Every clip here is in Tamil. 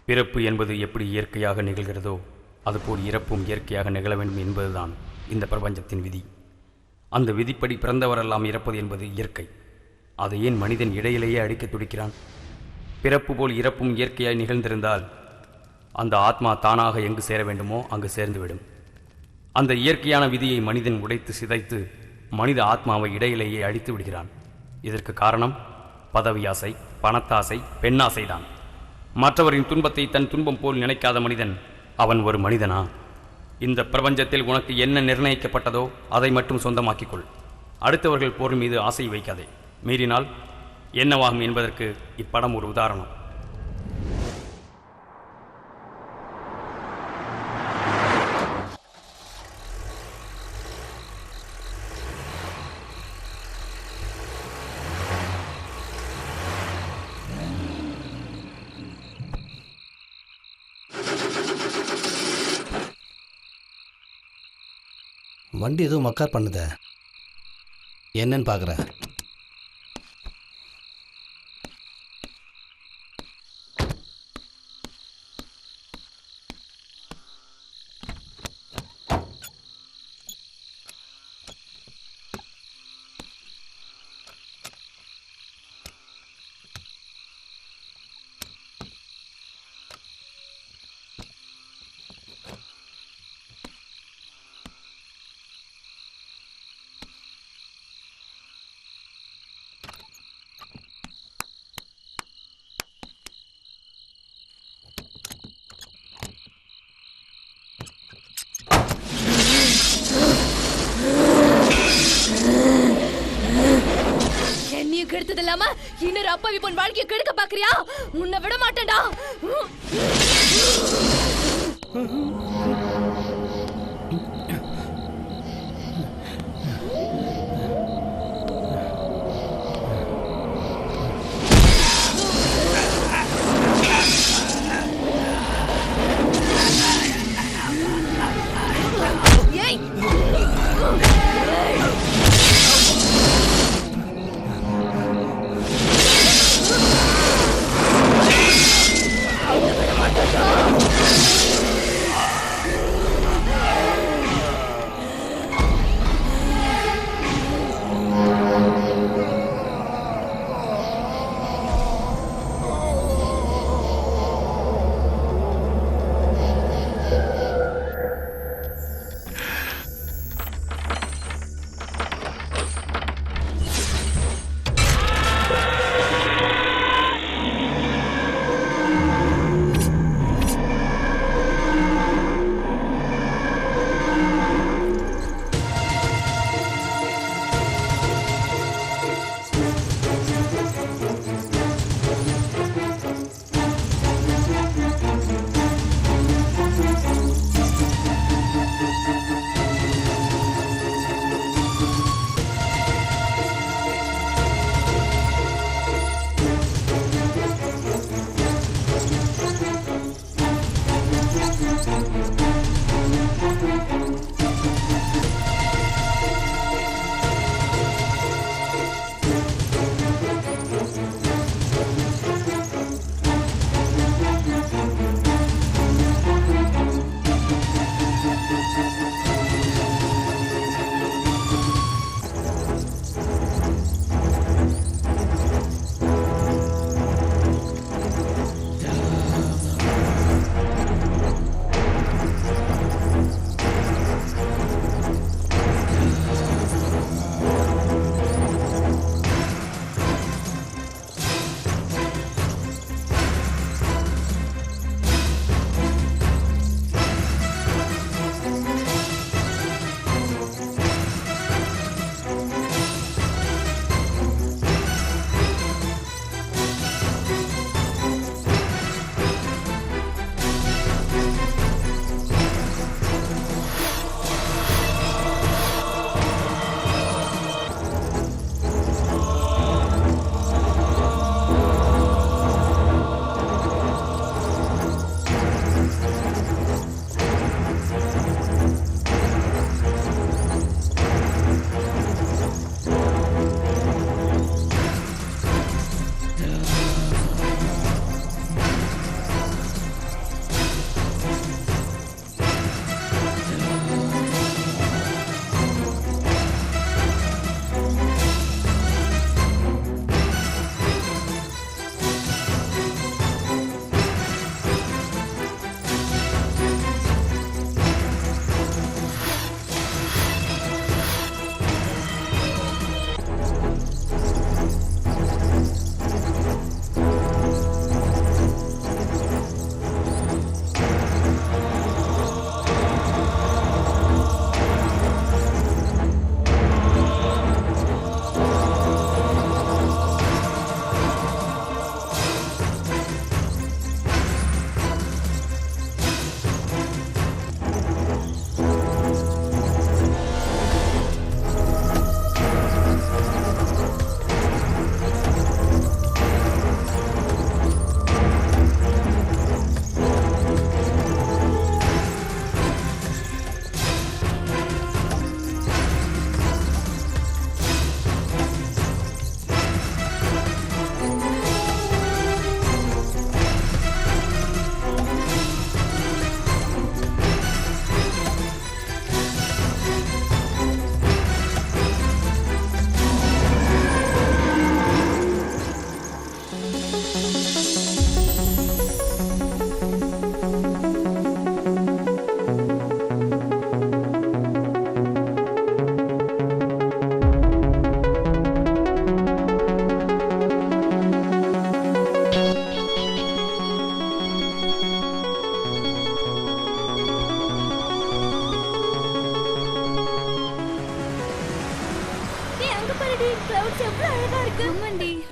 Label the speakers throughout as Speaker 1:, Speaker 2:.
Speaker 1: பிறப்பு என்பது எப்படி இயற்கையாக நிகழ்கிறதோ அதுபோல் இறப்பும் இயற்கையாக நிகழ வேண்டும் என்பதுதான் இந்த பிரபஞ்சத்தின் விதி. அந்த விதிப்படி பிறந்தவரெல்லாம் இறப்பது என்பது இயற்கை. அதை ஏன் மனிதன் இடையிலேயே அடிக்க துடிக்கிறான்? பிறப்பு போல் இறப்பும் இயற்கையாய் நிகழ்ந்திருந்தால் அந்த ஆத்மா தானாக எங்கு சேர வேண்டுமோ அங்கு சேர்ந்துவிடும். அந்த இயற்கையான விதியை மனிதன் உடைத்து சிதைத்து மனித ஆத்மாவை இடையிலேயே அழித்து விடுகிறான். இதற்கு காரணம் பதவி ஆசை, பணத்தாசை, பெண்ணாசைதான். மற்றவரின் துன்பத்தை தன் துன்பம் போல் நினைக்காத மனிதன் அவன் ஒரு மனிதனா? இந்த பிரபஞ்சத்தில் உனக்கு என்ன நிர்ணயிக்கப்பட்டதோ அதை மட்டும் சொந்தமாக்கிக்கொள். அடுத்தவர்கள் போர் மீது ஆசை வைக்காதே. மீறினால் என்னவாகும் என்பதற்கு இப்படம் ஒரு உதாரணம்.
Speaker 2: வண்டி எதுவும் மக்கார் பண்ணுத, என்னன்னு பார்க்குறேன்.
Speaker 3: கெடுத்தது இல்லாம இன்னொரு அப்பாவி பொன் வாழ்க்கையை கெடுக்க பாக்குறியா? உன்னை விட மாட்டேன்டா.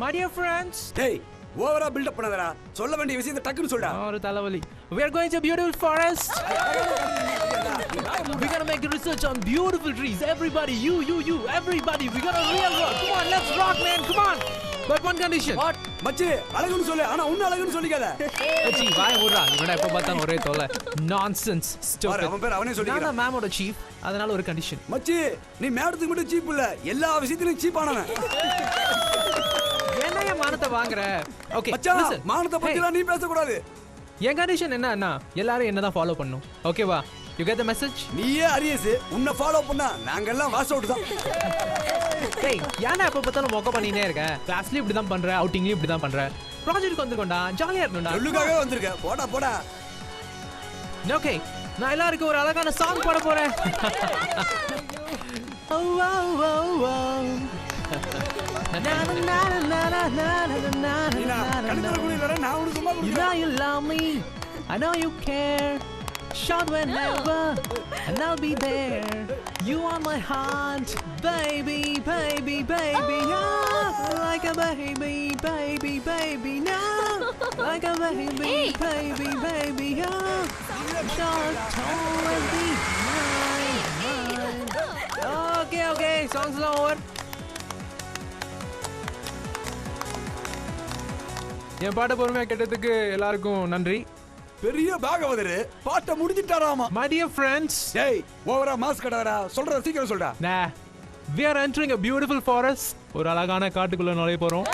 Speaker 4: My dear friends.
Speaker 5: டேய் ஓவரா பில்ட் அப் பண்ணாதடா. சொல்ல வேண்டிய விஷயத்தை டக்குன்னு சொல்டா.
Speaker 4: ஒரு தலைவலி. We are going to a beautiful forest. We're going to make research on beautiful trees. Everybody, you, everybody. We're going to real rock. Come on, let's rock, man. Come on. But one condition.
Speaker 5: What? மச்சி அழகுன்னு சொல்லு. ஆனா உன்ன அழகுன்னு சொல்லிக்காத.
Speaker 4: மச்சி வாய் மூடுடா. இவனே எப்ப பார்த்தாலும் ஒரே தொல்லை. Nonsense. Stupid.
Speaker 5: அவன் பேர் அவனே சொல்லிக்கிறான்.
Speaker 4: நான் மேமோட சீஃப். அதனால ஒரு கண்டிஷன்.
Speaker 5: மச்சி நீ மேடத்துக்கு மட்டும் சீப் இல்ல. எல்லா விஷயத்திலும் சீப் ஆனவன்.
Speaker 4: என்னைய மானத்தை வாங்குற? ஓகே.
Speaker 5: மச்சான் மானத்தை பத்திலாம் நீ பேச கூடாது.
Speaker 4: என் கண்டிஷன் என்னன்னா எல்லாரும் என்னதான் ஃபாலோ பண்ணனும். ஓகேவா? You get the message?
Speaker 5: நீயே அரியஸ் உன்னை ஃபாலோ பண்ணா நாங்க எல்லாம் வாஷ் அவுட் தான்.
Speaker 4: டேய் யானை எப்ப பார்த்தாலும் மொக்க பண்ணினே இருக்க. கிளாஸ்லயும் இப்படி தான் பண்ற, அவுட்டிங்லயும் இப்படி தான் பண்ற. ப்ராஜெக்ட்க்கு வந்துக்கோண்டா, ஜாலியா இருக்கணும்டா.
Speaker 5: சொல்லுக்காக வந்திருக்க. போடா போடா.
Speaker 4: ஓகே. நான் எல்லாருக்கும் ஒரு அழகான சாங் பாட போறேன். ஓ ஓ ஓ ஓ.
Speaker 5: நீனா கண்ணத்துல குடிலடா நான் உனக்கு சும்மா குடிக்கிறேன்.
Speaker 4: You love me. I know you care. Shout whenever and I'll be there. You are my heart, baby, baby, baby. Oh, like a baby, baby, baby. No, like a baby, baby, baby. Oh, don't always be mine. Okay, song's over. என் பாட்ட பொறுமையா கேட்டதுக்கு எல்லாருக்கும் நன்றி.
Speaker 5: பெரிய பாகவதரு பாட்ட முடிஞ்சிட்டாராமா.
Speaker 4: My dear friends.
Speaker 5: டேய் ஓவரா மாஸ் கடடா. சொல்ற சீக்கிரம் சொல்டா.
Speaker 4: We are entering a beautiful forest. ஒரு அழகான காட்டுக்குள்ள நுழைய போறோம்.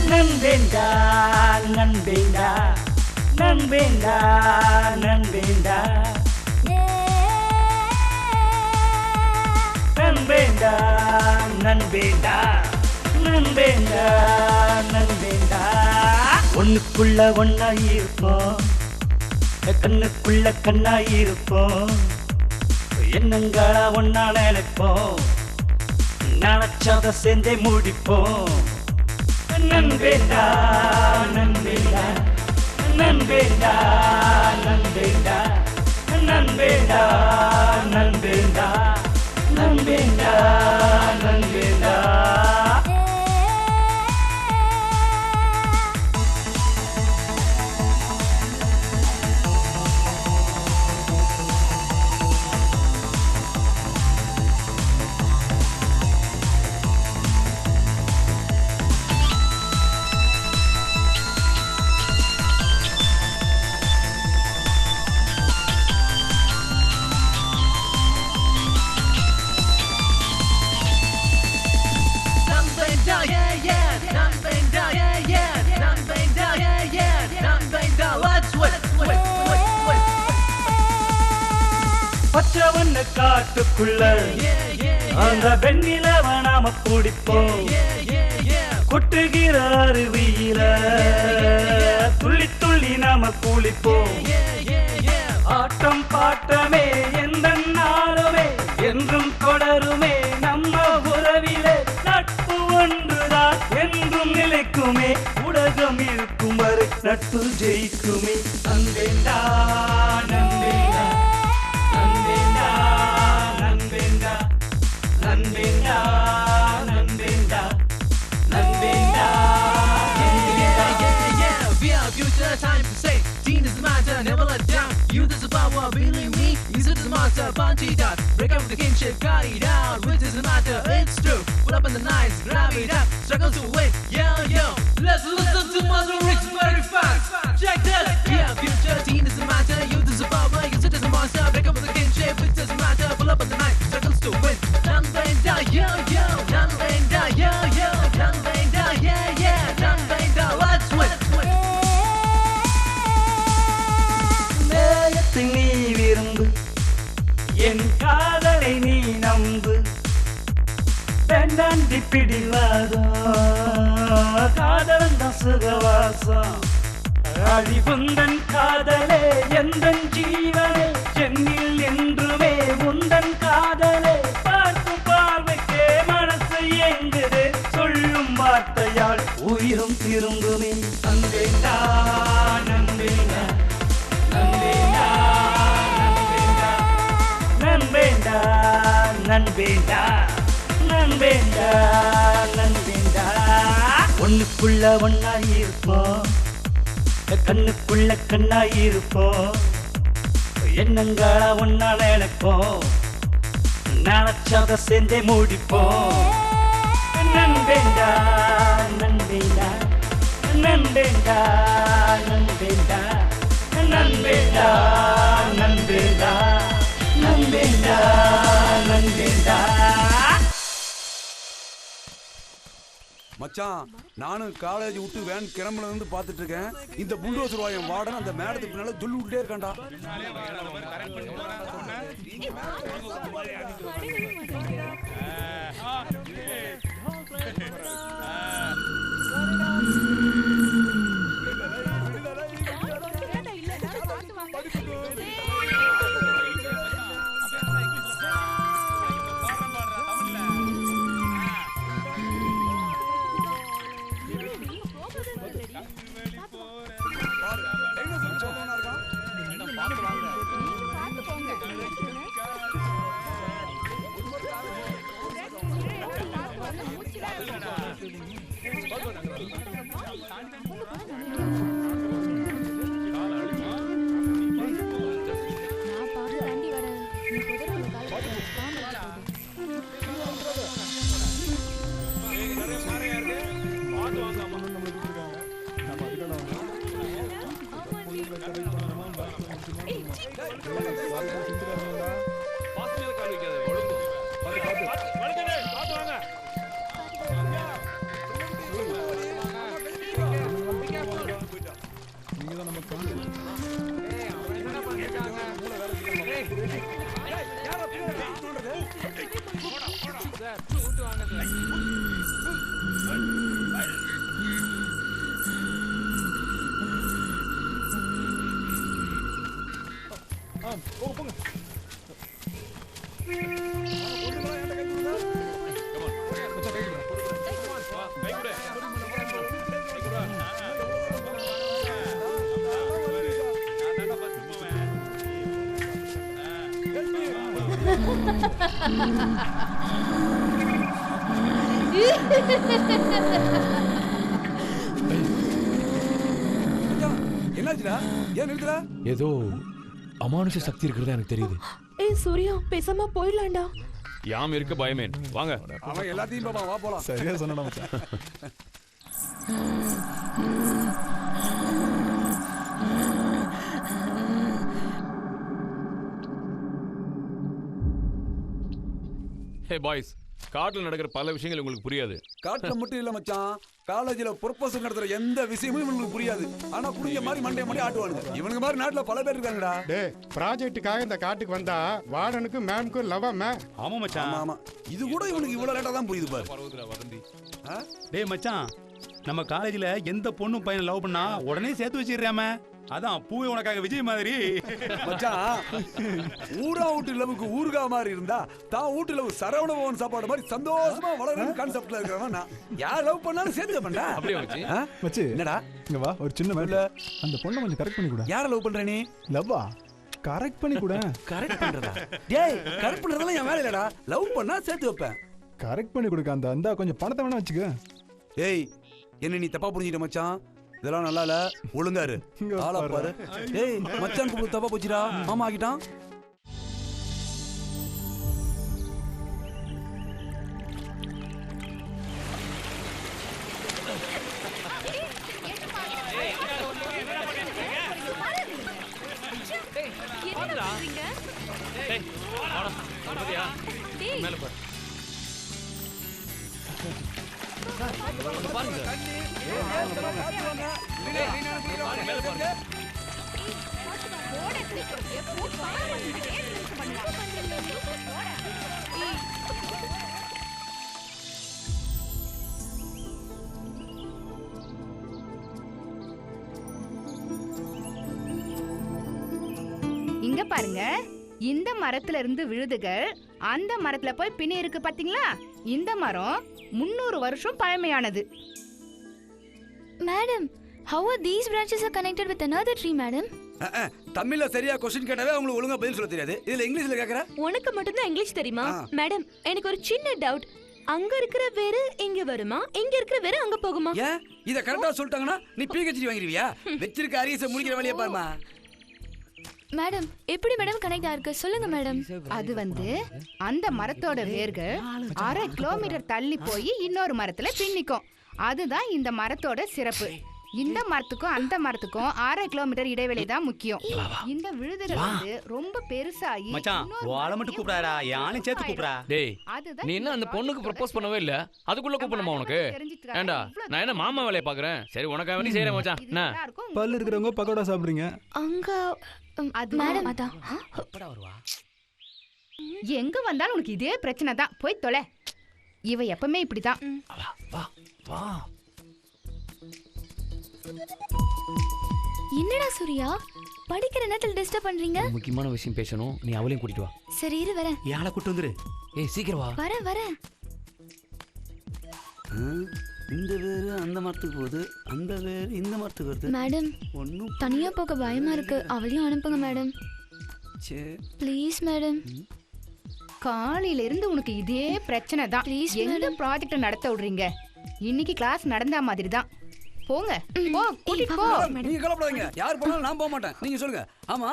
Speaker 6: நண்பேண்டா நண்பேண்டா நண்பேண்டா நண்பேண்டா நண்பேண்டா நண்பேண்டா நண்பேண்டா நண்பேண்டா ஒண்ணுக்குள்ள ஒண்ணாயிருப்போம், கண்ணுக்குள்ள கண்ணாயிருப்போம், எண்ணங்களா ஒன்னா நினைப்போம், நினைச்சத சேர்ந்தே முடிப்போம். நண்பேண்டா நண்பேண்டா நண்பேண்டா நண்பேண்டா நண்பேண்டா நண்பேண்டா நண்பேண்டா நண்பேண்டா பச்சவண்ண காட்டுக்குள்ள அந்த வெண்ணிலவ நாம பிடிப்போம், கொட்டுகிற அருவியில துள்ளி துள்ளி நாம குளிப்போம். ஆட்டம் பாட்டமே எந்த நாளுமே என்றும் தொடருமே, நம்ம உறவிலே நட்பு ஒன்றுதான் என்றும் நிலைக்குமே, உலகம் இருக்கும் வரை நட்பு ஜெயிக்குமே. நண்பேண்டா நண்பேண்டா நண்பேண்டா நண்பேண்டா நண்பேண்டா நண்பேண்டா நண்பேண்டா.
Speaker 4: We have future time to say, teen is the matter, never let down. Youth is the power, believe me. Easy to the master, punchy dot. Break up the kinship, got it out. Which is the matter, it's true. Pull up in the nights, grab it up, struggle to win. Yo, let's listen to Mother Rich very fast. Check this. We have future, teen is the matter. Youth is the power, use it as a monster. Break up the kinship, which is the matter. Pull up in the night, struggles to win. Done bang da, yo, done bang da, yo, done bang da, yeah, done bang da. Let's win.
Speaker 6: நேயத்தை நீ விரும்பு, என் காதலை நீ நம்பு, வேண்டாண்டி பிடிவாதம் காதலன் தான் சுகவாசம் அடி உந்தன் காதலே எந்தன் ஜீவனே என்னில் என்றுமே உந்தன் காதலே பார்க்கும் பார்வைக்கே மனசு எங்குது சொல்லும் வார்த்தையால் உயிரும் திரும்புமே நந்தேண்டா நந்தேண்டா நந்தேண்டா நந்தேண்டா நந்தேண்டா நந்தேண்டா நந்தேண்டா ஒண்ணுக்குள்ள ஒன்னாயிருப்போம் கண்ணுக்குள்ள கண்ணாயிருப்போம் எண்ணங்களா ஒன்னா நினைப்போம் நினைச்சத சேர்ந்தே முடிப்போம் நண்பேண்டா நண்பேண்டா நண்பேண்டா நண்பேண்டா நண்பேண்டா நண்பேண்டா நண்பேண்டா நண்பேண்டா.
Speaker 5: மச்சான், நானும் காலேஜ் விட்டு வேன் கிளம்புல இருந்து பார்த்துட்டு இருக்கேன். இந்த புல்டோசர் வாயன் வார்டன் அந்த மேடத்துக்கு பின்னால சொல்லி விட்டே இருக்கான்டா. என்னாச்சுடா? ஏன் நிறுத்துற?
Speaker 7: ஏதோ அமானுஷ சக்தி இருக்கிறதா எனக்கு தெரியுது.
Speaker 3: ஏய் சூர்யா, பேசாம போயிடலாம்டா.
Speaker 7: யாம் இருக்க பயமே. வாங்க.
Speaker 5: அவன் எல்லாத்தையும் பாப்பா, வா போலாம்.
Speaker 8: சரியா சொன்னடா மச்சான்.
Speaker 7: ஹே பாய்ஸ், காட்டுல நடக்கிற பல விஷயங்கள் உங்களுக்கு புரியாது.
Speaker 5: காட்டுல மட்டும் இல்ல மச்சான், காலேஜ்ல ப்ரொபோசல் நடத்துற எந்த விஷயமும் இவங்களுக்கு புரியாது. ஆனா புரிஞ்ச மாதிரி மண்டே மண்டே ஆட்டுவானுங்க. இவனுக்கு மாதிரி நாட்டுல பல பேர் இருக்காங்கடா.
Speaker 8: டேய், ப்ராஜெக்ட்டுக்காக இந்த காட்டுக்கு வந்தா வார்டனுக்கும் மேம்க்கும் லவ்வாமே.
Speaker 9: ஆமா மச்சான்.
Speaker 5: ஆமா ஆமா, இது கூட இவனுக்கு இவ்வளவு லேட்டா தான் புரியுது பாரு.
Speaker 9: டேய் மச்சான், நம்ம காலேஜ்ல எந்த பொண்ணும் பையனை லவ் பண்ணா உடனே சேர்த்து வச்சிடுறாம. அதான் பூவே உனக்காக விஜய் மாதிரி.
Speaker 5: மச்சான், ஊரா வீட்டு லவ்வுக்கு ஊர்கா மாதிரி இருந்தா தான் வீட்டு லவ் சரவண பவன் சாப்பாடு மாதிரி சந்தோஷமா வளரணும் கான்செப்ட்ல இருக்கிறவன் நான். யார் லவ் பண்ணாலும் சேர்த்து பண்ணா.
Speaker 7: அப்படியே வச்சு
Speaker 8: மச்சி,
Speaker 5: என்னடா
Speaker 8: இங்க வா, ஒரு சின்ன வேலை. அந்த பொண்ணை கொஞ்சம் கரெக்ட் பண்ணி கொடு.
Speaker 5: யாரை லவ் பண்ற நீ?
Speaker 8: லவ்வா கரெக்ட் பண்ணி கொடு.
Speaker 5: கரெக்ட் பண்றதா? டேய், கரெக்ட் பண்றதெல்லாம் என் வேலை இல்லடா. லவ் பண்ணா சேர்த்து வைப்பேன்.
Speaker 8: கரெக்ட் பண்ணி கொடுக்க அந்த அந்த கொஞ்சம் பணத்தை வேணா வச்சுக்க.
Speaker 5: டேய், என்ன நீ தப்பா புரிஞ்சிட்ட மச்சான். இதெல்லாம் நல்லா இல்ல, ஒழுங்காரு. ஆளா பாரு. டேய், மச்சான் கூப்பிட்டு தப்பா போச்சுடா. மாமா ஆகிட்டான்.
Speaker 10: பாருங்க, இந்த மரத்துல இருந்து விழுதுகள் அந்த மரத்துல போய் பின்னி இருக்கு பாத்தீங்களா? இந்த மரம் 300 வருஷம் பழமையானது.
Speaker 3: Madam, how are these branches are connected with another tree, madam?
Speaker 5: தமிழ்ல சரியா क्वेश्चन கேட்டாவே உங்களுக்கு ஒழுங்கா பதில் சொல்ல தெரியாது. இதுல இங்கிலீஷ்ல கேக்குற?
Speaker 11: உனக்கு மட்டும் தான் இங்கிலீஷ் தெரியுமா? மேடம், எனக்கு ஒரு சின்ன டவுட். அங்க இருக்கிற வேரு இங்க வருமா? இங்க இருக்கிற வேரு அங்க போகுமா?
Speaker 5: ஏன் இத கரெக்ட்டா சொல்லிட்டாங்கன்னா நீ PhD வாங்கிடுவியா? வெச்சிருக்க அரியஸ முடிக்கிற வழிய பாருமா.
Speaker 3: மேடம், எப்படி மேடம் கனெக்ட் ஆயிருக்கு சொல்லுங்க மேடம்.
Speaker 10: அது அந்த மரத்தோட வேர்கள் 1/2 கிலோமீட்டர் தள்ளி போய் இன்னொரு மரத்துல பின்னிக்கும். அதுதான் இந்த மரத்தோட சிறப்பு. இந்த மரத்துக்கும் அந்த மரத்துக்கும் 1/2 கிலோமீட்டர் இடைவெளி தான் முக்கியம். இந்த விழுதுகள் ரொம்ப பெருசாகி
Speaker 9: மச்சான் வாளை மட்டும் கூப்பிடாடா, யானை சேர்த்து கூப்பிடா.
Speaker 7: டேய், நீ என்ன அந்த பொண்ணுக்கு ப்ரப்போஸ் பண்ணவே இல்ல, அதுக்குள்ள கூப்பிடணுமா உனக்கு? ஏண்டா, நான் என்ன மாமா வேலையை பாக்குறேன்? சரி, உனக்காக வேண்டி செய்யறேன் மச்சான். என்ன
Speaker 12: பல்ல இருக்கிறவங்க பக்கோடா சாப்பிடுறீங்க?
Speaker 3: அங்க அது மேடம் அதான்
Speaker 10: எங்க வந்தாலும் உனக்கு இதே பிரச்சனை தான். போய் தொலை. இவ எப்பவுமே இப்படிதான்.
Speaker 3: என்னடா சூர்யா, படிக்கிற நேரத்துல டிஸ்டர்ப் பண்றீங்க?
Speaker 1: முக்கியமான விஷயம் பேசணும், நீ அவளையும் கூட்டிட்டு வா.
Speaker 3: சரி இரு வரேன்.
Speaker 9: யாளை கூட்டி வந்துரு.
Speaker 1: ஏய் சீக்கிரம் வா.
Speaker 3: வரேன்.
Speaker 5: இந்த வேறு அந்த மரத்துக்கு போகுது, அந்த வேறு இந்த மரத்துக்கு வருது.
Speaker 3: மேடம், தனியா போக பயமா இருக்கு, அவளையும் அனுப்புங்க மேடம். Please madam.
Speaker 10: காலையில இருந்து உனக்கு இதே பிரச்சனை தான். எந்த ப்ராஜெக்ட் நடத்த விடுறீங்க? இன்னைக்கு கிளாஸ் நடந்தா மாதிரி தான். போங்க, போ, கூட்டிட்டு போ.
Speaker 5: நீங்க கவலைப்படாதீங்க, யார் போனாலும் நான் போக மாட்டேன். நீங்க சொல்லுங்க. ஆமா,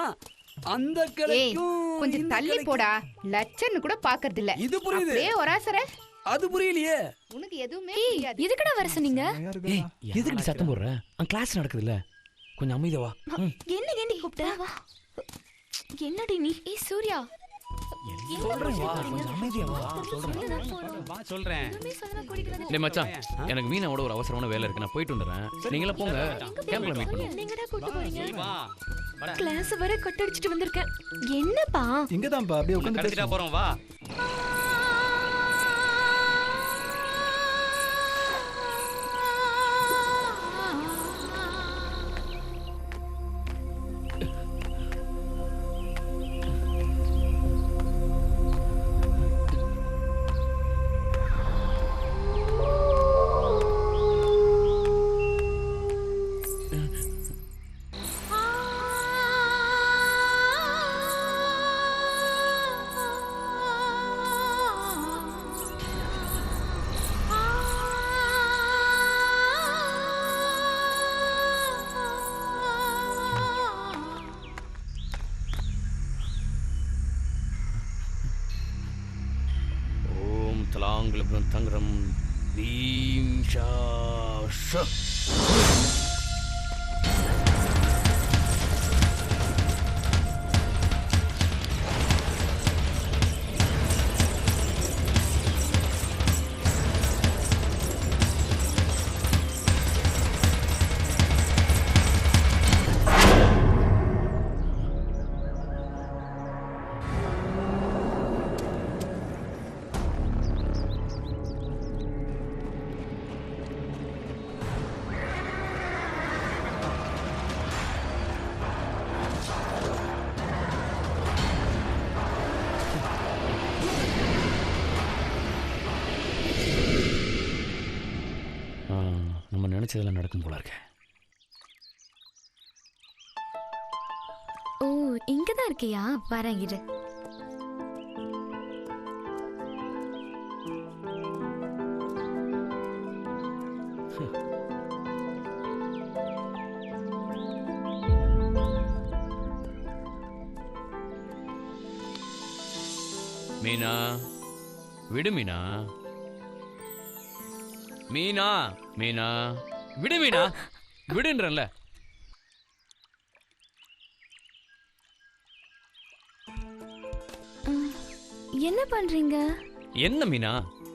Speaker 5: அந்த கிளைக்கும்
Speaker 10: கொஞ்சம் தள்ளி போடா. லட்சன்னு கூட பாக்குறது இல்ல.
Speaker 5: இது புரியுது.
Speaker 10: அப்படியே ஒராசர.
Speaker 5: அது புரியலையே.
Speaker 10: உனக்கு எதுவுமே புரியாது.
Speaker 3: எதுக்குடா வர சொன்னீங்க?
Speaker 1: ஏய், எதுக்கு நீ சத்தம் போடுற? அங்க கிளாஸ் நடக்குது இல்ல, கொஞ்சம் அமைதியா வா.
Speaker 11: என்ன ஏண்டி கூப்பிட்ட? என்னடி நீ?
Speaker 3: ஏய் சூர்யா,
Speaker 1: சொல்றேன் வா, கொஞ்சம் அமைதியா வா.
Speaker 9: சொல்றேன்.
Speaker 7: டேய் மச்சான், எனக்கு மீனாவோட ஒரு அவசரமான வேலை இருக்கு, நான் போயிட்டு வந்துறேன். நீங்களே போங்க, கேம்ப்ல மீட் பண்ணுவோம்.
Speaker 11: நீங்கடா கூட்டி போறீங்க?
Speaker 9: வா.
Speaker 11: கிளாஸ் வர கட் அடிச்சிட்டு வந்திருக்கேன். என்னப்பா?
Speaker 12: இங்க தான்ப்பா, அப்படியே உட்கார்ந்து
Speaker 9: கரெக்ட்டா போறோம் வா.
Speaker 1: தலாங்கிலம் தங்கரம் தீம் ஷா. நம்ம நினைச்சதெல்லாம் நடக்கும் போல இருக்க.
Speaker 3: ஓ, இங்கதான் இருக்கியா? வரேன் இரு.
Speaker 7: மீனா, விடு மீனா. மீனா, மீனா, விடு மீனா, விடுன்றல.
Speaker 3: என்ன பண்றீங்க?
Speaker 7: என்ன மீனா,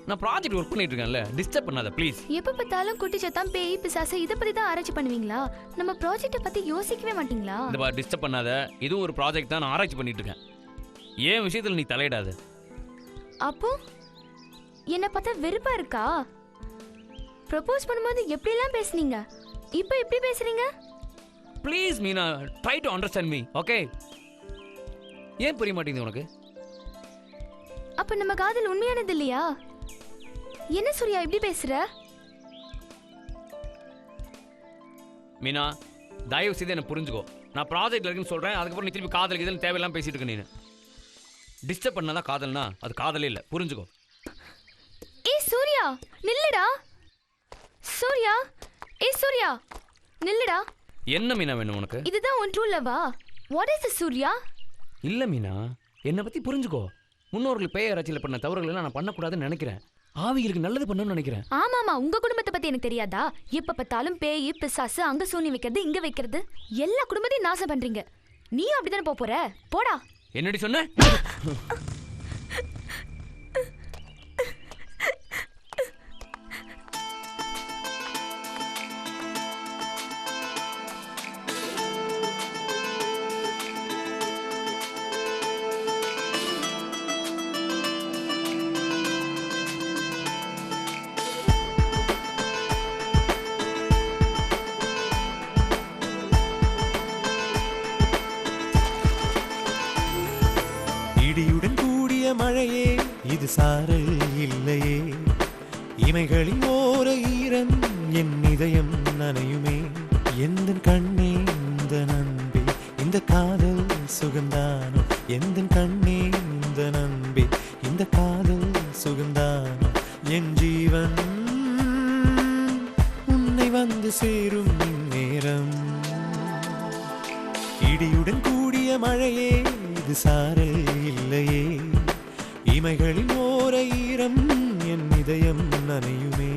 Speaker 7: நான் ப்ராஜெக்ட் ஒர்க் பண்ணிட்டு இருக்கேன்ல, டிஸ்டர்ப் பண்ணாத ப்ளீஸ்.
Speaker 3: எப்ப பார்த்தாலும் குட்டி சத்தம், பேய், பிசாசு இத பத்தி தான் ஆராய்ச்சி பண்ணுவீங்களா? நம்ம ப்ராஜெக்ட்ட பத்தி யோசிக்கவே மாட்டீங்களா?
Speaker 7: இந்த பார், டிஸ்டர்ப் பண்ணாத. இதுவும் ஒரு ப்ராஜெக்ட் தான், நான் ஆராய்ச்சி பண்ணிட்டு இருக்கேன். ஏன் விஷயத்துல நீ தலையிடாத.
Speaker 3: அப்போ என்ன பார்த்தா வெறுப்பா இருக்கா? ப்ரப்போஸ் பண்ணும்போது எப்படி எல்லாம் பேசுனீங்க, இப்போ எப்படி பேசுறீங்க?
Speaker 7: Please Meena, try to understand me, okay? ஏன் புரிய மாட்டேங்குது உனக்கு?
Speaker 3: அப்ப நம்ம காதல் உண்மையானது இல்லையா? என்ன சூர்யா இப்படி பேசுற?
Speaker 7: மீனா, தயவு செய்து என்ன புரிஞ்சுக்கோ. நான் ப்ராஜெக்ட்ல இருக்குன்னு சொல்றேன், அதுக்கப்புறம் நீ திருப்பி காதல் இதுன்னு தேவையில்லாம பேசிட்டு இருக்க. நீ டிஸ்டர்ப் பண்ணாதான் காதல்னா அது காதலே இல்லை, புரிஞ்சுக்கோ.
Speaker 3: ஏய் சூர்யா நில்லுடா. சூர்யா, ஏய் சூர்யா நில்லுடா.
Speaker 7: என்ன மீனா வேணும் உனக்கு?
Speaker 3: இதுதான் உன் ட்ரூ லவ்வா? What is this Surya?
Speaker 7: இல்ல மீனா, என்னை பத்தி புரிஞ்சுக்கோ. முன்னோர்கள் பேய் அரசியல் பண்ண தவறுகளை நான் பண்ணக்கூடாதுன்னு நினைக்கிறேன். ஆவிகளுக்கு நல்லது பண்ணணும்னு நினைக்கிறேன்.
Speaker 3: ஆமாமா, உங்க குடும்பத்தை பத்தி எனக்கு தெரியாதா? எப்ப பார்த்தாலும் பேய் பிசாசு அங்க சூனி வைக்கிறது இங்க வைக்கிறது, எல்லா குடும்பத்தையும் நாசம் பண்றீங்க. நீயும் அப்படிதானே போற? போடா.
Speaker 7: என்னடி சொன்ன?
Speaker 13: இடியுடன் கூடிய மழையே இது சாரல் இல்லையே, இமைகளின் ஓர ஈரம் என் இதயம் நனையுமே. எந்த கண்ணே இந்த நன்பே இந்த காதல் சுகந்தானோ, எந்த கண்ணே இந்த நன்பே இந்த காதல் சுகந்தானோ. என் ஜீவன் உன்னை வந்து சேரும் நேரம். இடியுடன் கூடிய மழையே இது சாரல் இல்லையே, இமைகளின் ஓர ஈரம் என் இதயம் நனையுமே.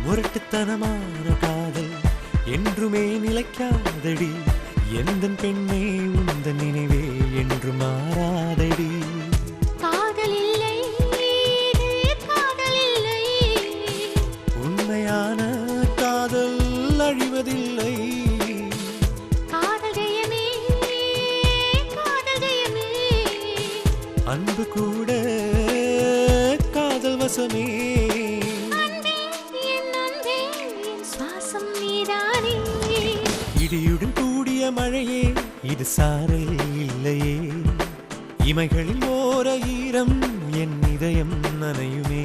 Speaker 13: முரட்டுத்தனமான காதல் என்றுமே நிலைக்காதடி, எந்தன் பெண்ணே உந்தன் நினைவே என்று மாறாதடி.
Speaker 14: காதல் இல்லை, காதல் இல்லை,
Speaker 13: உண்மையான காதல் அழிவதில்லை.
Speaker 14: காதல் ஜெயமே, காதல் ஜெயமே,
Speaker 13: அன்பு கூட காதல் வசமே. இடியுடன் கூடிய மழையே இது சாரல் இல்லையே, இமைகளில் ஓர ஈரம் என் இதயம் நனையுமே.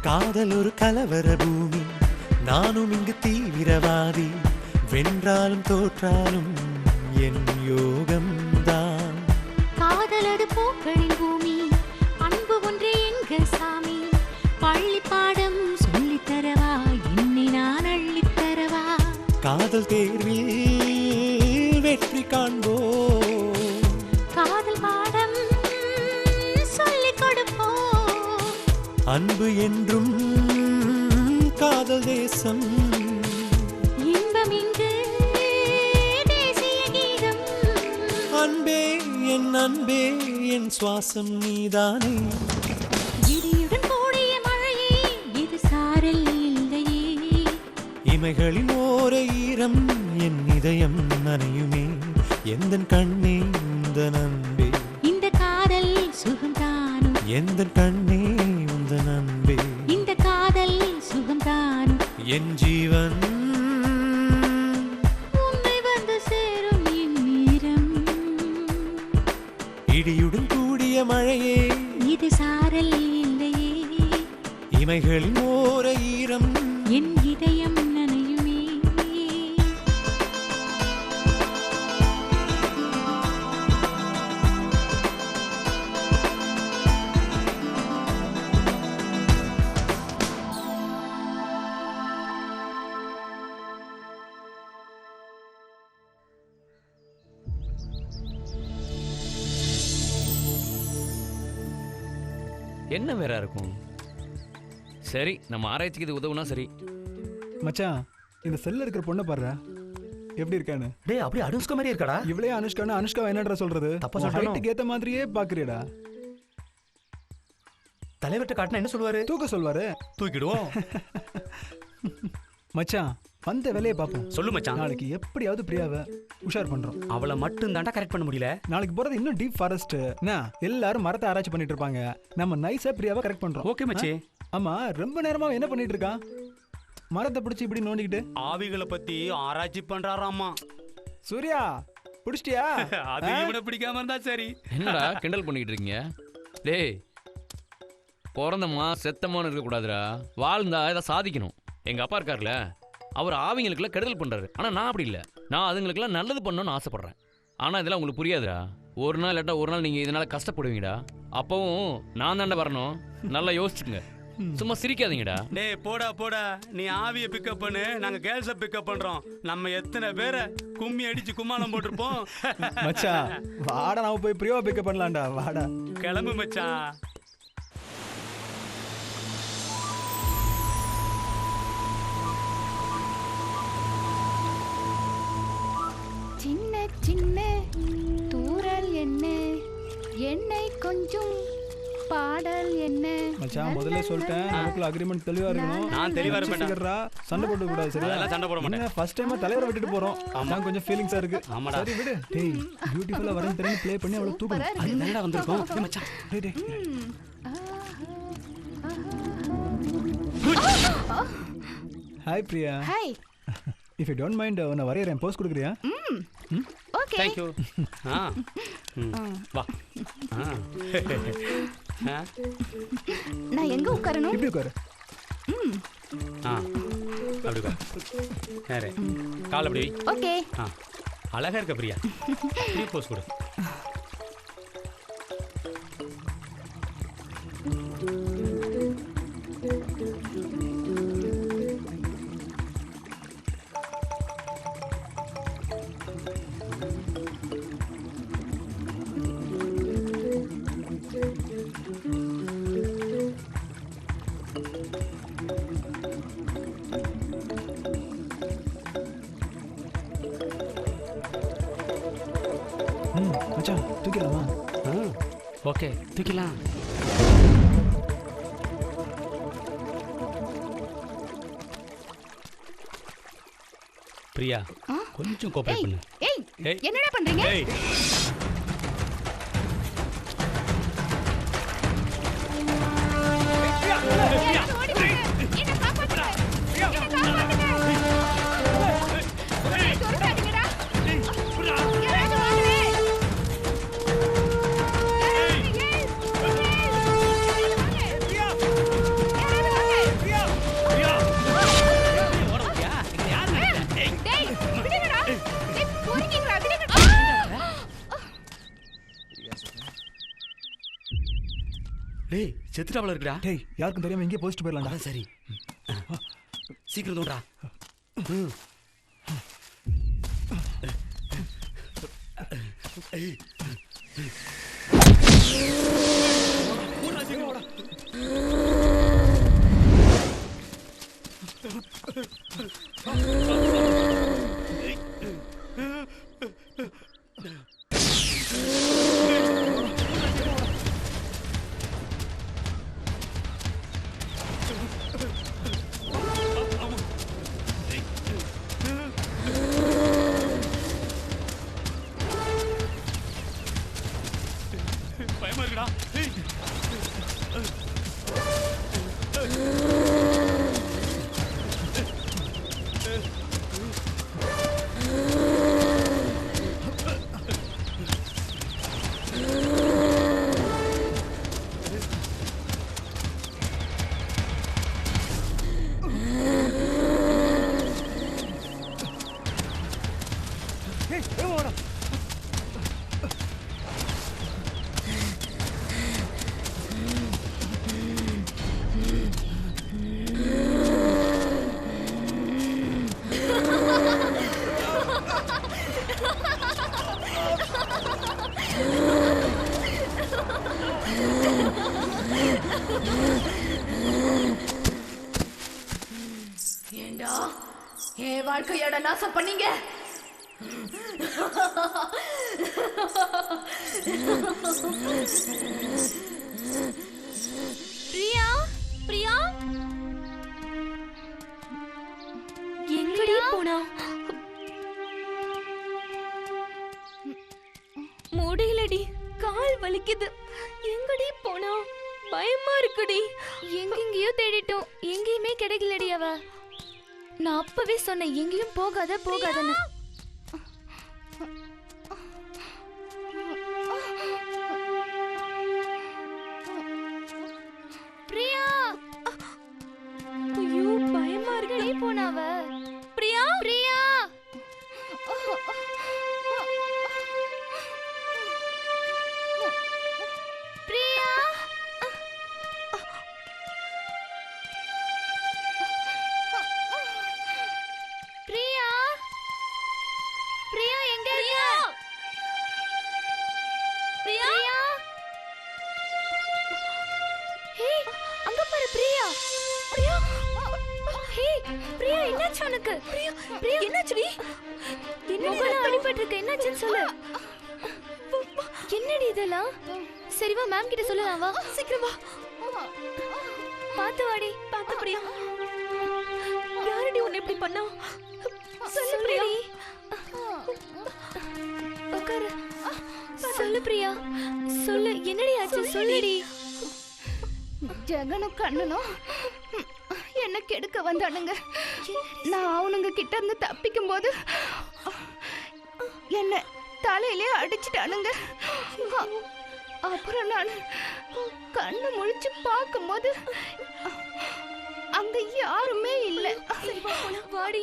Speaker 13: காதல் ஒரு கலவர பூமி, நானும் இங்கு தீவிரவாதி. வென்றாலும் தோற்றாலும் என் யோகம்தான்.
Speaker 14: காதலது பூக்களின் பூமி, அன்பு ஒன்றே எங்க சாமி. பள்ளி பாடம் சொல்லித்தரவா, என்னை நான் அள்ளித்தரவா.
Speaker 13: காதல் தேர்வில் வெற்றி காண்போ,
Speaker 14: காதல் பாடம் சொல்லிக் கொடுப்போ.
Speaker 13: அன்பு என்றும் காதல் தேசம்,
Speaker 14: இன்பம் இங்கு தேசிய கீதம்.
Speaker 13: அன்பே என் அன்பே என் சுவாசம் நீதானே.
Speaker 14: இடியுடன் கூடிய மழையே இது சாரல் இல்லையே,
Speaker 13: இமைகளின் ஓர ஈரம் என் இதயம் நனையுமே. எந்தன் கண்ணே இந்த நன்பே
Speaker 14: இந்த காதல் சுகம்தானும்,
Speaker 13: எந்த கண்ணே இந்த நன்பே
Speaker 14: இந்த காதல் சுகம்தானும்.
Speaker 13: என் ஜீவன்
Speaker 14: உன்னை வந்து சேரும் என் நேரம்.
Speaker 13: இடியுடன் கூடிய மழையே
Speaker 14: இது சாரல்
Speaker 13: இமைகளின் ஓர ஈரம்
Speaker 14: என் இதயம் நனையுமே.
Speaker 7: என்ன வேற இருக்கும்? சரி, நம்ம ஆராய்ச்சிக்கு இது உதவுனா சரி.
Speaker 12: மச்சான், இந்த செல்ல இருக்கிற பொண்ணை பாரு எப்படி இருக்கானு.
Speaker 2: டேய், அப்படியே அனுஷ்கா மாதிரி இருக்கடா.
Speaker 12: இவளே அனுஷ்கான்னு அனுஷ்கா என்னடா சொல்றது?
Speaker 2: தப்பா சொல்றேன்.
Speaker 12: ஹைட்டுக்கு ஏத்த மாதிரியே பாக்குறியடா.
Speaker 2: தலைவர்கிட்ட காட்டினா என்ன சொல்லுவாரு?
Speaker 12: தூக்க சொல்வாரு.
Speaker 9: தூக்கிடுவோம்.
Speaker 12: மச்சான், வந்த வேலையை பார்ப்போம்.
Speaker 2: சொல்லு மச்சான்.
Speaker 12: நாளைக்கு எப்படியாவது பிரியாவை உஷார் பண்றோம்.
Speaker 2: அவளை மட்டும் தாண்டா கரெக்ட் பண்ண முடியல.
Speaker 12: நாளைக்கு போறது இன்னும் டீப் ஃபாரஸ்ட். எல்லாரும் மரத்தை ஆராய்ச்சி பண்ணிட்டு இருப்பாங்க. நம்ம நைஸா பிரியாவை கரெக்ட் பண்றோம்.
Speaker 2: ஓகே மச்சி.
Speaker 12: ஆமா, ரொம்ப நேரமா என்ன பண்ணிட்டு இருக்கான்? மரத்தை பிடிச்சி இப்படி நோண்டிக்கிட்டு
Speaker 9: ஆவிகளை பத்தி ஆராய்ச்சி பண்றாராமா.
Speaker 12: சூர்யா, பிடிச்சிட்டியா?
Speaker 9: அது இவனை பிடிக்காம இருந்தா சரி.
Speaker 7: என்னடா கிண்டல் பண்ணிக்கிட்டு இருக்கீங்க? டேய், பிறந்தம்மா செத்தம்மான்னு இருக்கக்கூடாதுடா. வாழ்ந்தா இதை சாதிக்கணும். எங்கள் அப்பா இருக்கார்ல, அவர் ஆவிங்களுக்குலாம் கெடுதல் பண்ணுறாரு. ஆனால் நான் அப்படி இல்லை. நான் அதுங்களுக்கெல்லாம் நல்லது பண்ணணும்னு ஆசைப்பட்றேன். ஆனால் இதெல்லாம் உங்களுக்கு புரியாதுடா. ஒரு நாள் இல்லாட்டா ஒரு நாள் நீங்கள் இதனால் கஷ்டப்படுவீங்கடா. அப்போவும் நான் தாண்டா வரணும். நல்லா யோசிச்சுங்க. சும்மா சிரிக்காதீங்கடா.
Speaker 9: டேய், போடா போடா. நீ ஆவியை பிக்கப் பண்ணு, நாங்க கேர்ள்ஸை பிக்கப் பண்றோம். நம்ம எத்தனை பேரை கும்மி அடிச்சு கும்மாளம் போட்டிருப்போம்.
Speaker 12: மச்சான், வாடா, நாம போய் பிரியாவை பிக்கப் பண்ணலாம்டா. வாடா,
Speaker 9: கிளம்பு மச்சான்.
Speaker 10: சின்ன சின்ன தூரல் என்ன, என்னை கொஞ்சம் பாடல் என்ன.
Speaker 12: மச்சான், முதல்ல சொல்லிட்டேன், நமக்குள்ள அக்ரிமெண்ட் தெளிவா இருக்கணும்.
Speaker 9: நான் தெளிவா இருப்பேன்.
Speaker 12: சண்டை போட்டு கூடாது, சரியா?
Speaker 9: அதெல்லாம் சண்டை போட மாட்டேன்.
Speaker 12: ஃபர்ஸ்ட் டைமா தலைவரை விட்டுட்டு போறோம். நான் கொஞ்சம் ஃபீலிங்ஸா இருக்கு.
Speaker 9: ஆமாடா.
Speaker 12: சரி விடு. டேய், பியூட்டிஃபுல்லா வரேன் தெரியும் ப்ளே பண்ணி அவளை தூக்கு.
Speaker 2: அது என்னடா வந்திருக்கோம்? டேய் மச்சான்.
Speaker 12: டேய் டேய். Hi Priya.
Speaker 10: Hi.
Speaker 12: If you don't mind, நான் வரையறேன். போஸ் கொடுக்குறியா?
Speaker 10: ஓகே.
Speaker 2: Thank you. வா.
Speaker 10: நான் எங்க உட்காரணும்?
Speaker 12: இப்படி உட்காரு.
Speaker 9: அப்படி உட்காரு. நேரே கால் அப்படி வை.
Speaker 10: ஓகே.
Speaker 9: அழகா இருக்க பிரியா. அப்படியே போஸ் கொடு.
Speaker 12: மச்சான், தூக்கிடலாமா?
Speaker 2: ஓகே, தூக்கிலாம்.
Speaker 9: பிரியா, கொஞ்சம் கோஆபரேட் பண்ணு.
Speaker 10: ஏய், என்னடா பண்றீங்க?
Speaker 9: ஏய்,
Speaker 2: டேய், செத்துட்டாவல இருக்குடா.
Speaker 12: டேய், யாருக்கும் தெரியாம இங்கே போஸ்ட் போயிடலாம்டா.
Speaker 2: சரி, சீக்கிரம் தோன்றா.
Speaker 9: பயமா இருக்குடா.
Speaker 15: என் வாழ்க்கையோட நாசம் பண்ணீங்க.
Speaker 3: பிரியா, பிரியா
Speaker 11: எங்கடி போனா? முடியலடி, கால் வலிக்குது. எங்கடி போனா? பயமா இருக்குடி.
Speaker 3: எங்கெங்கேயோ தேடிட்டோம், எங்கேயுமே கிடைக்கலடி அவ. நான் அப்பவே சொன்னேன் எங்கேயும் போகாத போகாதன்னு. பிரியா,
Speaker 11: ஐயோ பயமா
Speaker 3: எங்கடி போனா அவ?
Speaker 11: பிரியா,
Speaker 3: பிரியா பிரியா, பிரியா, பிரியா எங்க இருக்க?
Speaker 11: பிரியா,
Speaker 3: ஹே அங்க பாரு பிரியா. பிரியா, ஹே பிரியா என்னாச்சு உனக்கு? பிரியா, பிரியா என்னாச்சுடி? என்னடி அடிபட்டு இருக்கு? என்னாச்சுன்னு சொல்லு. என்னடி இதெல்லாம்? சரி வா மேம் கிட்ட சொல்லலாம். வா
Speaker 11: சீக்கிரம் வா.
Speaker 3: பாத்து வாடி.
Speaker 11: பாத்து பிரியா. யாரடி உன்னை இப்படி பண்ணா? சொல்லு பிரியா.
Speaker 3: உட்காரு. சொல்லு பிரியா, சொல்லு. என்னடி ஆச்சு? சொல்லுடி.
Speaker 10: ஜெகனும் கண்ணனும் என்ன கெடுக்க வந்தானுங்க. நான் அவனுங்க கிட்ட இருந்து தப்பிக்கும் போது என்ன தலையிலே அடிச்சிட்டானுங்க. அப்புறம் நான் கண்ணு முழிச்சு பார்க்கும்போது அங்க யாருமே இல்ல.
Speaker 3: வாடி.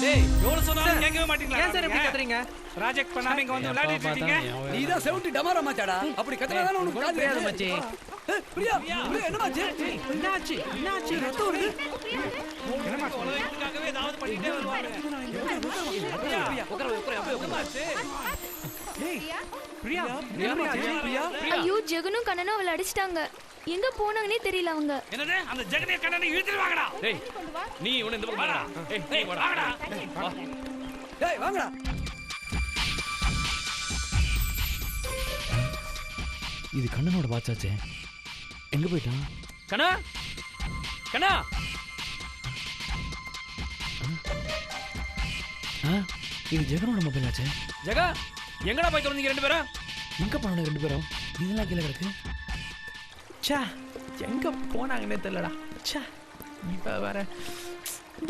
Speaker 16: டேய் எவ்வளவு சொன்னாலும் கேட்கவே மாட்டீங்களா? ஏன் சார் இப்படி கத்துறீங்க? ப்ராஜெக்ட் பண்ணாம இங்க வந்து விளையாடிட்டு இருக்கீங்க.
Speaker 5: நீ தான் 70 டமாரா மாச்சாடா. அப்படி கத்துறதானே உனக்கு காது
Speaker 16: புரியாது மச்சி.
Speaker 5: பிரியா, பிரியா என்னமாச்சு?
Speaker 16: என்னாச்சு? என்னாச்சு? ரத்தம் வருது. என்னமா சொல்றீங்க? இதுக்காகவே ஏதாவது பண்ணிட்டே வருவாங்க. பிரியா, உட்காரு. டேய் பிரியா, என்னமாச்சு? பிரியா,
Speaker 3: ஐயோ ஜெகனும் கண்ணனும் அவளை அடிச்சிட்டாங்க. எங்க போனாங்கன்னே தெரியல அவங்க.
Speaker 16: என்னது? அந்த ஜெகனே கண்ணனை இழுத்துட்டு வாங்கடா.
Speaker 7: டேய் நீ உன்னை இந்த பக்கம் வாடா. ஏய் நீ வாடா. வா.
Speaker 5: டேய் வாங்கடா.
Speaker 7: இது கண்ணனோட வாட்சாச்சே. எங்க போயிட்டான்? கண்ணா, கண்ணா. இது ஜெகனோட மொபைல் ஆச்சே. ஜெகா எங்கடா போய் தொலைஞ்சீங்க ரெண்டு பேரும்? எங்க போனாங்க ரெண்டு பேரும்? இதெல்லாம் கீழே கிடக்கு.
Speaker 16: ச்சே, எங்க போனாங்கன்னே தெரியலடா. ச்சே, இப்ப வேற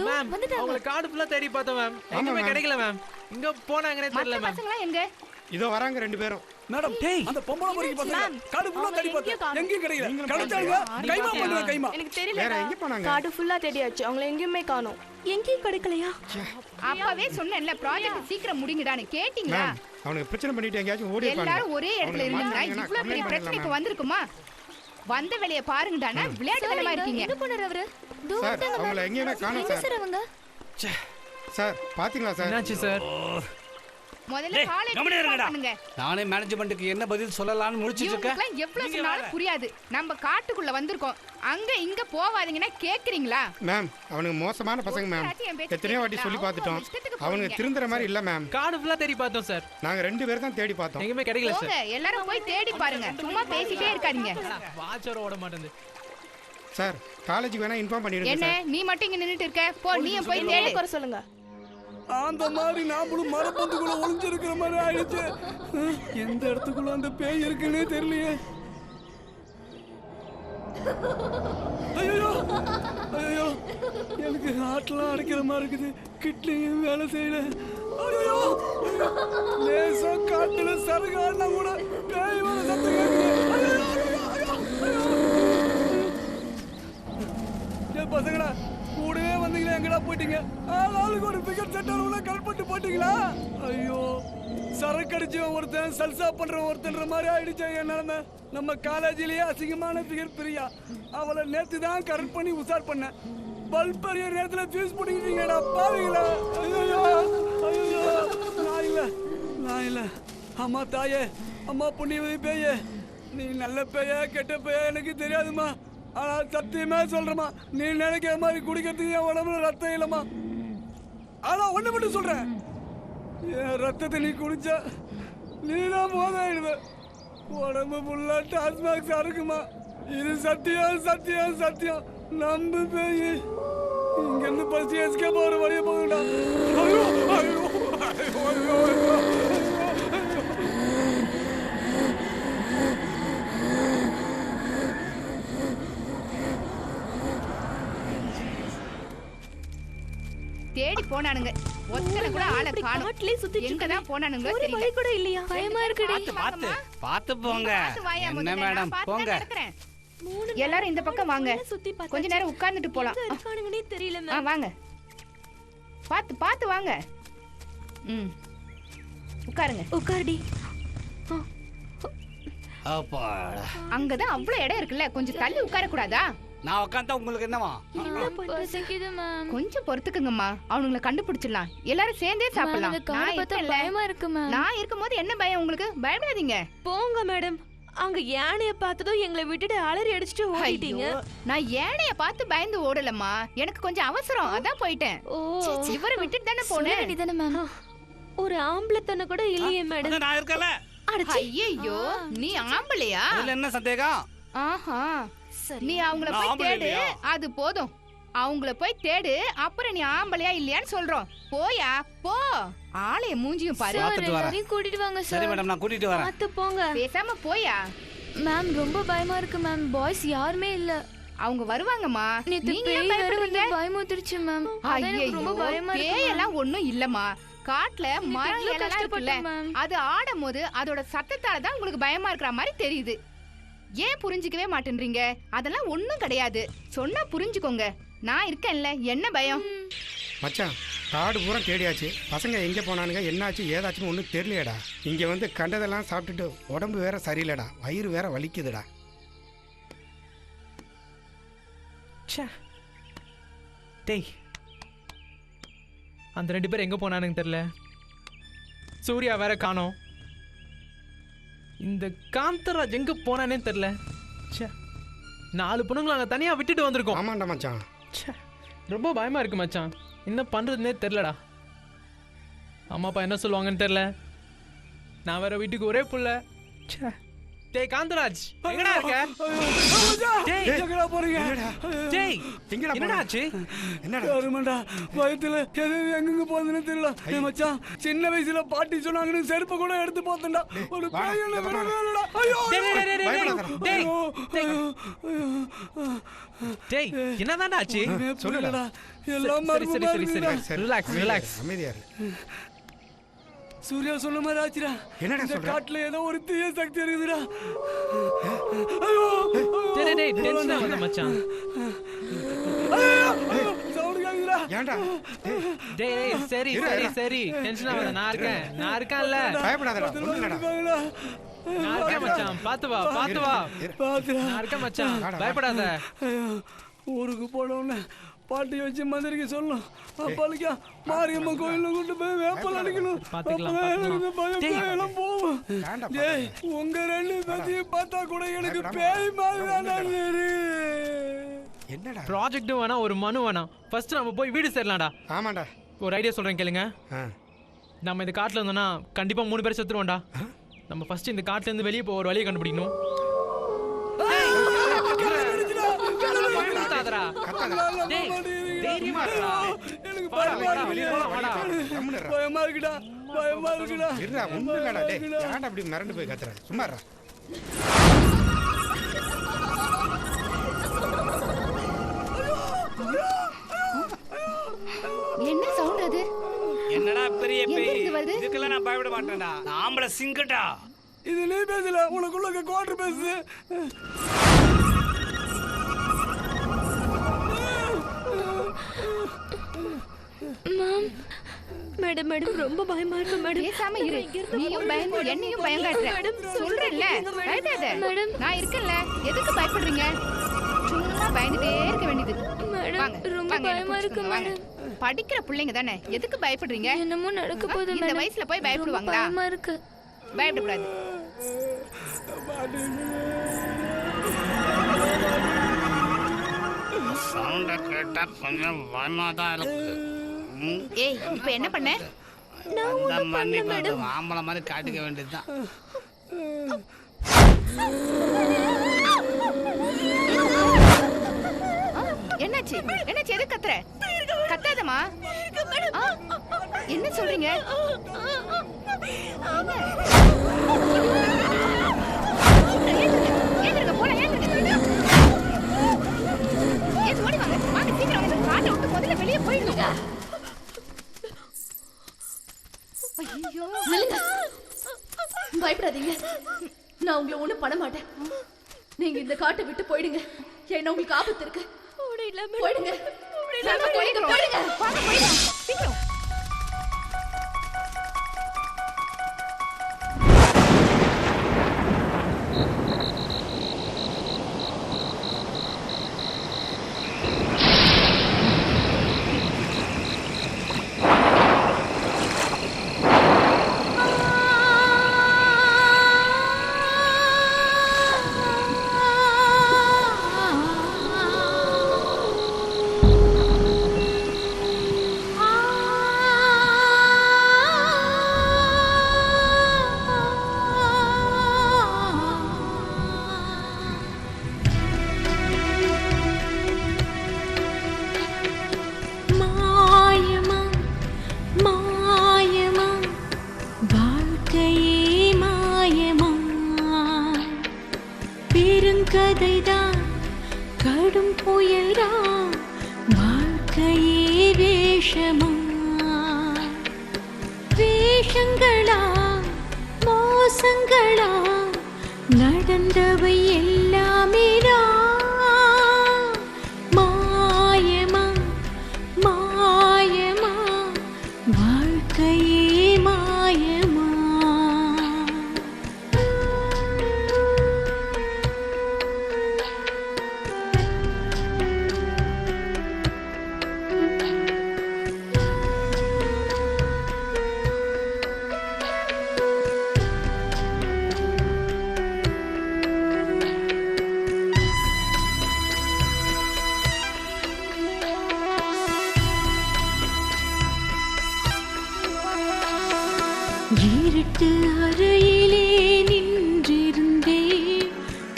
Speaker 16: மேம் அவங்கள கார்டு ஃபுல்லா தேடி பார்த்தோம் மேம். எங்கேயுமே கிடைக்கல மேம். இங்க போனாங்கன்னே தெரியல மேம்.
Speaker 10: பசங்களா எங்க?
Speaker 8: இதோ வராங்க ரெண்டு பேரும்.
Speaker 5: மேடம் டேய் அந்த பொம்பளை பொறுக்கி பசங்க காடு ஃபுல்லா தேடி பார்த்தா எங்கேயும் கிடைக்கல. கிடைச்சாங்க கைமா பண்ணுங்க கைமா.
Speaker 15: எனக்கு தெரியல.
Speaker 8: வேற எங்க போனாங்க?
Speaker 15: கார்டு ஃபுல்லா தேடியாச்சு, அவங்கள எங்கேயுமே காணோம்.
Speaker 11: எங்கேயும் கிடைக்கலையா?
Speaker 10: அப்பவே சொன்னேன்ல ப்ராஜெக்ட் சீக்கிரம் முடிங்கடான்னு. கேட்டிங்களா?
Speaker 8: மேம் அவனுக்கு பிரச்சனை பண்ணிட்டு எங்கேயாச்சும் ஓடி இருப்பாங்க.
Speaker 10: எல்லாரும் ஒரே இடத்துல இருந்தீங்கன்னா இவ்வளவு பெரிய பிரச்சனைக்கு வந்திருக்குமா? வந்த வேலைய பாருங்கடானா விளையாட்டு வேலைமா இருக்கீங்க.
Speaker 3: என்ன பண்ணற அவரு?
Speaker 8: சார் அவங்கள எங்கேயுமே காணோம் சார்.
Speaker 3: சார் அவங்க.
Speaker 8: சார் பாத்தீங்களா சார்?
Speaker 16: என்னாச்சு சார்?
Speaker 10: முதல்ல காலேஜ் பண்ணுங்க.
Speaker 2: நானே மேனேஜ்மென்ட்டுக்கு என்ன பதில் சொல்லலாம்னு முழிச்சிட்டு இருக்கேன்.
Speaker 10: இவங்களுக்கு எவ்வளவு சொன்னாலும் புரியாது. நம்ம காட்டுக்குள்ள வந்திருக்கோம். அங்க இங்க போவாதீங்கன்னா கேக்குறீங்களா?
Speaker 8: மேம் அவனுக்கு மோசமான பசங்க மேம். எத்தனையோ வாட்டி சொல்லி பார்த்துட்டோம். அவனுக்கு திருந்துற மாதிரி இல்ல மேம்.
Speaker 16: கார்டு ஃபுல்லா தேடி பார்த்தோம் சார்.
Speaker 8: நாங்க ரெண்டு பேர் தான் தேடி பார்த்தோம்.
Speaker 16: எங்கேயுமே கிடைக்கல
Speaker 10: போங்க
Speaker 16: சார்.
Speaker 10: எல்லாரும் போய் தேடி பாருங்க. சும்மா பேசிட்டே இருக்காதீங்க.
Speaker 16: வாட்சோட ஓட மாட்டேங்குது.
Speaker 8: சார் காலேஜுக்கு வேணா இன்ஃபார்ம் பண்ணிடுங்க
Speaker 10: என்ன
Speaker 8: சார்.
Speaker 10: நீ மட்டும் இங்க நின்னுட்டு இருக்க? போ நீயும் போய் தேடி
Speaker 15: உட்கார சொல்லுங்க.
Speaker 5: அந்த மாதிரி நாமளும் மரப்பந்துக்குள்ள ஒளிஞ்சிருக்கிற மாதிரி ஆயிடுச்சு. எந்த இடத்துக்குள்ள அந்த பேய் இருக்குன்னே தெரியலையே. ஐயோ ஐயோ எனக்கு ஹார்ட்லாம் அடைக்கிற மாதிரி இருக்குது. கிட்னியும் வேலை செய்யல. ஐயோ லேசா காட்டுல சருகாடினா கூட பேய் வர சத்தம் கேட்குது. பசங்களா கூடவே வந்தீங்களா? எங்கடா போயிட்டீங்க? ஆளுக்கு ஒரு பிகர் செட்டர் உள்ள கல்பட்டு போட்டீங்களா? ஐயோ சரக்கு அடிச்சவன் ஒருத்தன் சல்சா பண்றவன் ஒருத்தன்ற மாதிரி ஆயிடுச்சு என் நிலைமை. நம்ம காலேஜிலேயே அசிங்கமான பிகர் பிரியா. அவளை நேத்து தான் கரெக்ட் பண்ணி உசார் பண்ண. பல்ப் பெரிய நேரத்துல ஃபியூஸ் பண்ணிக்கிட்டீங்கடா பாவீங்களா. ஐயோ ஐயோ நான் இல்ல. அம்மா தாயே, அம்மா புண்ணியவதி பேயே, நீ நல்ல பேயா கெட்ட பேயா எனக்கு தெரியாதுமா. ஆனா சத்தியமே சொல்றேம்மா, நீ நினைக்கிற மாதிரி குடிக்கிறதுக்கு என் உடம்புல ரத்தம் இல்லைம்மா. ஆனா ஒண்ணு மட்டும் சொல்றேன், என் ரத்தத்தை நீ குடிச்ச நீ தான் போதாயிடுவ. உடம்பு ஃபுல்லா டாஸ்மாக்ஸா இருக்குமா. இது சத்தியம் சத்தியம் சத்தியம். நம்பு பேய். இங்க இருந்து பசி எஸ்கே போற வழிய போகுடா. ஐயோ ஐயோ ஐயோ ஐயோ.
Speaker 10: தேடி போனானுங்க, ஒத்தனை கூட ஆளை காணோம்.
Speaker 11: காட்டுலயே சுத்திட்டு
Speaker 10: எங்க தான் போனானுங்களோ
Speaker 11: ஒரு
Speaker 10: தெரியல.
Speaker 11: வழி கூட இல்லையா? பயமா இருக்குடி.
Speaker 2: பார்த்து போங்க. என்ன மேடம் போங்க.
Speaker 10: எல்லாரும் இந்த பக்கம் வாங்க, கொஞ்ச நேரம் உட்கார்ந்துட்டு போலாம்.
Speaker 11: இருக்கானுங்கனே தெரியல
Speaker 10: ஆ வாங்க, பார்த்து வாங்க. ம் உட்காருங்க.
Speaker 11: உட்காருடி.
Speaker 2: அப்பாடா.
Speaker 10: அங்கதான் அவ்வளவு இடம் இருக்குல்ல, கொஞ்சம் தள்ளி உட்கார கூடாதா?
Speaker 2: நான் உட்கார்ந்தா உங்களுக்கு என்னவா?
Speaker 10: கொஞ்சம் பொறுத்துக்குங்கம்மா, அவனுங்களை கண்டுபிடிச்சிடலாம். எல்லாரும் சேர்ந்தே சாப்பிடலாம்.
Speaker 3: பயமா இருக்கு மேம்.
Speaker 10: நான் இருக்கும்போது என்ன பயம் உங்களுக்கு? பயப்படாதீங்க.
Speaker 11: போங்க மேடம். அங்க யானைய பார்த்ததும் எங்களை விட்டுட்டு அலறி அடிச்சிட்டு ஓடிட்டீங்க.
Speaker 10: நான் யானைய பார்த்து பயந்து ஓடலம்மா, எனக்கு கொஞ்சம் அவசரம், அதான் போயிட்டேன். இவரை விட்டுட்டு தானே போனேன்.
Speaker 11: ஒரு ஆம்பளை தன்னை கூட இல்லையே மேடம்.
Speaker 2: நான் இருக்கல.
Speaker 10: ஐயோ, நீ ஆம்பளையா?
Speaker 2: இதுல என்ன சந்தேகம்?
Speaker 10: ஆஹா, நீ அவங்கள போய் தேடு, அது போதும். அவங்கள போய் தேடு, அப்புறம் நீ ஆம்பளையா இல்லையான்னு சொல்றோம். போயா போ. ஆளைய மூஞ்சியும் பாரு.
Speaker 3: கூட்டிட்டு வாங்க சார்.
Speaker 2: சரி மேடம், நான் கூட்டிட்டு வரேன்.
Speaker 11: பார்த்து போங்க.
Speaker 10: பேசாம போயா.
Speaker 3: மேம் ரொம்ப பயமா இருக்கு மேம். பாய்ஸ் யாருமே இல்ல.
Speaker 10: அவங்க வருவாங்கம்மா.
Speaker 3: நீங்க ஏன் பயப்படுறீங்க? பயமுத்திருச்சு மேம். ரொம்ப பயமா இருக்கு.
Speaker 10: பேயெல்லாம் ஒண்ணும் இல்லம்மா. காட்டுல மரம் எல்லாம் இருக்குல்ல, அது ஆடும் போது அதோட சத்தத்தால தான் உங்களுக்கு பயமா இருக்கிற மாதிரி தெரியுது. ஏன் புரிஞ்சுக்கவே மாட்டேன்றீங்க? அதெல்லாம் ஒண்ணும் கிடையாது, சொன்னா புரிஞ்சுக்கோங்க. நான் இருக்கேன்ல, என்ன பயம்?
Speaker 8: மச்சான், காடு பூரா தேடியாச்சு. பசங்க எங்கே போனானுங்க, என்னாச்சு ஏதாச்சுன்னு ஒன்றும் தெரியலையடா. இங்கே வந்து கண்டதெல்லாம் சாப்பிட்டுட்டு உடம்பு வேற சரியில்லைடா, வயிறு வேற வலிக்குதுடா.
Speaker 16: டேய், அந்த 2 பேர் எங்க போனானுங்க தெரியல. சூர்யா வேற காணோம். இந்த காந்தராஜ் எங்க போனானே தெரியல. 4 பொண்ணுங்களை அங்கே தனியா விட்டுட்டு வந்திருக்கோம்.
Speaker 8: ஆமாண்டா மச்சான்.
Speaker 16: ரொம்ப பயமா இருக்கு மச்சான். என்ன பண்றதுன்னே தெரியலடா. அம்மா அப்பா என்ன சொல்லுவாங்கன்னு தெரியல. நான் வேற வீட்டுக்கு ஒரே புள்ள. டேய் காந்தராஜ், எங்கடா இருக்க?
Speaker 5: டேய் எங்கடா போறீங்க?
Speaker 16: டேய்
Speaker 8: எங்கடா
Speaker 16: என்னடா ஆச்சு?
Speaker 8: என்னடா
Speaker 5: கருமண்டா, வயித்துல எது எங்கங்க போகுதுன்னு தெரியல. ஏய் மச்சான், சின்ன வயசுல பாட்டி சொன்னாங்கன்னு செருப்பு கூட எடுத்து போத்தண்டா. ஒரு பையனை விடவேடா. ஐயோ
Speaker 16: டேய் என்னதான்டா ஆச்சு?
Speaker 5: சொல்லுடா. எல்லாம் மறந்து
Speaker 16: சரி ரிலாக்ஸ்
Speaker 8: அமைதியா இரு.
Speaker 5: சூர்யா சொன்ன மாதிரி ஆச்சுடா.
Speaker 8: என்னடா
Speaker 5: இந்த
Speaker 8: சொல்ற?
Speaker 5: காட்டுல ஏதோ ஒரு தீய சக்தி இருக்குதுடா. ஐயோ
Speaker 16: டேய் டென்ஷன் ஆகாத மச்சான்.
Speaker 5: சவுண்ட் கேக்குதுடா.
Speaker 8: ஏன்டா?
Speaker 16: டேய் சரி டென்ஷன் ஆகாத. நான் இருக்கேன்ல.
Speaker 8: பயப்படாதடா, ஒண்ணும் இல்லடா.
Speaker 16: நான் இருக்கேன் மச்சான், பாத்து வா. நான் இருக்கேன் மச்சான், பயப்படாத.
Speaker 5: ஊருக்கு போனோம்னு பாட்டி வச்சு மந்திரிக்க சொல்லணும். அப்பளுக்கா மாரியம்மா கோயில்ல கொண்டு போய் வேப்பல் அடிக்கணும். எல்லாம் போவோம். டேய், உங்க 2 பேத்தையும் பார்த்தா கூட எனக்கு பேய் மாதிரி.
Speaker 8: என்னடா?
Speaker 16: ப்ராஜெக்ட்டும் வேணாம், ஒரு மனு வேணாம். ஃபர்ஸ்ட் நம்ம போய் வீடு சேரலாம்டா.
Speaker 8: ஆமாண்டா.
Speaker 16: ஒரு ஐடியா சொல்றேன் கேளுங்க. நம்ம இந்த காட்டுல இருந்தோம்னா கண்டிப்பா 3 பேர் செத்துருவோம்டா. நம்ம ஃபர்ஸ்ட் இந்த காட்டுல இருந்து வெளியே போக ஒரு வழியை கண்டுபிடிக்கணும்.
Speaker 5: பயமா இருக்குடா.
Speaker 8: இருடா, ஒண்ணும் இல்லடா. டேய் ஏன்டா அப்படி மிரண்டு போய் கத்துற? சும்மா இருடா.
Speaker 10: என்ன சவுண்ட் அது?
Speaker 2: என்னடா பெரிய
Speaker 10: எங்க
Speaker 2: பேய்?
Speaker 10: இருந்து வருது?
Speaker 2: இதுக்கெல்லாம் நான் பயப்பட மாட்டேன்டா. நான் ஆம்பளை சிங்கடா.
Speaker 5: இது நீ பேசல, உனக்குள்ள குவார்டர் பேசு.
Speaker 11: மேடம் ரொம்ப பயமா இருக்கு மேடம்.
Speaker 10: பேசாம இரு. நீயும் பயந்து என்னையும் பயம் காட்டுற. சொல்றேன்ல, பயப்படாத. மேடம் நான் இருக்கேன்ல, எதுக்கு பயப்படுறீங்க? சும்மா பயந்துட்டே இருக்க வேண்டியது.
Speaker 3: மேடம் ரொம்ப பயமா இருக்கு மேடம்.
Speaker 10: படிக்கிற பிள்ளைங்க தானே, எதுக்கு பயப்படுறீங்க?
Speaker 3: என்னமோ நடக்க போகுது
Speaker 10: இந்த
Speaker 3: மேடம்.
Speaker 10: வயசுல போய் பயப்படுவாங்களா?
Speaker 3: பயமா இருக்கு.
Speaker 10: பயப்படக்கூடாது.
Speaker 17: சவுண்டை கேட்டா கொஞ்சம் பயமா தான் இருக்கு.
Speaker 10: ஏய் இப்போ என்ன பண்ண?
Speaker 17: அந்த மண்ணி கொஞ்சம் ஆம்பளை மாதிரி காட்டிக்க வேண்டியதுதான்.
Speaker 10: என்னாச்சு என்னாச்சு? எது கத்துற? கத்தாதமா. என்ன சொல்றீங்க? ஏந்திருங்க போலாம், ஏந்திருங்க. ஏன் ஓடி வாங்க, வாங்க சீக்கிரம் வந்து காட்டை விட்டு முதல்ல வெளியே போயிடுங்க. ஐயோ
Speaker 15: பயப்படாதீங்க, நான் உங்களை ஒண்ணும் பண்ண மாட்டேன். நீங்க இந்த காட்டை விட்டு போயிடுங்க. என்ன உங்களுக்கு ஆபத்து இருக்கு. போயிடுங்க, போயிடுங்க.
Speaker 10: வாங்க போயிடலாம் சீக்கிரம்.
Speaker 14: கதைதான் கடும் புயல்தான் வாழ்க்கையே வேஷமா வேஷங்களா மோசங்களா நடந்தவை எல்லாமே மாயமா மாயமா வாழ்க்கையே மாயமா இருட்டு அறையிலே நின்றிருந்தேன்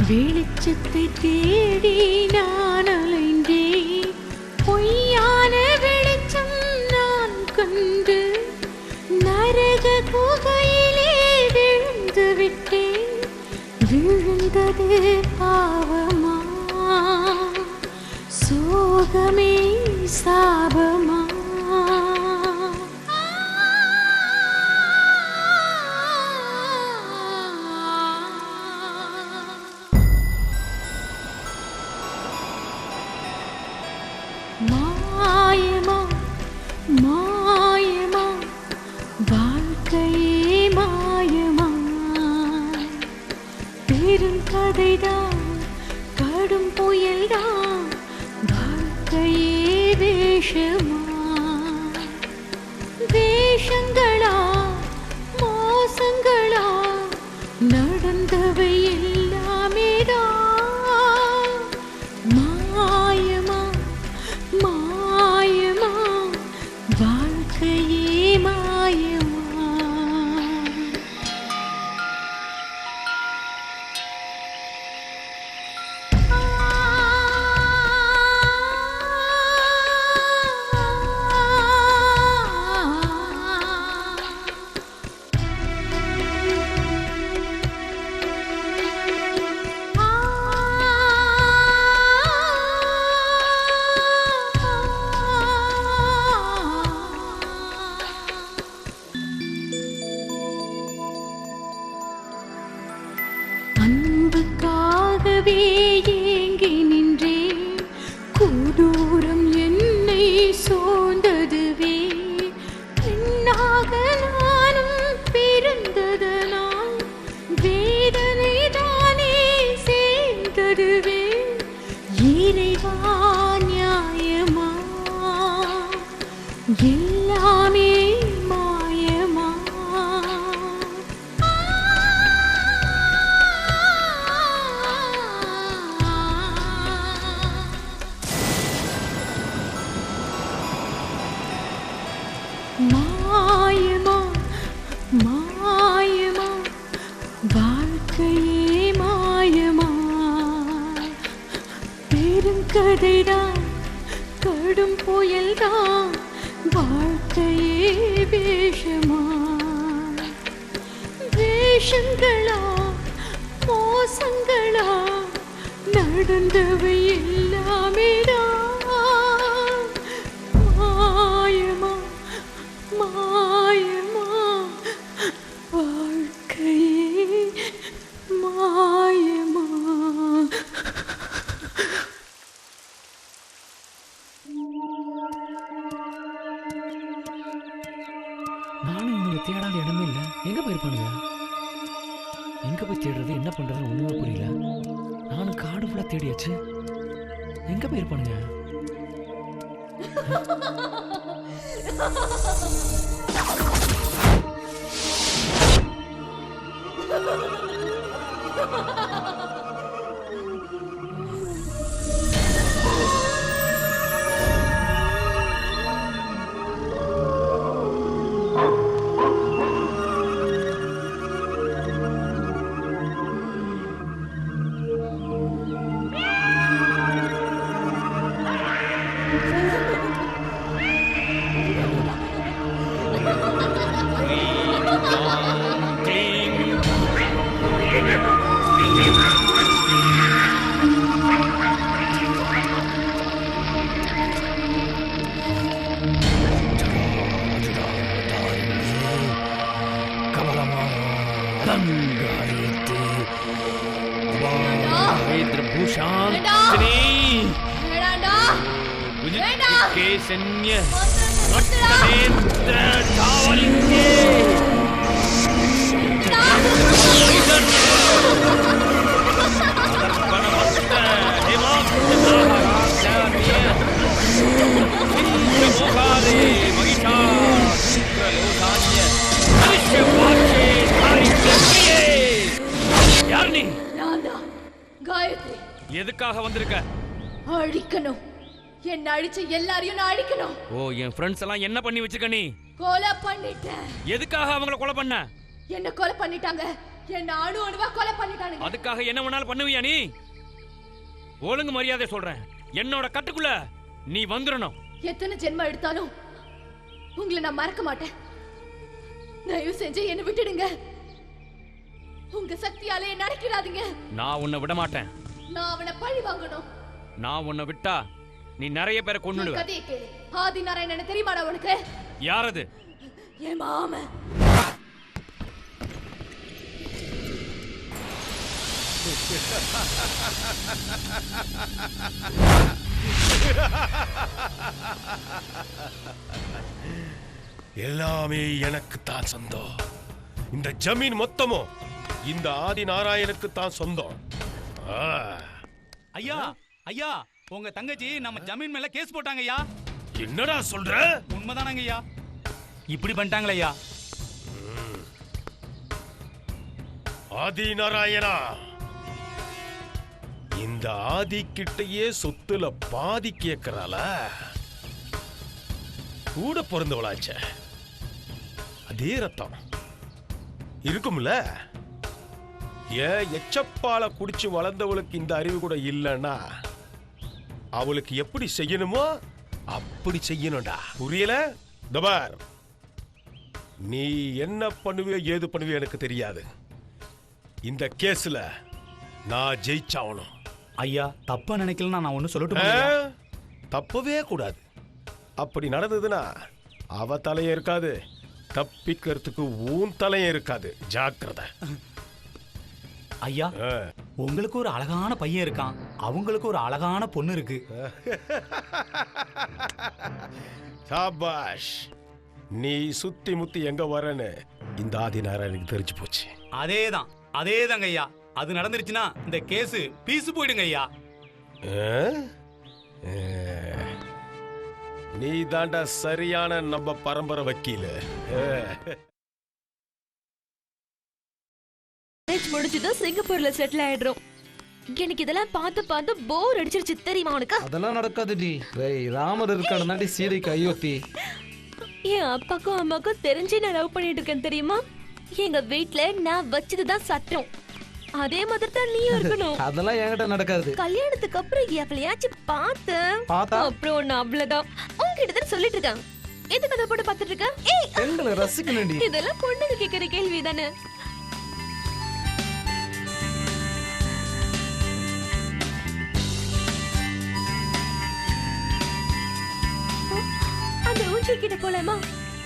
Speaker 14: வெளிச்சத்தை தேடி நான் அலைந்தேன் பொய்யான வெளிச்சம் நான் கண்டு நரக குகையிலே விழுந்து விட்டேன் விழுந்தது பாவமா சோகமே சாபமா மாயமா மாயமா வாழ்க்கையே மாயமா பெருங்கதைதான் கடும் புயல்தான் வாழ்க்கையே வேஷமா வேஷங்களா மோசங்களா நடந்தவை எல்லாமே மாயமா மாயமா வாழ்க்கையே மாயமா மாயமா மாயமா வாழ்க்கையே மாயமா பெருங்கதைதான் கடும் புயல்தான் வாழ்க்கையே வேஷமா வேஷங்களா மோசங்களா நடந்தவை எல்லாமே மாயமா மாயமா வாழ்க்கையே மாயமா.
Speaker 7: நானும் இவனுக்கு தேடாத இடமே இல்லை. எங்கே போயிருப்பானுங்க? எங்கே போய் தேடுறது, என்ன பண்ணுறதுன்னு ஒன்றுமே புரியல. நானும் காடு ஃபுல்லாக தேடியாச்சு. எங்கே போயிருப்பானுங்க? எதுக்காக வந்திருக்க?
Speaker 15: அழிக்கணும். என்ன அழிச்ச எல்லாரையும் நான் அழிக்கணும்.
Speaker 7: ஓ, என் ஃப்ரெண்ட்ஸ் எல்லாம் என்ன பண்ணி வச்சிருக்க நீ?
Speaker 15: கொலை பண்ணிட்டேன்.
Speaker 7: எதுக்காக அவங்கள கொலை பண்ண?
Speaker 15: என்ன கொலை பண்ணிட்டாங்க. என்ன அணு அணுவா கொலை பண்ணிட்டானுங்க.
Speaker 7: அதுக்காக என்ன வேணாலும் பண்ணுவியா நீ? ஒழுங்கு மரியாதை சொல்றேன். என்னோட கட்டுக்குள்ள நீ வந்துடணும்.
Speaker 15: எத்தனை ஜென்மம் எடுத்தாலும் உங்களை நான் மறக்க மாட்டேன். தயவு செஞ்சு என்ன விட்டுடுங்க. உங்க சக்தியாலே என்ன அடக்கிடாதீங்க.
Speaker 7: நான் உன்னை விட மாட்டேன்.
Speaker 15: நான் அவனை பழி வாங்கணும்.
Speaker 7: நான் உன்னை விட்டா நீ நிறைய பேரை கொன்னுடுவ.
Speaker 15: கதையை கேளு. ஆதி நாராயணன் தெரியுமாடா உனக்கு?
Speaker 7: யார் அது?
Speaker 15: என் மாமன்.
Speaker 18: எல்லாமே எனக்கு தான் சொந்தம். இந்த ஜமீன் மொத்தமும் இந்த ஆதி நாராயணுக்கு தான் சொந்தம்.
Speaker 9: ஐயா ஐயா, உங்க தங்கச்சி நம்ம ஜமீன் மேல கேஸ் போட்டாங்க ஐயா.
Speaker 18: என்னடா சொல்ற?
Speaker 9: உண்மைதானங்க ஐயா. இப்படி பண்ணிட்டாங்களே ஐயா.
Speaker 18: ஆதி நாராயணா, இந்த ஆதி கிட்டையே சொத்துல பாதி கேட்கிறாள. கூட பிறந்தவளாச்ச, அதே ரத்தம் இருக்கும்ல. ஏன் எச்சப்பால குடிச்சு வளர்ந்தவளுக்கு இந்த அறிவு கூட இல்லைன்னா அவளுக்கு எப்படி செய்யணுமோ அப்படி செய்யணும்டா. புரியல? தபார், நீ என்ன பண்ணுவியோ ஏது பண்ணுவியோ எனக்கு தெரியாது. இந்த கேஸ்ல நான் ஜெயிச்சாவணும்.
Speaker 9: ஐயா, தப்பா நினைக்கலன்னா நான் ஒண்ணு சொல்லட்டுமா?
Speaker 18: தப்பவே கூடாது. அப்படி நடந்ததுன்னா அவ தலையும் இருக்காது, தப்பிக்கிறதுக்கு ஊன் தலையும் இருக்காது. ஜாக்கிரதை.
Speaker 9: ஐயா, உங்களுக்கு ஒரு அழகான பையன் இருக்கான், அவங்களுக்கு ஒரு அழகான பொண்ணு இருக்கு.
Speaker 18: சாபாஷ். நீ சுத்தி முத்தி எங்க வரன்னு இந்த ஆதி நாராயணுக்கு தெரிஞ்சு போச்சு.
Speaker 9: அதேதாங்க ஐயா. அது நடந்துருச்சுன்னா இந்த கேஸ் பீஸ் போயிடுங்க ஐயா.
Speaker 18: நீ தாண்டா சரியான நம்ம பரம்பரை வக்கீல்.
Speaker 11: முடிச்சுதான் சிங்கப்பூர்ல செட்டில் ஆயிடுறோம். எனக்கு இதெல்லாம் பார்த்து பார்த்து போர் அடிச்சிருச்சு தெரியுமா உனக்கு?
Speaker 12: அதெல்லாம் நடக்காதுடி. ராமர் இருக்காடுனாடி சீதைக்கு அயோத்தி.
Speaker 11: என் அப்பாக்கும் அம்மாக்கும் தெரிஞ்சு நான் லவ் பண்ணிட்டு இருக்கேன் தெரியுமா? எங்க வீட்ல நான் வச்சதுதான் சட்டம். அதே மாதிரி தான் நீ இருக்கணும்.
Speaker 12: அதெல்லாம் என்கிட்ட நடக்காது.
Speaker 11: கல்யாணத்துக்கு அப்புறம் எவ்வளையாச்சும் பார்த்தேன், அப்புறம் நான் அவ்வளவுதான். உங்ககிட்ட தான் சொல்லிட்டு இருக்கேன். எதுக்கு அதை போட்டு பார்த்துட்டு இருக்க?
Speaker 12: பெண்களை ரசிக்கணும்டி.
Speaker 11: இதெல்லாம் பொண்ணுங்க கேட்கிற கேள்வி தானே. அந்த ஊஞ்சல் கிட்ட போலாமா?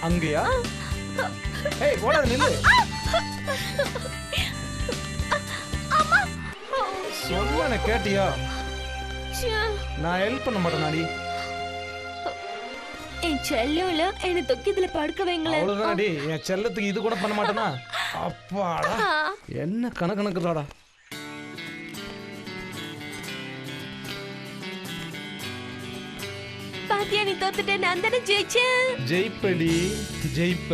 Speaker 12: அங்கயா? ஏய் போடாத நில்லு. சொல்லுன கேட்டியா? நான் ஹெல்ப் பண்ண மாட்டேன் நாடி.
Speaker 11: என் செல்லோல என்ன தொக்கியத்துல படுக்க வைங்களேன்.
Speaker 12: அவ்வளவுதான்டி. என் செல்லத்துக்கு இது கூட பண்ண மாட்டேனா? அப்பாடா என்ன கணக்குறாடா.
Speaker 11: பாத்தியா நீ தோத்துட்ட, நான் தானே ஜெயிச்சேன்.
Speaker 12: ஜெயிப்படி ஜெயிப்ப.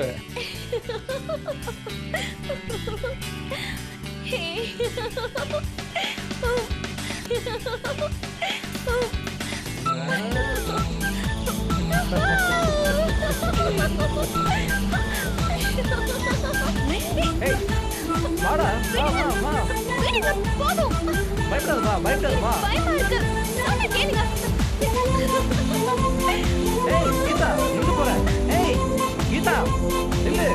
Speaker 12: வாடா வா வா வா.
Speaker 11: விடுங்க போதும்.
Speaker 12: பயப்படாத வா பயப்படாத வா.
Speaker 11: பயமா இருக்கு. சொன்னா கேளுங்க.
Speaker 12: ஏய் கீதா எங்க போற? ஏய் கீதா நில்லு.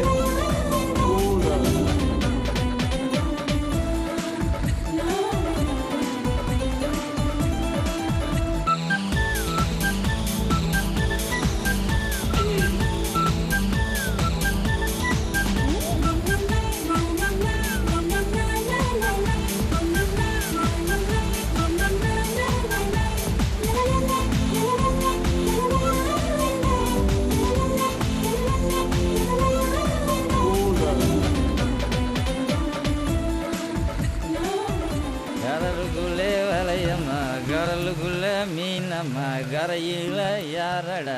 Speaker 19: கடலுக்குள்ளே வலையம்மா கடலுக்குள்ள மீனம்மா கரையில யாரடா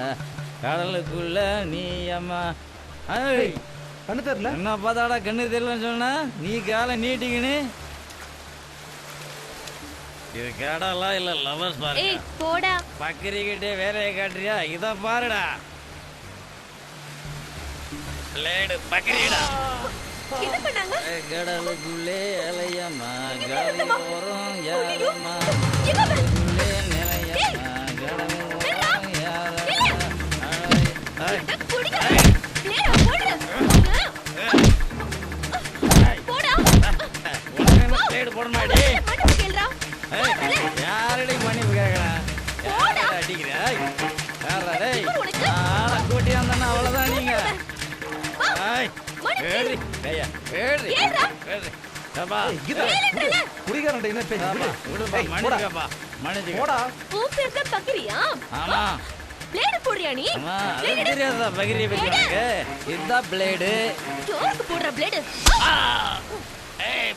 Speaker 19: கடலுக்குள்ள நீ அம்மா.
Speaker 12: கண்ணு தெரியல
Speaker 19: என்ன பார்த்தாடா கண்ணு தெரியலன்னு சொன்னா நீ காலை நீட்டிக்கின்னு இது கடலா இல்ல லவர்ஸ் பாரு.
Speaker 11: ஏய் போடா.
Speaker 19: பக்கரிக்கிட்டே வேலையை காட்டுறியா? இத பாருடா லேடு பக்கரிடா.
Speaker 11: என்ன பண்ணாங்க?
Speaker 19: கடலுக்குள்ளே அலையம்மா கடலோரம் யாரம்மா கடலுக்குள்ளே நிலையம்மா கடலோரம் யாரம்மா. யாரடி மன்னிப்பு கேட்கறேன்? அடிக்கிற கூட்டி வந்தா அவ்வளவுதான். நீங்க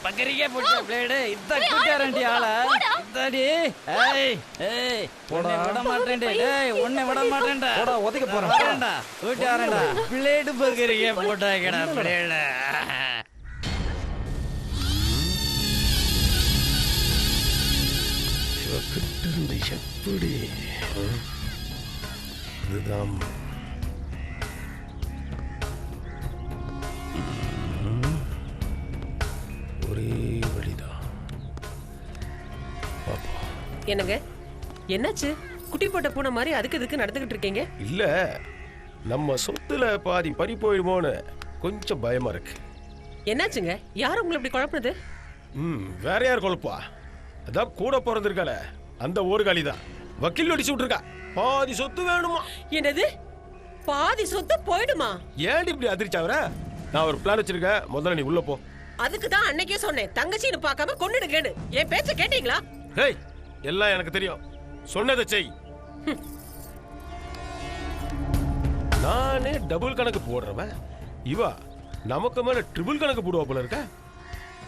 Speaker 19: பக்கரிக்கே போட்ட பிளேடு இத கூட்டாரண்டி ஆள இதாடி. ஏய் ஏய் உன்னை விட மாட்டேன்டா. டேய் உன்னை விட மாட்டேன்டா.
Speaker 12: போடா ஒதுக்க போறேன்டா.
Speaker 19: கூட்டாரண்டா பிளேடு பக்கரிக்கே போட்டாங்கடா பிளேடு.
Speaker 18: கிட்டிருந்து எப்படி இதுதான் ஒரே வழிதான்.
Speaker 20: என்னங்க என்னாச்சு? குட்டி போட்ட பூனை மாதிரி அதுக்கு இதுக்கு நடந்துகிட்டு இருக்கீங்க?
Speaker 18: இல்ல நம்ம சொத்துல பாதி பறி போயிடுமோன்னு கொஞ்சம் பயமா இருக்கு.
Speaker 20: என்னாச்சுங்க? யார் உங்களை இப்படி குழப்புறது?
Speaker 18: வேற யார் குழப்பா? அதான் கூட பிறந்திருக்கால அந்த ஒரு காலி தான் வக்கீல் அடிச்சு விட்டுருக்கா. பாதி சொத்து வேணுமா?
Speaker 20: என்னது பாதி சொத்து போயிடுமா?
Speaker 18: ஏன் இப்படி அதிர்ச்சாவற? நான் ஒரு பிளான் வச்சிருக்கேன், முதல்ல நீ உள்ள போ.
Speaker 20: அதுக்கு தான் அன்னைக்கே சொன்னேன் தங்கச்சின்னு பார்க்காம கொன்னுடுங்கன்னு. என் பேச்ச கேட்டீங்களா?
Speaker 18: ஹேய் எல்லாம் எனக்கு தெரியும், சொன்னதை செய். நானே டபுள் கணக்கு போடுறவன் இவா நமக்கு மேல ட்ரிபிள் கணக்கு போடுவா போல இருக்க.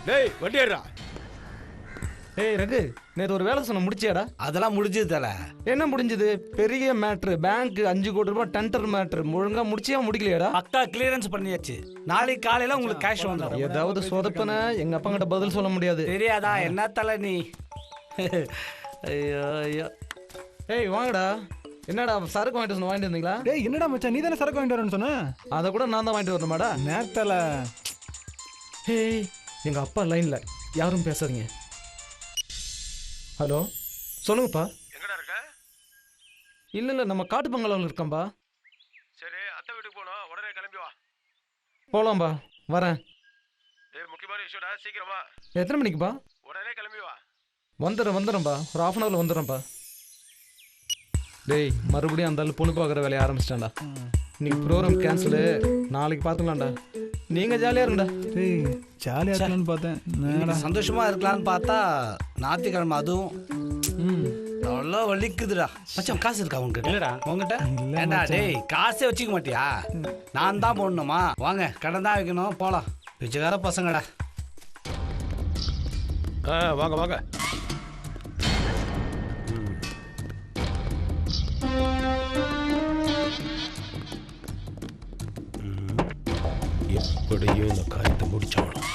Speaker 18: டேய் வண்டி ஏறா.
Speaker 12: ஏய் ரகு நேத்து ஒரு வேலை சொன்ன முடிச்சியாடா?
Speaker 2: அதெல்லாம் முடிஞ்சது தல.
Speaker 12: என்ன முடிஞ்சது? பெரிய மேட்ரு, பேங்க் 5 கோடி ரூபாய் டெண்டர் மேட்ரு. ஒழுங்கா முடிச்சியா முடிக்கலையாடா?
Speaker 2: பக்கா கிளியரன்ஸ் பண்ணியாச்சு. நாளைக்கு காலையில உங்களுக்கு கேஷ் வந்துடும்.
Speaker 12: ஏதாவது சொதப்பன எங்க அப்பா கிட்ட பதில் சொல்ல முடியாது.
Speaker 2: தெரியாதா என்ன தல நீ?
Speaker 12: ஐயோ ஐயோ. ஏய் வாங்கடா.
Speaker 19: என்னடா சரக்கு வாங்கிட்டு வந்தீங்களா?
Speaker 12: டேய் என்னடா மச்சான், நீ தானே சரக்கு வாங்கிட்டு வரேன்னு சொன்ன?
Speaker 19: அதை கூட நான் தான் வாங்கிட்டு வரணுமாடா?
Speaker 12: நேரத்தில்
Speaker 19: ஹே, எங்க அப்பா லைன்ல, யாரும் பேசாதீங்க. ஹலோ, சொல்லுங்கப்பா.
Speaker 18: எங்கடா இருக்க?
Speaker 19: இல்ல நம்ம காட்டு பங்களாவில் இருக்கோம்பா.
Speaker 18: சரி, அத்தை வீட்டுக்கு போனோம், உடனே கிளம்பி வா.
Speaker 19: போலாம்பா, வரேன்.
Speaker 18: முக்கியமான விஷயம்டா, சீக்கிரமா.
Speaker 19: எத்தனை மணிக்குப்பா?
Speaker 18: உடனே கிளம்பி வா.
Speaker 19: வந்துடுறேன்பா, ஒரு 1/2 hourல வந்துடுறேன்ப்பா. டேய், மறுபடியும் அந்த ஆள் பொண்ணு பார்க்குற வேலையை ஆரம்பிச்சிட்டான்டா. இன்னைக்கு ப்ரோக்ராம் கேன்சலு, நாளைக்கு பார்த்துக்கலாம்டா. நீங்கள் ஜாலியாக இருங்கடா.
Speaker 12: டேய் ஜாலியாக இருக்கலாம்னு பார்த்தேன்,
Speaker 17: சந்தோஷமா இருக்கலாம்னு பார்த்தா ஞாயிற்றுக்கிழமை அதுவும் நல்லா வலிக்குதுடா. மச்சான் காசு இருக்கா உங்ககிட்ட? இல்லடா. உங்ககிட்ட ஏண்டா டேய், காசே வச்சுக்க மாட்டியா? நான் தான் போடணுமா? வாங்க, கடன் தான் வைக்கணும், போகலாம். பிச்சைக்கார பசங்கடா.
Speaker 18: வாங்க வாங்க. எப்படியும் இந்த காரியத்தை முடிச்சாகணும்.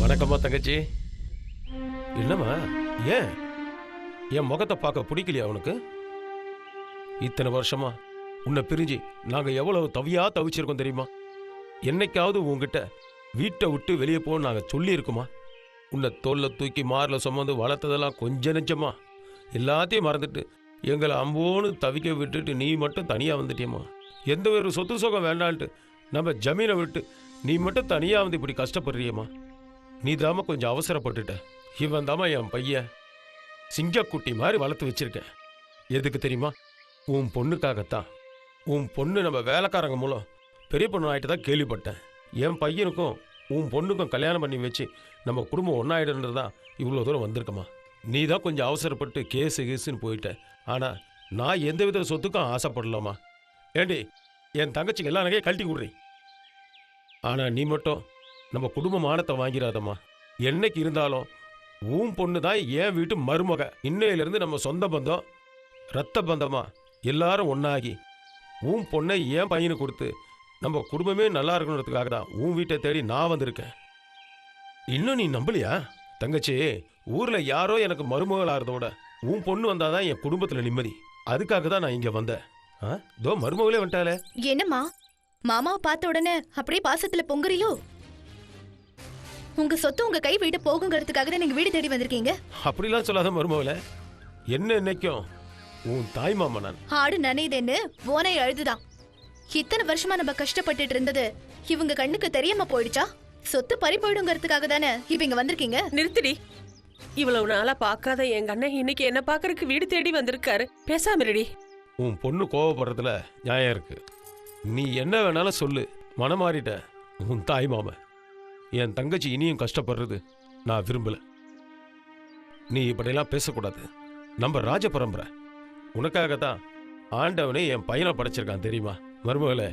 Speaker 18: வணக்கம்மா தங்கச்சி. என்னம்மா, ஏன் என் முகத்தை பார்க்க பிடிக்கலையா உனக்கு? இத்தனை வருஷமா உன்னை பிரிஞ்சு நாங்கள் எவ்வளவு தவிச்சிருக்கோம் தெரியுமா? என்னைக்காவது உங்ககிட்ட வீட்டை விட்டு வெளியே போக நாங்கள் சொல்லியிருக்குமா? உன்னை தோல்ல தூக்கி மாரில் சுமந்து வளர்த்ததெல்லாம் கொஞ்சம் நெஞ்சமா எல்லாத்தையும் மறந்துட்டு எங்களை அம்போன்னு தவிக்க விட்டுட்டு நீ மட்டும் தனியாக வந்துட்டியம்மா. எந்த ஒரு சொத்து சுகம் வேண்டான்ட்டு நம்ம ஜமீனை விட்டு நீ மட்டும் தனியாக வந்து இப்படி கஷ்டப்படுறியம்மா. நீ தாம கொஞ்சம் அவசரப்பட்டுட்ட. இவன் தாமா என் பையன் சிங்கக்குட்டி மாதிரி வளர்த்து வச்சிருக்கேன். எதுக்கு தெரியுமா? உன் பொண்ணுக்காகத்தான். உன் பொண்ணு நம்ம வேலைக்காரங்க மூலம் பெரிய பொண்ணு ஆகிட்டு தான் கேள்விப்பட்டேன். என் பையனுக்கும் உன் பொண்ணுக்கும் கல்யாணம் பண்ணி வச்சு நம்ம குடும்பம் ஒன்றாயிடுன்றது தான் இவ்வளோ தூரம் வந்திருக்கம்மா. நீ தான் கொஞ்சம் அவசரப்பட்டு கேஸுன்னு போயிட்ட. ஆனால் நான் எந்த வித சொத்துக்கும் ஆசைப்படலாமா? ஏண்டி, என் தங்கச்சிக்கு எல்லா நகையும் கழட்டி விடுறேன். ஆனால் நீ மட்டும் நம்ம குடும்ப மானத்தை வாங்கிறாதம்மா. என்னைக்கு இருந்தாலும் உன் பொண்ணு தான் என் வீட்டு மருமக. இன்னையிலேருந்து நம்ம சொந்த பந்தம், ரத்த பந்தமா எல்லாரும் ஒன்றாகி உன் பொண்ணை என் பையனுக்கு கொடுத்து நம்ம குடும்பமே நல்லா இருக்கணுன்றதுக்காக தான் உன் வீட்டை தேடி நான் வந்திருக்கேன். இன்னும் நீ நம்பலையா தங்கச்சி? ஊரில் யாரோ எனக்கு மருமகளாக இருந்தோட உன் பொண்ணு வந்தாதான் என் குடும்பத்தில் நிம்மதி. அதுக்காக தான் நான் இங்கே வந்தேன். தோ மருமகளே வந்துட்டாலே.
Speaker 15: என்னம்மா, மாமாவை பார்த்த உடனே அப்படியே பாசத்துல பொங்குறியோ? உங்க சொத்து உங்க கை விட்டு போகுங்கிறதுக்காக தான் நீங்க வீடு தேடி வந்திருக்கீங்க.
Speaker 18: அப்படிலாம் சொல்லாத மருமகளே. என்ன என்னைக்கும் உன் தாய் மாமா நான்.
Speaker 15: ஆடு நனையுதுன்னு ஓனை அழுதுதான். இத்தனை வருஷமா நம்ம கஷ்டப்பட்டுட்டு இருந்தது இவங்க கண்ணுக்கு தெரியாம போயிடுச்சா? சொத்து பறி போயிடுங்கிறதுக்காக தானே இப்ப இங்க வந்திருக்கீங்க.
Speaker 20: நிறுத்திடி. இவ்வளவு நாளா பாக்காத எங்க அண்ணன் இன்னைக்கு என்ன பாக்குறதுக்கு வீடு தேடி வந்திருக்காரு. பேசாம ரெடி.
Speaker 18: உன் பொண்ணு கோவப்படுறதுல நியாயம் இருக்கு. நீ என்ன வேணாலும் சொல்லு, மனமாறிட்ட. உன் தாய் மாமா என் தங்கச்சி இனியும் கஷ்டப்படுறது நான் விரும்பல. நீ இப்படியெல்லாம் பேசக்கூடாது. நம்ம ராஜ பரம்பரை. உனக்காகத்தான் ஆண்டவனே என் பையனை படைச்சிருக்கான் தெரியுமா? மருமகளே,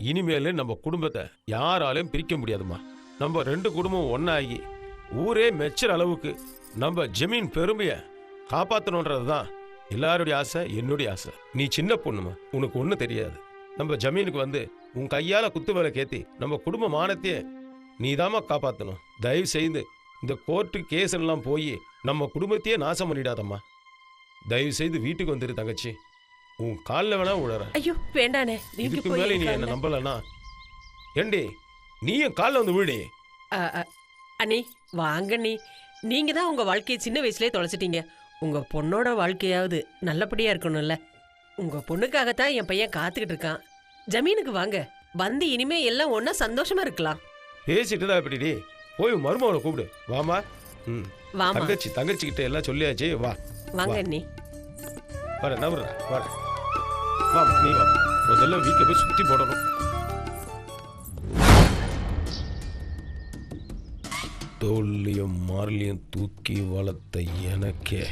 Speaker 18: இனிமேல் நம்ம குடும்பத்தை யாராலையும் பிரிக்க முடியாதுமா. நம்ம 2 குடும்பம் ஒன்னாகி ஊரே மெச்சுற அளவுக்கு நம்ம ஜமீன் பெருமையை காப்பாற்றணுன்றது தான் எல்லாருடைய ஆசை, என்னுடைய ஆசை. நீ சின்ன பொண்ணுமா, உனக்கு ஒன்றும் தெரியாது. நம்ம ஜமீனுக்கு வந்து உன் கையால் குத்து வேலை கேத்தி நம்ம குடும்ப மானத்தையே நீதாமா காப்பாற்றணும். தயவு செய்து இந்த கோர்ட்டு கேஸ் எல்லாம் போய் நம்ம குடும்பத்தையே நாசம் பண்ணிடாதம்மா. தயவு செய்து வீட்டுக்கு வந்துரு தங்கச்சி. உன் காலில் வேணா உழற.
Speaker 20: ஐயோ வேண்டானே.
Speaker 18: இதுக்கு மேலே நீ என்ன நம்பலனா ஏண்டி நீ என் காலில் வந்து விடு.
Speaker 20: அண்ணி வாங்க. நீங்க தான் உங்க வாழ்க்கையை சின்ன வயசுலயே தொலைச்சிட்டீங்க. உங்க பொண்ணோட வாழ்க்கையாவது நல்லபடியா இருக்கணும்ல. உங்க பொண்ணுக்காகத்தான் என் பையன் காத்துக்கிட்டு இருக்கான். ஜமீனுக்கு வாங்க, வந்து இனிமே எல்லாம் ஒன்னா சந்தோஷமா இருக்கலாம்.
Speaker 18: பேசிட்டு தான் எப்படி போய் மருமகளை கூப்பிடு. வாமா.
Speaker 20: வாமா.
Speaker 18: தங்கச்சி கிட்ட எல்லாம் சொல்லியாச்சு. வா
Speaker 20: வாங்க அண்ணி.
Speaker 18: வர நவரா வர. வா நீ வா. முதல்ல வீட்டில் போய் சுற்றி போடணும். தோல்லையும் மார்லையும் தூக்கி வளர்த்த எனக்கே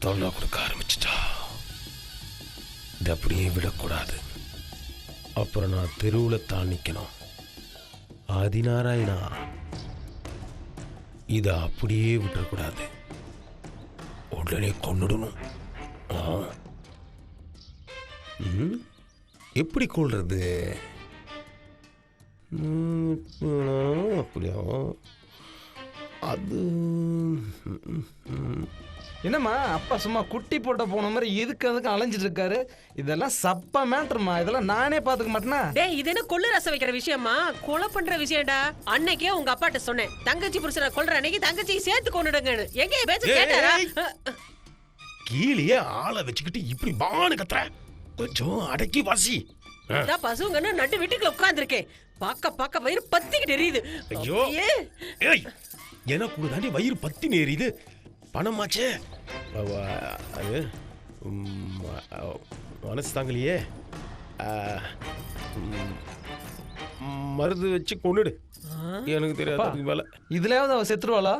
Speaker 18: தொல்லை கொடுக்க ஆரம்பிச்சிட்டா. இது அப்படியே விடக்கூடாது. அப்புறம் நான் தெருவில் தான் நிற்கணும். ஆதிநாராயணா, இதை அப்படியே விட்டுறக்கூடாது, உடனே கொண்டுடணும். எப்படி கொள்றது? அப்படியா? அது
Speaker 12: என்னம்மா அப்பா சும்மா குட்டி போட்ட போன மாதிரி அதுக்கு அலைஞ்சிட்டு இருக்காரு? இதெல்லாம் சப்ப மேட்டர்மா, இதெல்லாம் நானே பாத்துக்க மாட்டேனா?
Speaker 20: டேய், இது என்ன கொள்ளு ரசம் வைக்கிற விஷயமா? கொலை பண்ற விஷயம்டா. அன்னைக்கே உங்க அப்பாட்ட சொன்னேன், தங்கச்சி புருஷனை கொல்ற அன்னைக்கு தங்கச்சி சேர்த்து கொண்டுடுங்கன்னு. எங்க பேச்சு கேட்டாரா?
Speaker 18: கீழே ஆளை வச்சுக்கிட்டு இப்படி பானு கத்துற, கொஞ்சம் அடக்கி வாசி.
Speaker 20: பசுங்கன்னு நட்டு வீட்டுக்குள்ள உட்கார்ந்துருக்கேன், பாக்க வயிறு பத்திக்கிட்டு எரியுது.
Speaker 18: ஐயோ, எனக்கு தாண்டி வயிறு பத்தி நேரியுது. பணமாச்சே, அது மனசு தாங்கலையே. மருந்து வச்சு கொண்டுடு, எனக்கு தெரியாது மேல.
Speaker 12: இதுலயாவது அவ செத்துருவாளா?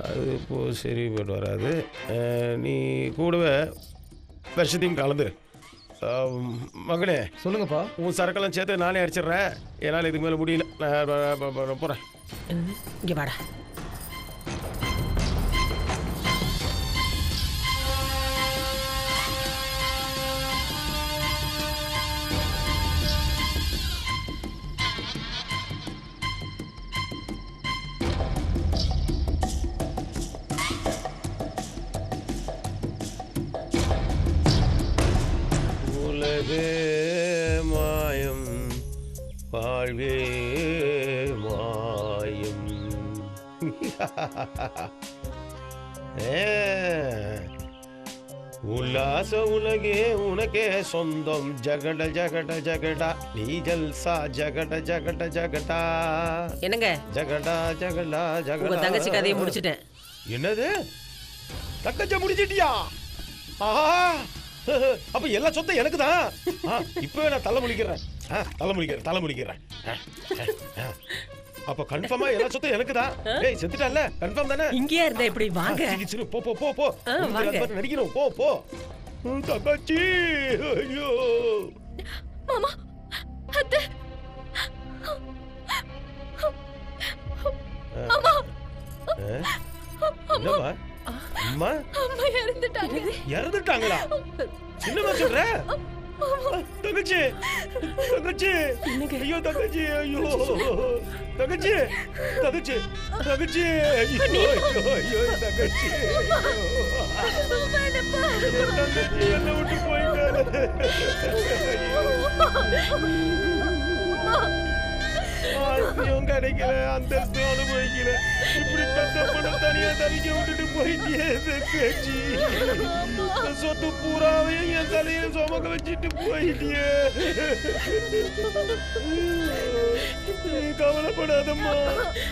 Speaker 18: அது இப்போ சரி போட்டு வராது. நீ கூடவே வருஷத்தையும் கலந்துரு. மகனே
Speaker 12: சொல்லுங்கப்பா.
Speaker 18: உன் சரக்கெல்லாம் சேர்த்து நானே அடிச்சிடுறேன், என்னால் இதுக்கு மேலே முடியல, நான் போகிறேன்.
Speaker 20: இங்கே வாடா.
Speaker 18: உலகே மாயம், வாழ்வே மாயம். உல்லாச உலகே உனக்கே சொந்தம், ஜகட ஜகட ஜகடா நீ ஜல்சா, ஜகட ஜகட ஜகடா.
Speaker 20: என்னங்க
Speaker 18: ஜகடா ஜகடா ஜகடா.
Speaker 20: உங்க தங்கச்சி கதையை முடிச்சிட்டேன்.
Speaker 18: என்னது? தங்கச்சி முடிச்சிட்டியா? ஆஹா, அப்ப எல்லா சொத்தை எனக்கு தான். இப்பவே நான் தலை முடிக்கிறேன். அப்ப கன்ஃபார்மா எல்லா சொத்தும் எனக்கு தான். ஏய், செத்துட்டால கன்ஃபார்ம் தானே?
Speaker 20: இங்கேயே இருந்தா இப்படி வாங்க.
Speaker 18: சரி போ போ போ போ. நடிக்கிறோம், போ போ. தங்கச்சி, ஐயோ
Speaker 15: மாமா, அத்தை, மாமா,
Speaker 18: என்னம்மா? அம்மா
Speaker 15: அம்மா
Speaker 18: இறந்துட்டாங்களா? என்னமா சொல்ற? தங்கச்சி, தங்கச்சி, ஐயோ தங்கச்சி, ஐயோ தங்கச்சி, தங்கச்சி, தங்கச்சி, ஐயோ ஐயோ தங்கச்சி, தங்கச்சி என்ன விட்டு போயிட்டாரு. ஆஸ்தியும் கிடைக்கல, அந்தஸ்தும் அனுபவிக்கல, இப்படி கஷ்டப்பட தனியா தவிக்க விட்டுட்டு போயிட்டே தங்கச்சி. சொத்து பூராவையும் என் தலையை சுமக்க வச்சுட்டு போயிட்டியே. நீ கவலைப்படாதம்மா,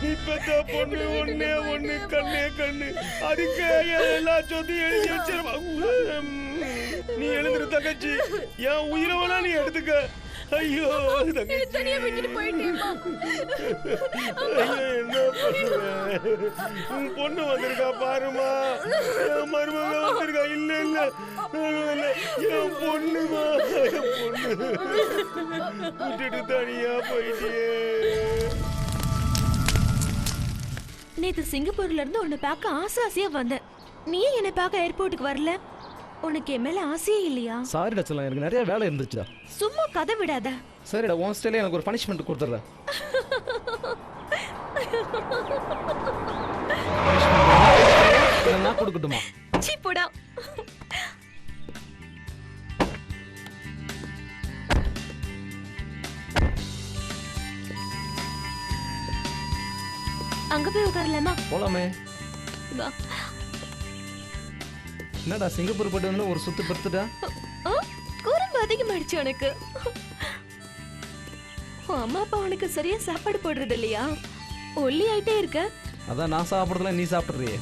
Speaker 18: நீ பெத்த பொண்ணு ஒன்னே ஒண்ணு, கண்ணே கண்ணு, அதுக்கு எல்லா சொத்தையும் எழுதி வச்சிருவா. நீ எழுதுற தங்கச்சி, என் உயிரவனா நீ எடுத்துக்க. ஐயோ
Speaker 15: தனியா விட்டுட்டு போயிட்டேம்மா.
Speaker 18: என்ன பண்ணுற? உன் பொண்ணு வந்திருக்கா பாருமா, என் மருமக வந்திருக்கா. இல்ல இல்ல என் பொண்ணுமா, என் பொண்ணு விட்டுட்டு தனியா போயிட்டியே.
Speaker 11: நேத்து சிங்கப்பூர்ல இருந்து உன்னை பார்க்க ஆசையா வந்தேன். நீ என்னை பார்க்க ஏர்போர்ட்டுக்கு வரல? உனக்கு என் மேல ஆசையே இல்லையா?
Speaker 12: சாரிடா செல்லம், எனக்கு நிறைய வேலை இருந்துச்சுடா.
Speaker 11: சும்மா கதை விடாத.
Speaker 12: சரிடா, உன் ஸ்டைல எனக்கு ஒரு பனிஷ்மெண்ட் கொடுத்துட்றேன். நான் கொடுக்கட்டுமா?
Speaker 11: சீ போடா. அங்க போய் உட்காரலாமா?
Speaker 12: போலாமே.
Speaker 11: வா.
Speaker 12: என்னடா சிங்கப்பூர் போயிட்டு வந்து ஒரு சுத்து படுத்துட்டா?
Speaker 11: குறும்பு அதிகமாயிடுச்சு உனக்கு. அம்மா அப்பா உனக்கு சரியா சாப்பாடு போடுறது இல்லையா? ஒல்லி ஆயிட்டே இருக்க.
Speaker 12: அதான் நான் சாப்பிடுறதுல நீ சாப்பிடுறியே.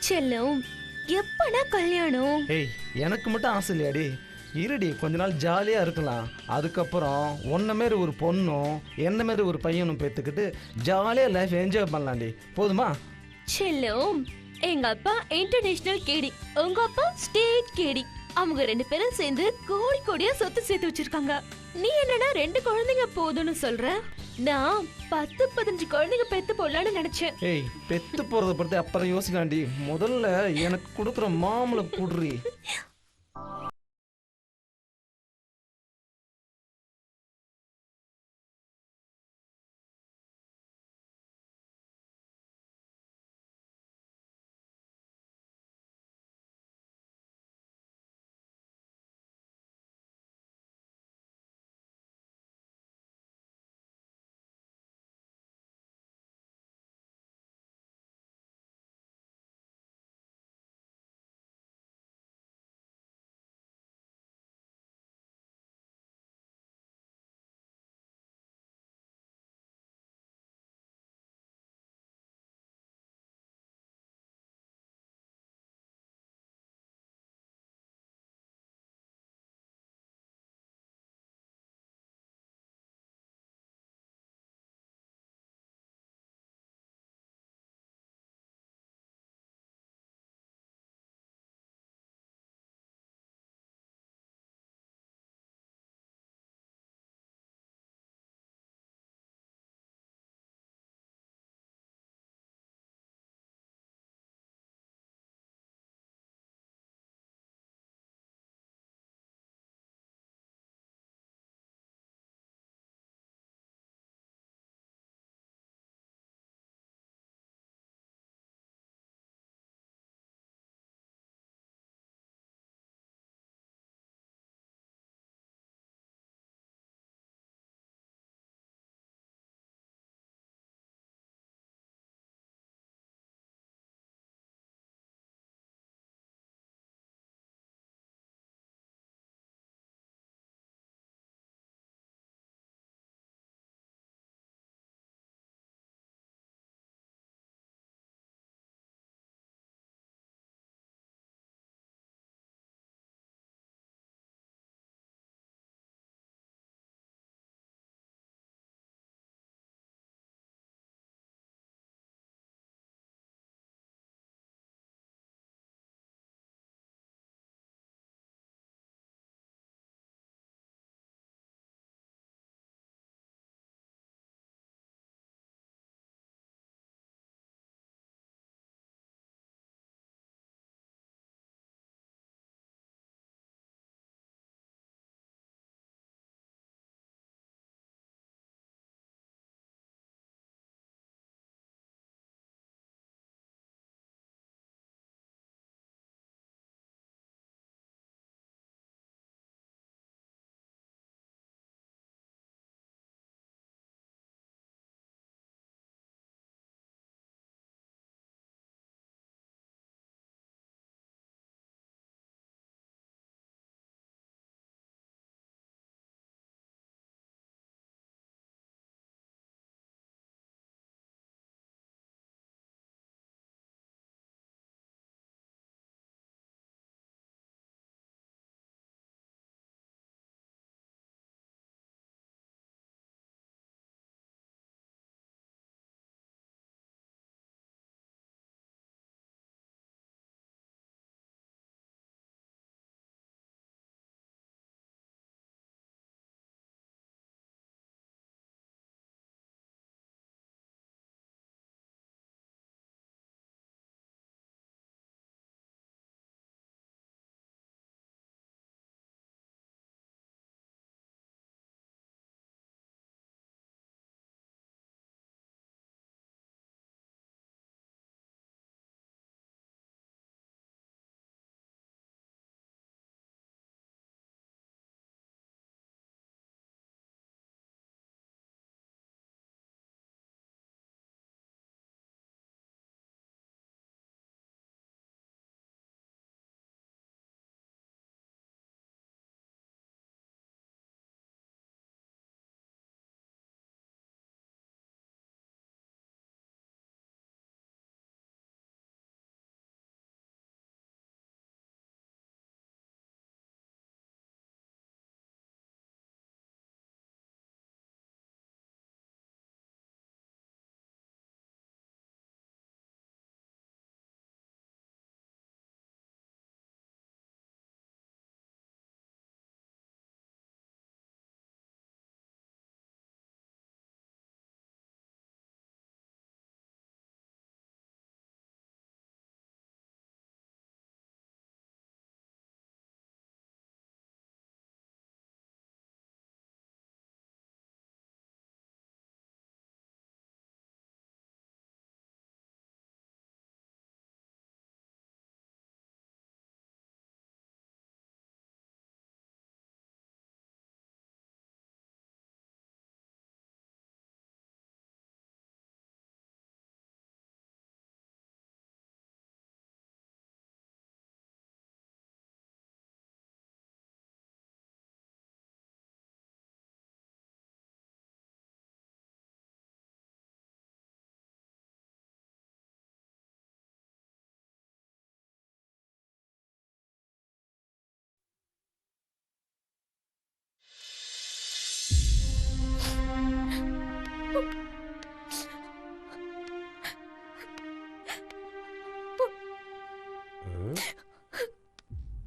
Speaker 11: செல்லம், எப்படா கல்யாணம்?
Speaker 12: ஏய், எனக்கு மட்டும் ஆசை இல்லையாடி? இருடி கொஞ்ச நாள் ஜாலியாக இருக்கலாம். அதுக்கப்புறம் உன்ன மாரி ஒரு பொண்ணும் என்ன மாரி ஒரு பையனும் பெற்றுக்கிட்டு ஜாலியாக லைஃப் என்ஜாய் பண்ணலாம்டி. போதுமா?
Speaker 11: செல்லம், எங்க அப்பா இன்டர்நேஷனல் கேடி, உங்க அப்பா ஸ்டேட் கேடி. அவங்க 2 பேரும் சேர்ந்து கோடி கோடியா சொத்து சேர்த்து வச்சிருக்காங்க. நீ என்னன்னா 2 குழந்தைங்க போதும்னு சொல்ற? நான் 10-15 குழந்தைங்க பெத்து போடலான்னு நினைச்சேன்.
Speaker 12: ஏய், பெத்து போறதை பத்தி அப்புறம் யோசிக்கலாம்டி. முதல்ல எனக்கு கொடுக்குற மாமலை குடுறி.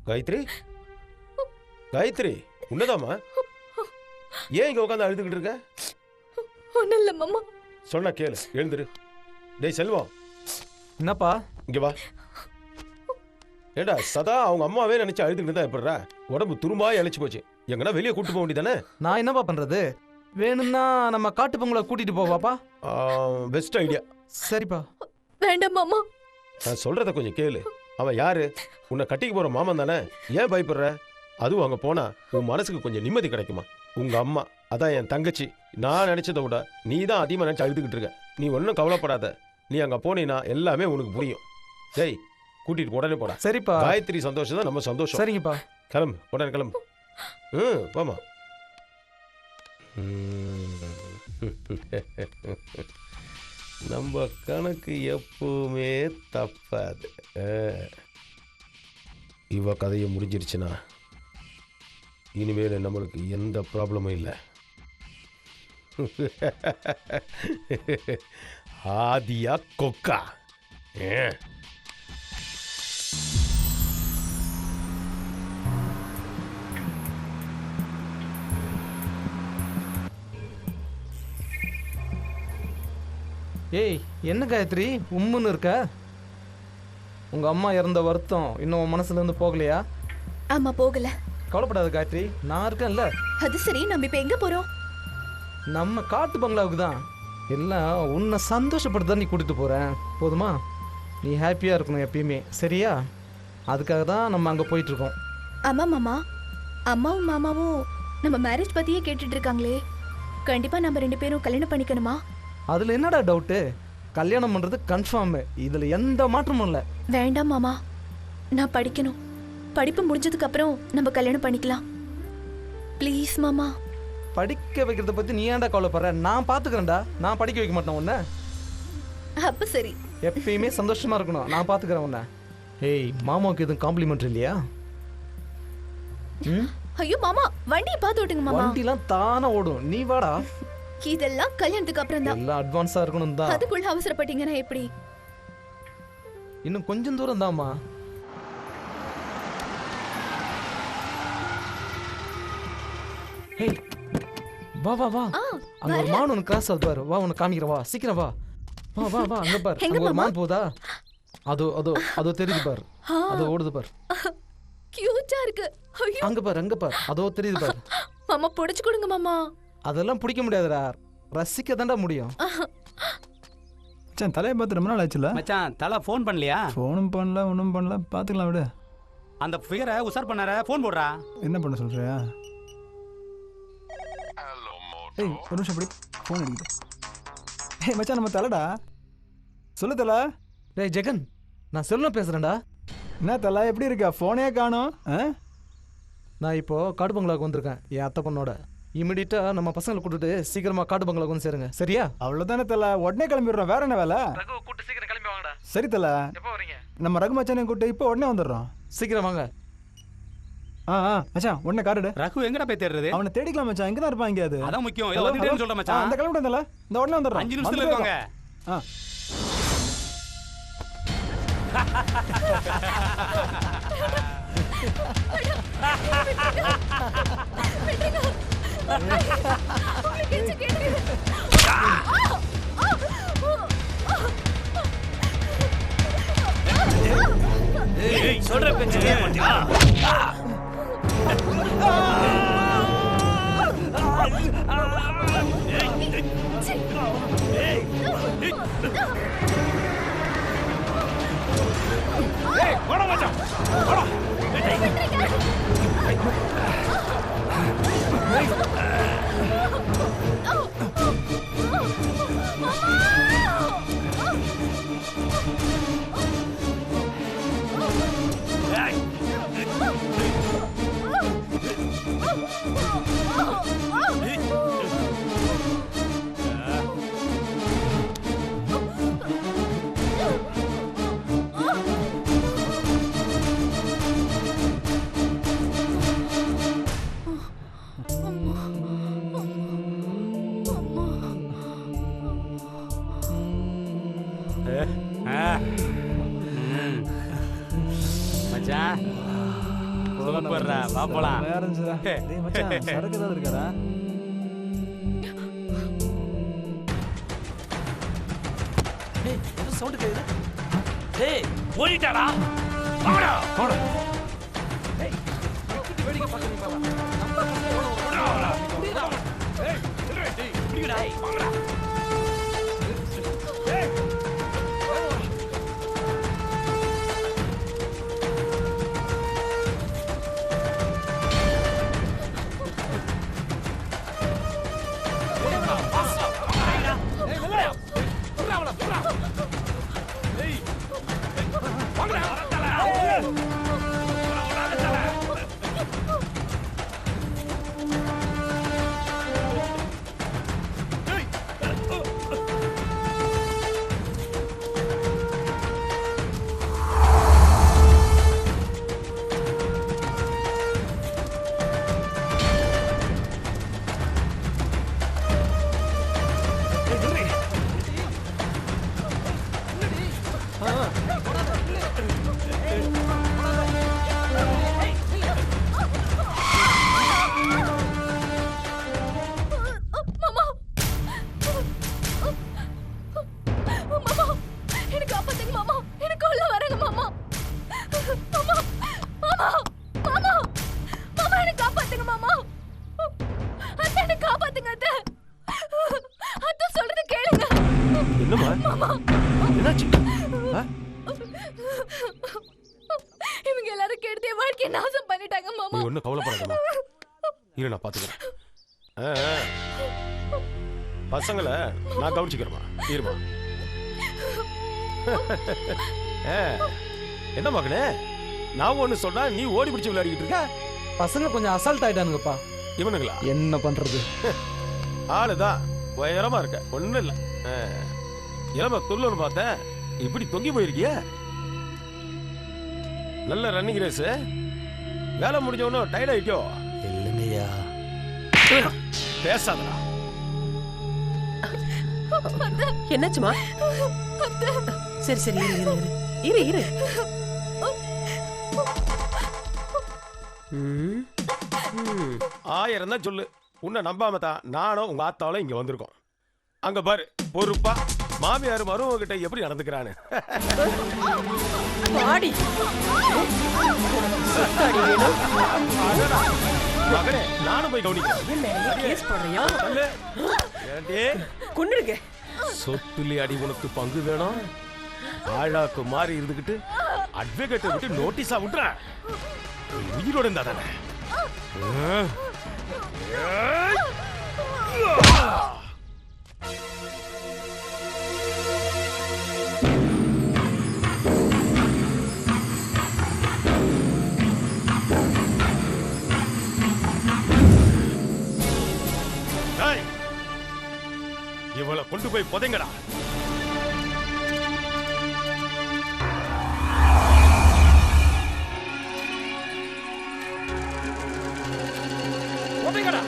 Speaker 18: காயத்ரி, காயத்ரி, உன்னதாமா? ஏன் இங்க உட்காந்து அழுதுகிட்டு இருக்க?
Speaker 15: ஒன்றும் இல்லை மாமா.
Speaker 18: சொன்னா கேளு, எழுந்துரு. டேய் செல்வம்,
Speaker 12: என்னப்பா?
Speaker 18: இங்க வா. ஏண்டா சதா அவங்க அம்மாவே நினைச்சு அழுதுகிட்டு தான் எப்படிறா? உடம்பு துரும்பாய் அழைச்சு போச்சு. எங்கன்னா வெளியே கூட்டு போக வேண்டியதானே?
Speaker 12: நான் என்னப்பா பண்றது? வேணும்னா நம்ம காட்டு பொங்கலை கூட்டிட்டு போவாப்பா.
Speaker 18: Best idea.
Speaker 12: சரிப்பா.
Speaker 15: வேண்டாம் மாமா.
Speaker 18: நான் சொல்றத கொஞ்சம் கேளு. அவன் யாரு? உன்னை கட்டிக்கு போற மாமன் தானே? ஏன் பயப்படுற? அதுவும் அங்க போனா உன் மனசுக்கு கொஞ்சம் நிம்மதி கிடைக்குமா? உங்க அம்மா, அதான் என் தங்கச்சி. நான் நினைச்சதை விட நீ தான் அதிகமாக நினைச்சு அழுதுகிட்டு இருக்க. நீ ஒன்றும் கவலைப்படாத. நீ அங்க போனீன்னா எல்லாமே உனக்கு புரியும். டேய், கூட்டிட்டு உடனே போடா.
Speaker 12: சரிப்பா.
Speaker 18: காயத்ரி சந்தோஷம் தான் நம்ம சந்தோஷம்.
Speaker 12: சரிங்கப்பா.
Speaker 18: கிளம்பு, உடனே கிளம்பு. போமா. நம்ம கணக்கு எப்பவுமே தப்பாது. இவ கதையை முடிஞ்சிருச்சுன்னா இனிமேல் நம்மளுக்கு எந்த ப்ராப்ளமும் இல்லை. ஆதியா கொக்கா.
Speaker 12: ஏய், என்ன காயத்ரி உம்முன்னு இருக்க? உங்க அம்மா இறந்த வருத்தம் இன்னும் மனசுல இருந்து போகலையா?
Speaker 15: ஆமா, போகல.
Speaker 12: கவலைப்படாத காயத்ரி, நான் இருக்கேன்ல.
Speaker 15: அது சரி, நம்ம இப்ப எங்க போறோம்?
Speaker 12: நம்ம காட்டு பங்களாவுக்கு தான். எல்லாம் உன்னை சந்தோஷப்படுத்த நீ கூட்டிட்டு போறேன். போதுமா? நீ ஹாப்பியா இருக்கணும் எப்பயுமே, சரியா? அதுக்காக தான் நம்ம அங்க போயிட்டு இருக்கோம்.
Speaker 15: ஆமா மாமா, அம்மாவும் மாமாவும் நம்ம மேரேஜ் பத்தியே கேட்டுட்டு இருக்காங்களே. கண்டிப்பா நம்ம 2 பேரும் கல்யாணம் பண்ணிக்கணுமா?
Speaker 12: அதுல என்னடா டவுட்டு? கல்யாணம் பண்றது கன்ஃபார்ம். இதுல எந்த மாற்றமும் இல்லை.
Speaker 15: வேண்டாம் மாமா, நான் படிக்கணும். படிப்பு முடிஞ்சதுக்கு அப்புறம் நம்ம கல்யாணம் பண்ணிக்கலாம். ப்ளீஸ் மாமா.
Speaker 12: படிக்க வைக்கிறத பத்தி நீ ஏன்டா கவலைப்படுற? நான் பாத்துக்கிறேன்டா. நான் படிக்க வைக்க மாட்டேன் உன்னை.
Speaker 15: அப்ப சரி.
Speaker 12: எப்பயுமே சந்தோஷமா இருக்கணும். நான் பாத்துக்கிறேன் உன்னை. ஏய், மாமாவுக்கு எதுவும் காம்ப்ளிமெண்ட் இல்லையா?
Speaker 15: ஐயோ மாமா, வண்டியை பார்த்து விட்டுங்க மாமா.
Speaker 12: வண்டிலாம் தானா ஓடும். நீ வாடா.
Speaker 15: இதெல்லாம் கல்யாணத்துக்கு அப்புறம் தான்.
Speaker 12: எல்லாம் அட்வான்ஸா இருக்கணும் தான்.
Speaker 15: அதுக்குள்ள அவசரப்பட்டீங்கன்னா எப்படி?
Speaker 12: இன்னும் கொஞ்சம் தூரம் தான்மா. ஏய், வா வா வா. அங்க ஒரு மான் ஒன்று கிராஸ் ஆகுது பாரு. வா, உன்னை காமிக்கிறேன். வா, சீக்கிரம் வா. வா வா வா. அங்க பாரு, அங்க ஒரு மான் போதா? அதோ அதோ அதோ தெரியுது பாரு. அதோ ஓடுது பாரு.
Speaker 15: கியூட்டா இருக்கு. ஐயோ,
Speaker 12: அங்க பாரு, அங்க பாரு. அதோ தெரியுது பாரு.
Speaker 15: மாமா புடிச்சு கொடுங்க மாமா.
Speaker 12: அதெல்லாம் பிடிக்க முடியாதுடா. ரசிக்க தாண்டா முடியும்.
Speaker 21: மச்சான், தலையை பார்த்து ரொம்ப நாள் ஆச்சுல?
Speaker 9: மச்சான், தலை ஃபோன் பண்ணலையா?
Speaker 21: ஃபோனும் பண்ணல, ஒன்றும் பண்ணல. பார்த்துக்கலாம் விடு.
Speaker 9: அந்த ஃபிகரை உசார் பண்ணார, ஃபோன் போடுறா.
Speaker 21: என்ன பண்ண சொல்றியா? ஏய், ஒரு நிமிஷம் அப்படி ஃபோன் அடிக்குது. ஏய் மச்சான், நம்ம தலைடா. சொல்லு தலை.
Speaker 12: டேய் ஜெகன், நான் செல்வம் பேசுறேன்டா.
Speaker 21: என்ன தலை, எப்படி இருக்கா? ஃபோனே காணோம்.
Speaker 12: நான் இப்போ காடு பங்களாவுக்கு வந்திருக்கேன் என் அத்தை பொண்ணோட. இமிடியட்டா நம்ம பசங்களை கூட்டிட்டு சீக்கிரமா காடு பங்களாவுக்கு வந்து சேருங்க, சரியா?
Speaker 21: அவ்வளோதானே தலை, உடனே கிளம்பிடுறோம். வேற என்ன வேலை?
Speaker 12: ரகு கூட்டு சீக்கிரம் கிளம்பி வாங்கடா.
Speaker 21: சரி தலை.
Speaker 12: எப்போ வரீங்க?
Speaker 21: நம்ம ரகு மச்சானை கூட்டு இப்போ உடனே வந்துடுறோம்.
Speaker 12: சீக்கிரம் வாங்க.
Speaker 21: மச்சான், உடனே கார்டு.
Speaker 9: ரகு எங்கடா போய் தேடுறது?
Speaker 21: அவனை தேடிக்கலாம் மச்சான். எங்க தான் இருப்பான்? இங்கே அது
Speaker 9: அதான் முக்கியம். ஏதோ வந்துட்டேன்னு சொல்றேன் மச்சான்.
Speaker 21: அந்த கிளம்பிட்டேன் தலை. இந்த உடனே வந்துடுறோம்.
Speaker 9: 5 நிமிஷத்துல இருக்காங்க.
Speaker 6: சொல்ற பேச்சு கேட்க மாட்டியா?
Speaker 9: போடா மச்சான், போடா. சூப்பர்ரா வா போலாம்
Speaker 21: வேற இருந்துச்சுடா. டேய் மச்சான் சரக்கு ஏதாவது இருக்காடா?
Speaker 17: டேய் ஏதோ சவுண்ட் கேக்குது. டேய் ஓடிட்டாடா. வாடா போடா. டேய் கிட்ட வேடிக்கை பார்க்கறீங்க பாப்பா. நம்ம பசங்க எவ்வளவு ஓடுறாங்களா? புடிடா. டேய் டேய் புடிடா. வாங்கடா. டேய்
Speaker 15: இவங்க எல்லாரும் கெடுத்து என் வாழ்க்கையை நாசம் பண்ணிட்டாங்க மாமா.
Speaker 18: நீ ஒன்றும் கவலைப்படாதம்மா. இரு நான் பார்த்துக்கிறேன். பசங்களை நான் கவனிச்சுக்கிறேம்மா. இருமா. என்ன மகனே நான் ஒன்று சொன்னா நீ ஓடி பிடிச்சி விளையாடிக்கிட்டு இருக்க.
Speaker 12: பசங்க கொஞ்சம் அசால்ட் ஆயிட்டானுங்கப்பா.
Speaker 18: இவனுங்களா?
Speaker 12: என்ன பண்றது?
Speaker 18: ஆளுதான் உயரமா இருக்க ஒன்றும் இல்லை. இளம துள்ளுன்னு பார்த்தேன் இப்படி தொங்கி போயிருக்கிய. நல்ல ரன்னிங் ரேஸ். வேலை முடிஞ்சவனோ டயர்ட் ஆயிட்டோ?
Speaker 17: இல்லைங்கய்யா.
Speaker 18: பேசாதடா.
Speaker 20: என்னாச்சுமா? சரி சரி இரு இரு இரு.
Speaker 18: ஆயிரம் தான் சொல்லு. உன்னை நம்பாம தான் நானும் உங்க ஆத்தாலும் இங்க வந்திருக்கோம். அங்க பாரு பொறுப்பா மாமியார் மருமக கிட்ட எப்படி நடந்துக்கிறான்னு. மகனே நானும் போய் கவனிக்கிறேன். சொத்துலி அடி உனக்கு பங்கு வேணும். ஆழாக்கு மாறி இருந்துகிட்டு அட்வொகேட்டை விட்டு நோட்டீஸா விட்டுறேன். உயிரோட இருந்தா தானே. இவளை கொண்டு போய் புதைங்கடா. புதைங்கடா.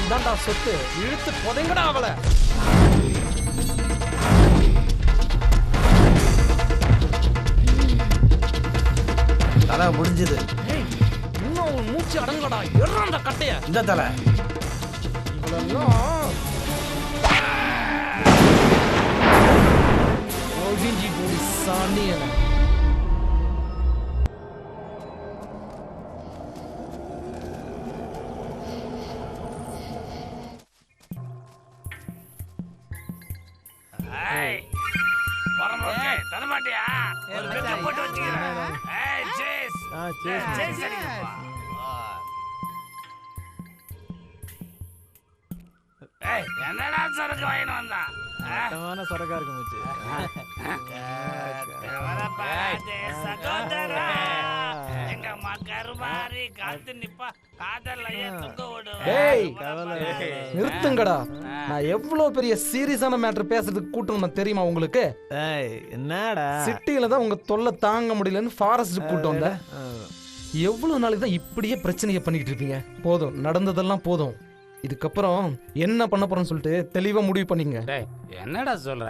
Speaker 12: இதான்டா சொத்து. இழுத்து புதைங்கடா அவளை.
Speaker 17: தலை முடிஞ்சது.
Speaker 12: இன்னும் உன் மூச்சு அடங்கடா. எறாண்ட கட்டைய.
Speaker 17: இந்த தலை
Speaker 12: இவளெல்லாம் ஒழிஞ்சி போடி சாணியன.
Speaker 17: தரமாட்டியா? போட்டு வச்சுக்கிறேன். என்னடா சரக்கு வாங்கிட்டு வந்தான்?
Speaker 21: மட்டமான சரக்கா இருக்கு மச்சி.
Speaker 12: டேய் நிறுத்துங்கடா. நான் எவ்வளவு பெரிய சீரியஸான மேட்டர் பேசுறதுக்கு கூட்டணும் தெரியுமா உங்களுக்கு?
Speaker 21: என்னடா
Speaker 12: சிட்டியில தான் உங்க தொல்லை தாங்க முடியலன்னு ஃபாரஸ்ட் கூட்டம் வந்த. எவ்வளவு நாளைக்கு தான் இப்படியே பிரச்சனையை பண்ணிக்கிட்டு இருப்பீங்க? போதும், நடந்ததெல்லாம் போதும். இதுக்கப்புறம் என்ன பண்ண போறோம்னு சொல்லிட்டு தெளிவா முடிவு பண்ணீங்க.
Speaker 17: என்னடா சொல்ற?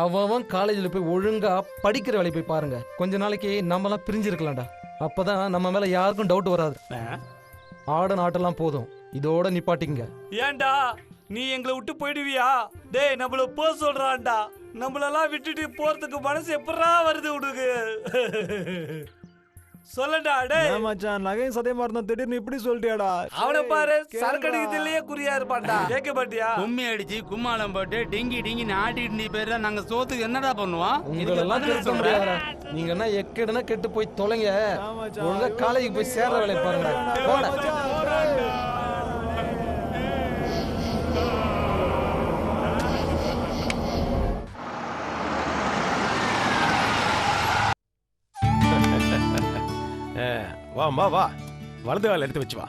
Speaker 12: அவன் காலேஜில் போய் ஒழுங்கா படிக்கிற வேலையை போய் பாருங்க. கொஞ்ச நாளைக்கு நம்மலாம் பிரிஞ்சிருக்கலாம்டா. அப்பதான் நம்ம மேல யாருக்கும் டவுட் வராது. ஆட நாட்டெல்லாம் போதும், இதோட நிப்பாட்டிங்க.
Speaker 5: ஏன்டா நீ எங்களை விட்டு போயிடுவியா? டேய் நம்மள போ சொல்றான்டா. நம்மளெல்லாம் விட்டுட்டு போறதுக்கு மனசு எப்படா வருது உனக்கு? சொல்லடா டேய்.
Speaker 21: மச்சான் நகையும் சதையமா இருந்தா திடீர்னு இப்படி சொல்லிட்டியாடா?
Speaker 5: அவனை பாரு, சரக்கடிக்கிறதுலயே குறியா இருப்பான்டா. கேட்க மாட்டியா?
Speaker 17: கும்மி அடிச்சு கும்மாளம் போட்டு டிங்கி டிங்கி ஆட்டிட்டு நீ பேர் நாங்க சோத்துக்கு என்னடா பண்ணுவோம்?
Speaker 12: உங்களெல்லாம் திருத்த முடியாதா? நீங்க என்ன எக்கடுனா கெட்டு போய் தொலைங்க. ஒழுங்கா காலேஜுக்கு போய் சேர்ற வேலையை பாருங்க.
Speaker 18: வா வா, வலது கால எடுத்து வச்சு வா.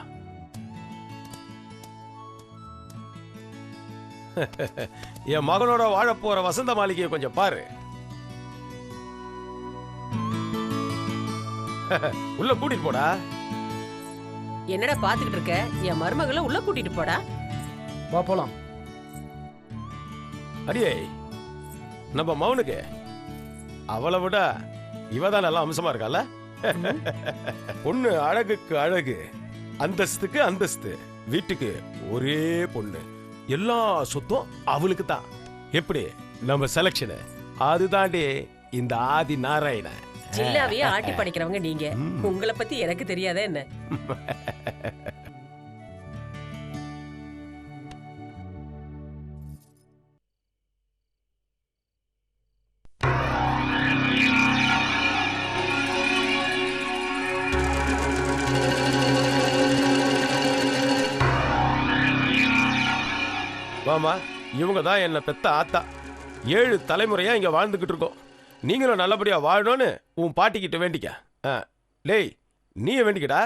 Speaker 18: என் மகனோட வாழ போற வசந்த மாளிகையை கொஞ்சம் பாரு. உள்ள கூட்டிட்டு போடா.
Speaker 20: என்னடா பாத்துக்கிட்டு இருக்க? என் மருமகளை உள்ள கூட்டிட்டு போடா.
Speaker 12: வா போலாம்.
Speaker 18: அடியே, நம்ம மௌனுக்கு அவளை விட இவதான் நல்லா அம்சமா இருக்கால. பொண்ணு அழகுக்கு அழகு, அந்தஸ்துக்கு அந்தஸ்து. வீட்டுக்கு ஒரே பொண்ணு, எல்லா சொத்தும் அவளுக்கு தான். எப்படி நம்ம செலக்ஷன்? அதுதாண்டி இந்த ஆதி நாராயண.
Speaker 20: ஜில்லாவையே ஆட்டி படிக்கிறவங்க நீங்க. உங்களை பத்தி எனக்கு தெரியாதா என்ன?
Speaker 18: வாமா, இவங்க தான் என்ன பெத்த ஆத்தா. 7 தலைமுறையா இங்க வாழ்ந்துகிட்டு இருக்கோம். நீங்களும் நல்லபடியா வாழணும்னு உன் பாட்டிக்கிட்ட வேண்டிக்க. டேய், நீ வேண்டிக்கடா.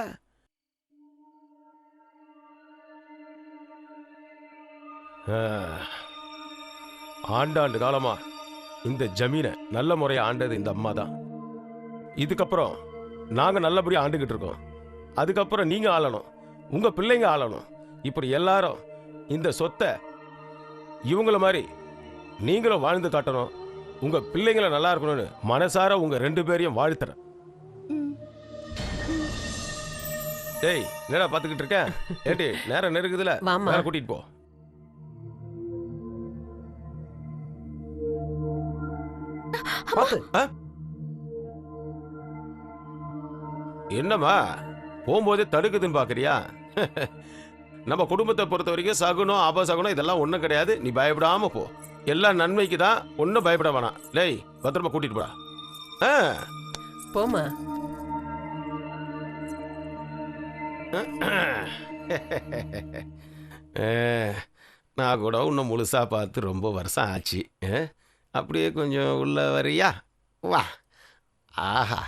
Speaker 18: ஆண்டாண்டு காலமா இந்த ஜமீனை நல்ல முறையா ஆண்டது இந்த அம்மா தான். இதுக்கப்புறம் நாங்க நல்லபடியா ஆண்டுகிட்டு இருக்கோம். அதுக்கப்புறம் நீங்க ஆளணும், உங்க பிள்ளைங்க ஆளணும். இப்படி எல்லாரும் இந்த சொத்தை இவங்கள மாதிரி நீங்களும் வாழ்ந்து காட்டணும். உங்க பிள்ளைங்களை நல்லா இருக்கணும்னு மனசார உங்க 2 பேரையும் வாழ்த்துறேன். டேய், என்னடா பாத்துக்கிட்டு இருக்கேன்? ஏடி, நேரம் நெருக்குதுல, வேற கூட்டிட்டு போ. என்னம்மா போகும்போதே தடுக்குதுன்னு பாக்குறியா? நம்ம குடும்பத்தை பொறுத்த வரைக்கும் சகுனம் அபசகுனம் இதெல்லாம் ஒன்றும் கிடையாது. நீ பயப்படாம போ, எல்லாம் நன்மைக்கு தான். ஒன்றும் பயப்பட வேணாம். டேய், பத்திரமா கூட்டிட்டு போடா.
Speaker 20: போமா.
Speaker 18: நான் கூட இன்னும் முழுசா பார்த்து ரொம்ப வருஷம் ஆச்சு. அப்படியே கொஞ்சம் உள்ள வரியா? வா. ஆஹா,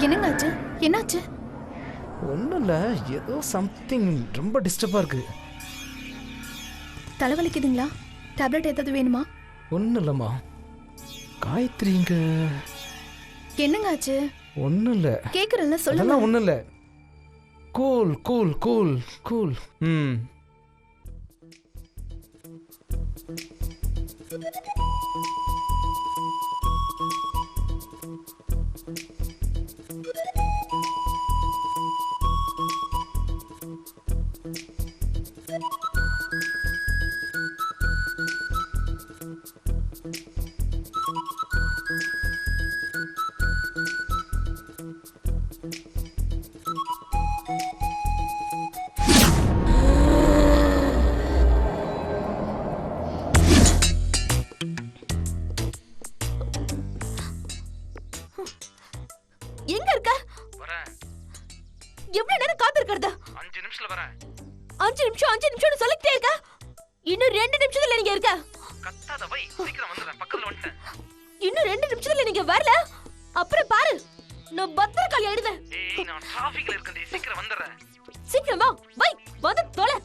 Speaker 15: என்னங்க ஆச்சு? என்னாச்சு?
Speaker 12: ஒன்றும் இல்லை, ஏதோ சம்திங் ரொம்ப டிஸ்டர்பாக இருக்கு.
Speaker 15: தலைவலிக்குதுங்களா? டேப்லெட் ஏதாவது வேணுமா?
Speaker 12: ஒன்றும் இல்லைம்மா. காயத்ரிங்க.
Speaker 15: என்னங்க ஆச்சு?
Speaker 12: ஒன்றும் இல்லை.
Speaker 15: கேட்குறேன்ல, சொல்லுங்க.
Speaker 12: அதெல்லாம் ஒன்றும் இல்லை. Cool cool cool cool.
Speaker 11: எங்க இருக்க? எவ்வளவு நேரம் காத்திருக்கிறது?
Speaker 4: 5 நிமிஷத்துல வரேன்.
Speaker 11: 5 நிமிஷம் சொல்லிட்டே இருக்க. இன்னும் 2 நிமிஷத்துல நீங்க இருக்க.
Speaker 4: கத்தாத வை, சீக்கிரம் வந்துறேன். பக்கத்துல வந்துட்டேன்.
Speaker 11: இன்னும் 2 நிமிஷத்துல நீங்க வரல, அப்புறம் பாரு நான் பத்திரக்காளி ஆயிடுவேன்.
Speaker 4: ஏய், நான் டிராஃபிக்ல இருக்கேன். சீக்கிரம் வந்துறேன்.
Speaker 11: சீக்கிரம் வா, வை வந்து தொலை.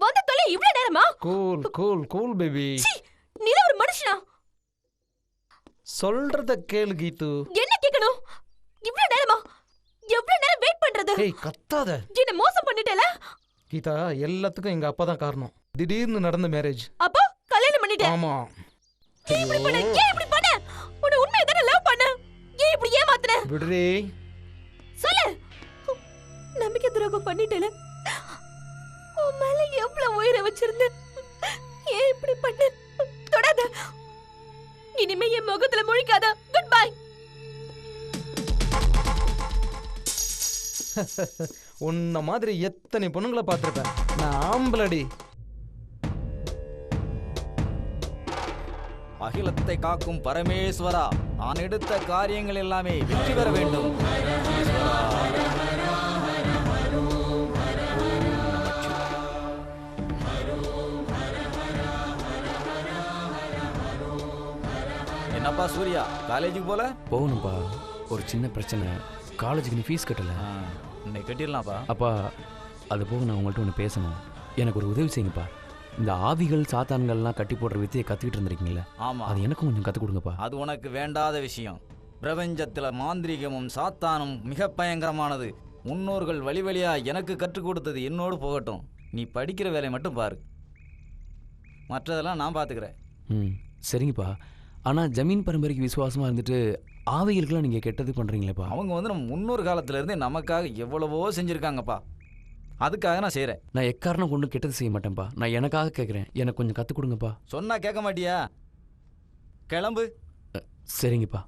Speaker 11: வந்து தொலை. இவ்வளவு நேரமா?
Speaker 12: Cool cool cool baby.
Speaker 11: நீ ஒரு மனுஷனா?
Speaker 12: சொல்றத கேளு கீது.
Speaker 11: என்ன கேட்கணும்? இவ்வளவு நேரமா? எவ்வளவு நேரம் வெயிட் பண்றது?
Speaker 12: ஏய் கத்தாத.
Speaker 11: என்ன மோசம் பண்ணிட்டேல?
Speaker 12: கீதா, எல்லாத்துக்கும் எங்க அப்பா தான் காரணம். திடீர்னு நடந்த மேரேஜ்.
Speaker 11: அப்பா கல்யாணம் பண்ணிட்டேன்.
Speaker 12: ஆமா.
Speaker 11: ஏன் இப்படி பண்ண? உன்னை உண்மையை தானே லவ் பண்ண. ஏன் இப்படி ஏமாத்துன?
Speaker 12: விடுறே.
Speaker 11: சொல்லு. நம்பிக்கை துரோகம் பண்ணிட்டேல. உன் மேல எவ்வளவு உயிரை வச்சிருந்தேன். ஏன் இப்படி பண்ண? தொடாத. இனிமே என் முகத்துல முழிக்காத. Good bye.
Speaker 12: உன்ன மாதிரி எத்தனை பொண்ணுங்களை பார்த்திருப்பேன். நான் ஆம்பளடி.
Speaker 19: அகிலத்தை காக்கும் பரமேஸ்வரா, நான் எடுத்த காரியங்கள் எல்லாமே வெற்றி பெற வேண்டும். என்னப்பா சூர்யா, காலேஜுக்கு போல?
Speaker 7: போகணும்ப்பா, ஒரு சின்ன பிரச்சனை. காலேஜுக்கு நீ ஃபீஸ் கட்டல.
Speaker 19: இன்னைக்கு கட்டிடலாம்ப்பா.
Speaker 7: அப்பா, அது போக நான் உங்கள்கிட்ட ஒன்று பேசணும். எனக்கு ஒரு உதவி செய்யுங்கப்பா. இந்த ஆவிகள் சாத்தான்கள்லாம் கட்டி போடுற வித்தையை கற்றுக்கிட்டு இருந்திருக்கீங்களே,
Speaker 19: ஆமாம்,
Speaker 7: அது எனக்கும் கொஞ்சம் கற்றுக் கொடுங்கப்பா.
Speaker 19: அது உனக்கு வேண்டாத விஷயம். பிரபஞ்சத்தில் மாந்திரிகமும் சாத்தானும் மிக பயங்கரமானது. முன்னோர்கள் வழி வழியா எனக்கு கற்றுக் கொடுத்தது என்னோடு போகட்டும். நீ படிக்கிற வேலையை மட்டும் பாரு, மற்றதெல்லாம் நான் பார்த்துக்கிறேன்.
Speaker 7: சரிங்கப்பா. ஆனால் ஜமீன் பரம்பரைக்கு விசுவாசமாக இருந்துட்டு ஆவிகளுக்கெல்லாம் நீங்கள் கெட்டது பண்ணுறீங்களேப்பா.
Speaker 19: அவங்க வந்து நம்ம முன்னோர் காலத்திலேருந்தே நமக்காக எவ்வளவோ செஞ்சுருக்காங்கப்பா. அதுக்காக நான் செய்கிறேன்.
Speaker 7: நான் எக்காரணம் கொண்டு கெட்டது செய்ய மாட்டேன்ப்பா. நான் எனக்காக கேட்குறேன். எனக்கு கொஞ்சம் கற்றுக் கொடுங்கப்பா.
Speaker 19: சொன்னா கேட்க மாட்டியா? கிளம்பு.
Speaker 7: சரிங்கப்பா.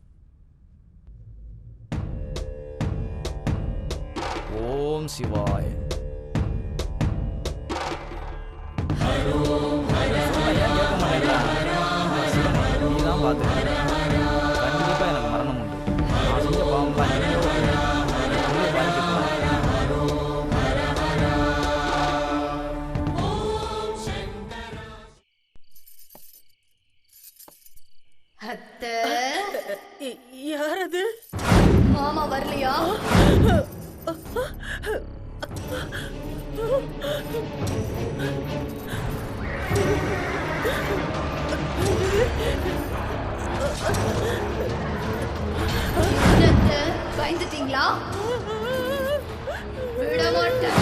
Speaker 19: ஓம் சிவாய. நீதான் பார்த்து கண்டிப்பா எனக்கு மரணம் உண்டு. நான் செஞ்ச பாவம்லாம்
Speaker 15: யார் அது? மாமா வரலையா? பயந்துட்டீங்களா? விட மாட்டேன்.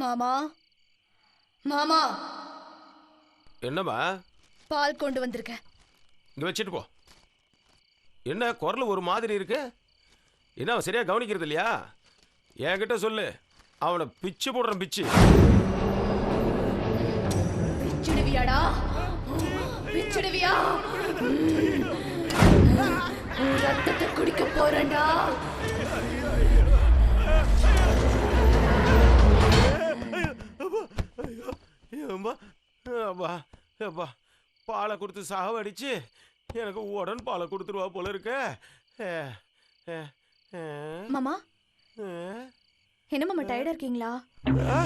Speaker 15: மாமா, மாமா,
Speaker 18: என்னம்மா?
Speaker 15: பால் கொண்டு வந்திருக்கேன்.
Speaker 18: இங்க வச்சுட்டு போ. என்ன குரல் ஒரு மாதிரி இருக்கு? என்ன அவன் சரியா கவனிக்கிறது இல்லையா? என்கிட்ட சொல்லு, அவனை பிச்சு போடுறேன். பிச்சு
Speaker 15: பிச்சுடுவியாடா? பிச்சுடுவியா? ரத்தத்தை குடிக்க போறேன்டா.
Speaker 18: அப்பா அப்பா பாலை கொடுத்து சாவடிச்சு எனக்கு உடன் பாலை கொடுத்துருவா போல இருக்க.
Speaker 3: மாமா என்ன மாமா டயர்டா இருக்கீங்களா?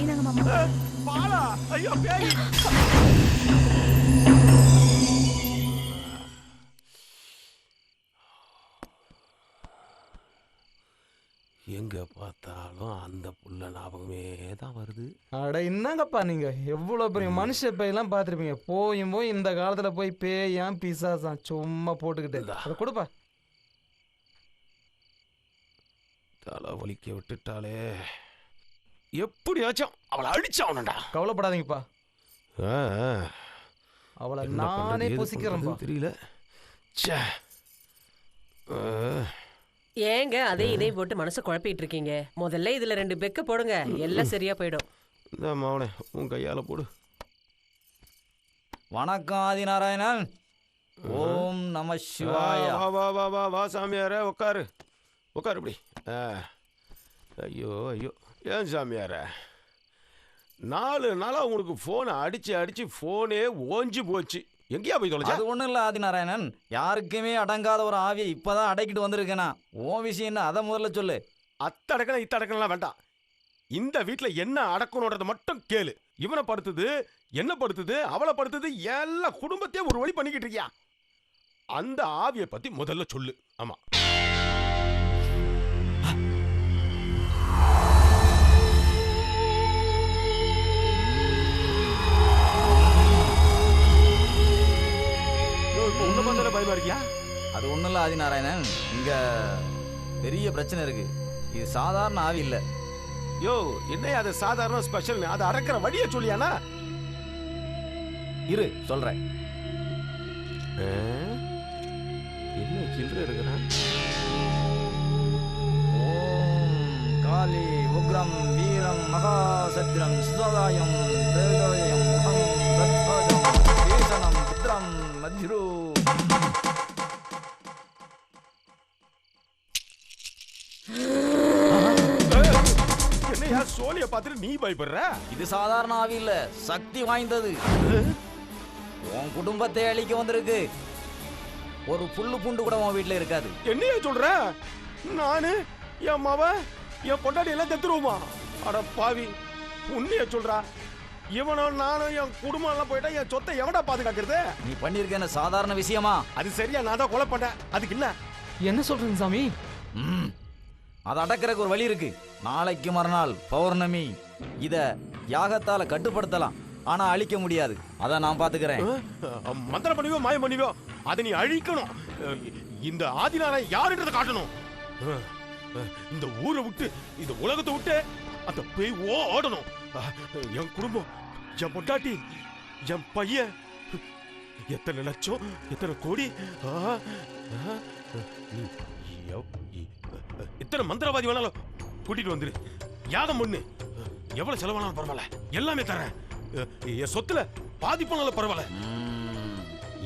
Speaker 3: என்னங்க மாமா
Speaker 18: பாலா? ஐயோ பேய்! எங்க பார்த்தாலும் அந்த புள்ள ஞாபகமே தான் வருது.
Speaker 12: அட என்னங்கப்பா நீங்க எவ்வளவு பெரிய மனுஷ பேயெல்லாம் பார்த்துருப்பீங்க. போயும் போய் இந்த காலத்துல போய் பேயான் பிசாசான் சும்மா போட்டுக்கிட்டு அதை கொடுப்பா.
Speaker 18: தலை வலிக்க விட்டுட்டாலே, எப்படியாச்சும் அவளை அடிச்சாவணும்டா.
Speaker 12: கவலைப்படாதீங்கப்பா, அவளை நானே பொசிக்கிறேன்ப்பா.
Speaker 18: தெரியல.
Speaker 20: ஏங்க அதையும் இதையும் போட்டு மனசை குழப்பிட்டு இருக்கீங்க? முதல்ல இதுல 2 பெக்க போடுங்க, எல்லாம் சரியா போயிடும்.
Speaker 18: இந்த மாவனே உன் கையால போடு.
Speaker 19: வணக்கம் ஆதிநாராயணன். ஓம் நம சிவாய.
Speaker 18: வா வா வா வா வா சாமியார, உட்காரு உட்காரு இப்படி. ஐயோ ஐயோ, ஏன் சாமியார 4 நாளாக உங்களுக்கு ஃபோனை அடிச்சு அடிச்சு ஃபோனே ஓஞ்சி போச்சு. எங்கேயா போய் தொலைச்சா?
Speaker 19: அது ஒன்றும் இல்லை ஆதிநாராயணன், யாருக்குமே அடங்காத ஒரு ஆவியை இப்போதான் அடக்கிட்டு வந்திருக்கேனா. உன் விஷயம் என்ன, அதை முதல்ல சொல்லு.
Speaker 18: அத்தடக்கணும் இத்தடக்கணும்லாம் வேண்டாம். இந்த வீட்டில் என்ன அடக்கணுன்றதை மட்டும் கேளு. இவனை படுத்துது, என்ன படுத்துது, அவளை படுத்துது, எல்லா குடும்பத்தையும் ஒரு வழி பண்ணிக்கிட்டு இருக்கியா. அந்த ஆவியை பற்றி முதல்ல சொல்லு. ஆமாம், பயமா இருக்கியா?
Speaker 19: அது ஒன்றும் இல்லை ஆதிநாராயணன், இங்கே பெரிய பிரச்சனை இருக்கு. இது சாதாரண ஆவி இல்லை.
Speaker 18: யோ என்ன அது சாதாரண ஸ்பெஷல்? அதை அடக்கிற வழியை சொல்லியானா?
Speaker 19: இரு சொல்றேன்.
Speaker 18: என்ன சில்லறை இருக்கிறான்?
Speaker 19: ஓம் காளி உக்ரம் வீரம் மகாசத்திரம் சுதாயம் தேதோயம் முகம் தத்வாஜம் பீஷணம் புத்திரம் மத்ரு.
Speaker 18: என்னையா சோழிய பார்த்துட்டு நீ பயப்படுற?
Speaker 19: இது சாதாரண ஆவி இல்ல, சக்தி வாய்ந்தது. உன் குடும்பத்தை அழிக்க வந்திருக்கு. ஒரு புல்லு பூண்டு கூட உன் வீட்டுல இருக்காது.
Speaker 18: என்னையா சொல்ற? நானு என் மாவ என் பொண்டாடி எல்லாம் தெத்துருவோமா? அட பாவி, உன்னைய சொல்றா? இவனும் நானும் என் குடும்பம் எல்லாம் போயிட்டா என் சொத்தை எவடா பாதுகாக்கிறது?
Speaker 19: நீ பண்ணிருக்க சாதாரண விஷயமா?
Speaker 18: அது சரியா, நான் தான் கொலை பண்ணேன். அதுக்கு என்ன
Speaker 12: என்ன சொல்றீங்க சாமி?
Speaker 19: அதை அடக்கிறதுக்கு ஒரு வழி இருக்கு. நாளைக்கு மறுநாள் பௌர்ணமி. இத யாகத்தால கட்டுப்படுத்தலாம், ஆனா அழிக்க முடியாது. அத நான் பாத்துக்கிறேன்.
Speaker 18: மந்திரம் பண்ணிவோ மாயம் பண்ணிவோ அதை நீ அழிக்கணும். இந்த ஆதிநாராயணன் யாருன்றதை காட்டணும். இந்த ஊரை விட்டு, இந்த உலகத்தை விட்டு அந்த பேய் ஓடணும். என் குடும்பம், என் பொண்டாட்டி, என் பையன், எத்தனை லட்சம், எத்தனை கோடி, எத்தனை மந்திரவாதி வேணாலும் கூட்டிட்டு வந்துரு. யாகம் பண்ணு, எவ்வளவு செலவானாலும் பரவாயில்ல, எல்லாமே தரேன். என் சொத்துல பாதி போனாலும் பரவாயில்ல.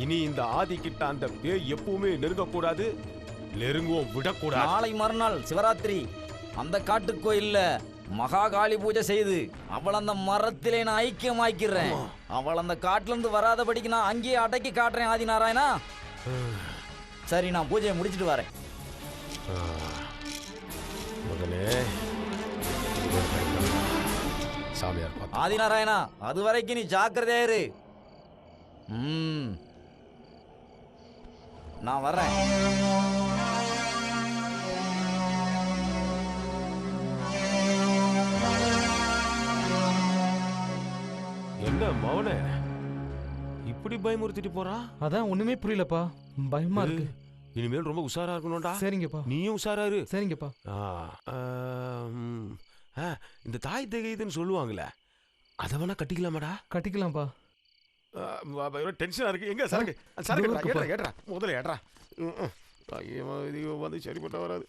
Speaker 18: இனி இந்த ஆதி கிட்ட அந்த பேய் எப்பவுமே நெருங்கக்கூடாது, நெருங்கவும் விடக்கூடாது.
Speaker 19: நாளை மறுநாள் சிவராத்திரி. அந்த காட்டு கோயில்ல மகா காளி பூஜை செய்து அவள் அந்த மரத்திலே நான் ஐக்கியமாக்கிறேன். அவள் அந்த காட்டுல இருந்து வராதபடிக்கு நான் அங்கேயே அடக்கி காட்டுறேன் ஆதிநாராயணா. சரி, நான் பூஜையை முடிச்சிட்டு வரேன். ஆதிநாராயணா, அது வரைக்கும் நீ ஜாக்கிரதையா இரு. நான் வர்றேன்.
Speaker 18: என்ன மவனே இப்படி பயமுறுத்திட்டு போறான்?
Speaker 12: அதான் ஒண்ணுமே புரியலப்பா, பயமா இருக்கு.
Speaker 18: இனிமேல் ரொம்ப உஷாரா இருக்கணும்டா.
Speaker 12: சரிங்கப்பா.
Speaker 18: நீயும் உஷாரா இரு.
Speaker 12: சரிங்கப்பா.
Speaker 18: இந்த தாய் தகைதுன்னு சொல்லுவாங்களே, அதை வேணா கட்டிக்கலாமாடா?
Speaker 12: கட்டிக்கலாம்ப்பா.
Speaker 18: டென்ஷனா இருக்கு. எங்க சரக்கு சரக்கு ஏட்ரா, முதல்ல ஏட்ரா. ஐயோ, இது வந்து சரிப்பட்ட வராது.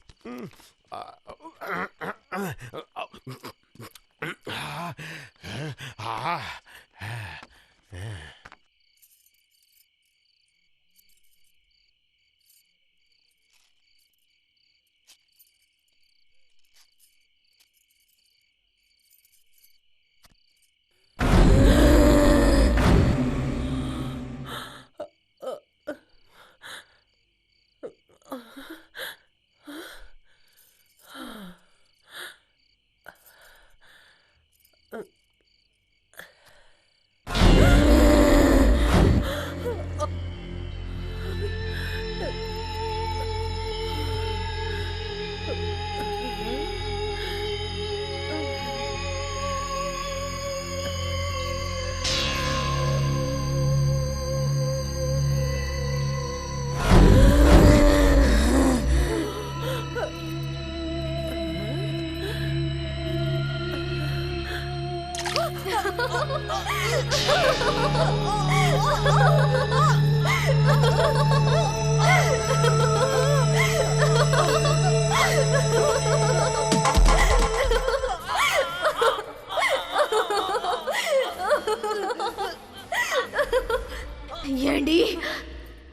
Speaker 15: ஏண்டி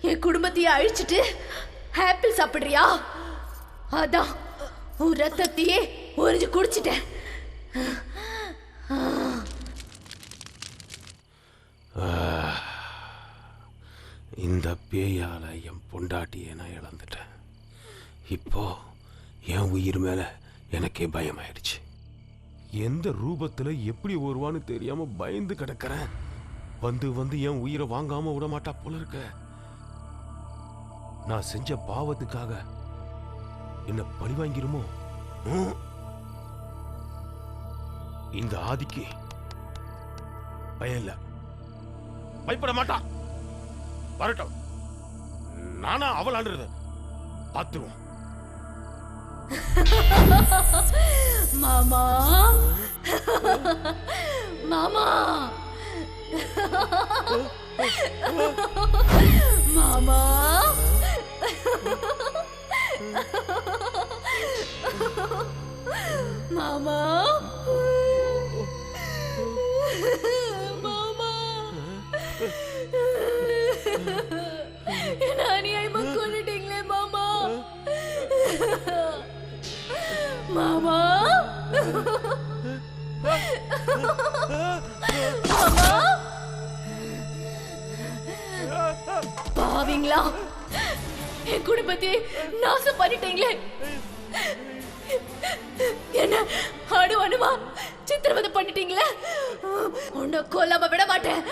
Speaker 15: என் குடும்பத்தையே அழிச்சிட்டு ஆப்பிள் சாப்பிடுறியா? அதான் உன் ரத்தத்தையே உறிஞ்சு குடிச்சிட்டேன்.
Speaker 18: இந்த பேயால என் பொண்டாட்டியை நான் இழந்துட்டேன். இப்போ என் உயிர் மேல எனக்கே பயமாயிடுச்சு. எந்த ரூபத்துல எப்படி வருவான்னு தெரியாம பயந்து கிடக்கிறேன். வந்து வந்து என் உயிரை வாங்காம விட மாட்டா போல இருக்க. நான் செஞ்ச பாவத்துக்காக என்ன பழி வாங்கிருமோ? இந்த ஆதிக்கு பயம் இல்ல, பயப்பட மாட்டான். வரட்டும், நானா அவளான்றது பார்த்துருவோம்.
Speaker 15: மாமா மாமா மாமா மாமா மாமா என்ன அநியாயமா கொன்னுட்டீங்களே மாமா. மாமா மாமா பாவீங்களா, என் குடும்பத்தை நாசம் பண்ணிட்டீங்களே. என்ன அணு அணுவா சித்திரவதை பண்ணிட்டீங்களே. உன்னை கொல்லாம விட மாட்டேன்.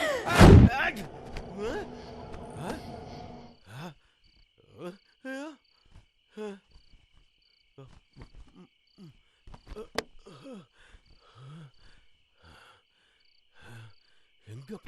Speaker 18: எங்க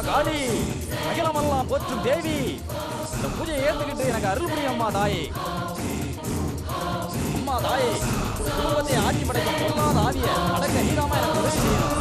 Speaker 19: காளி, அகிலமெல்லாம் போற்றும் தேவி, இந்த பூஜையை ஏற்றுக்கிட்டு எனக்கு அருள் புரியும் அம்மா தாயே. அம்மா தாயே, குடும்பத்தை ஆட்சி படைக்கும் பொல்லாத ஆவிய அடக்க நீராம எனக்கு உதவி செய்யணும்.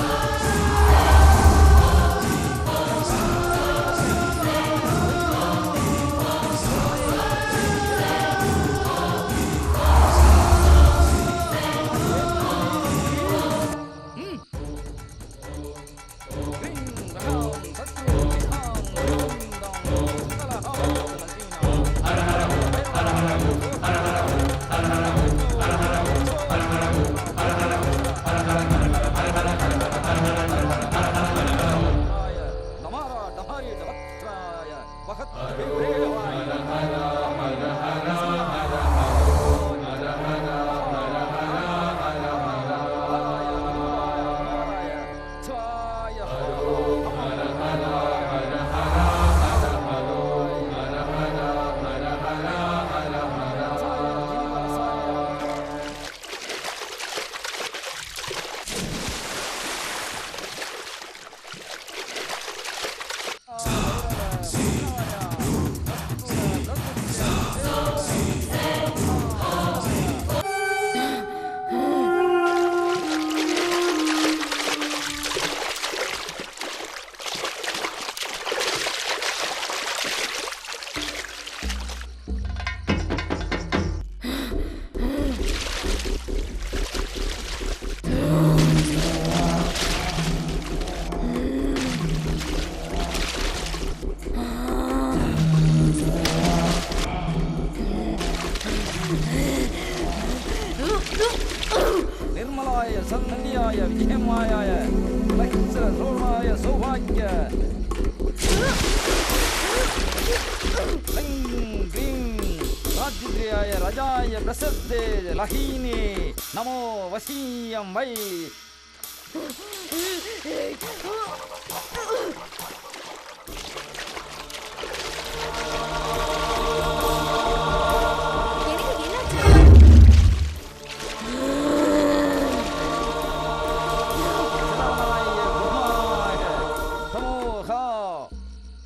Speaker 19: ருத்ராய ரஜாய பிரசத்தே லஹீனே நமோ வசீயம் வை.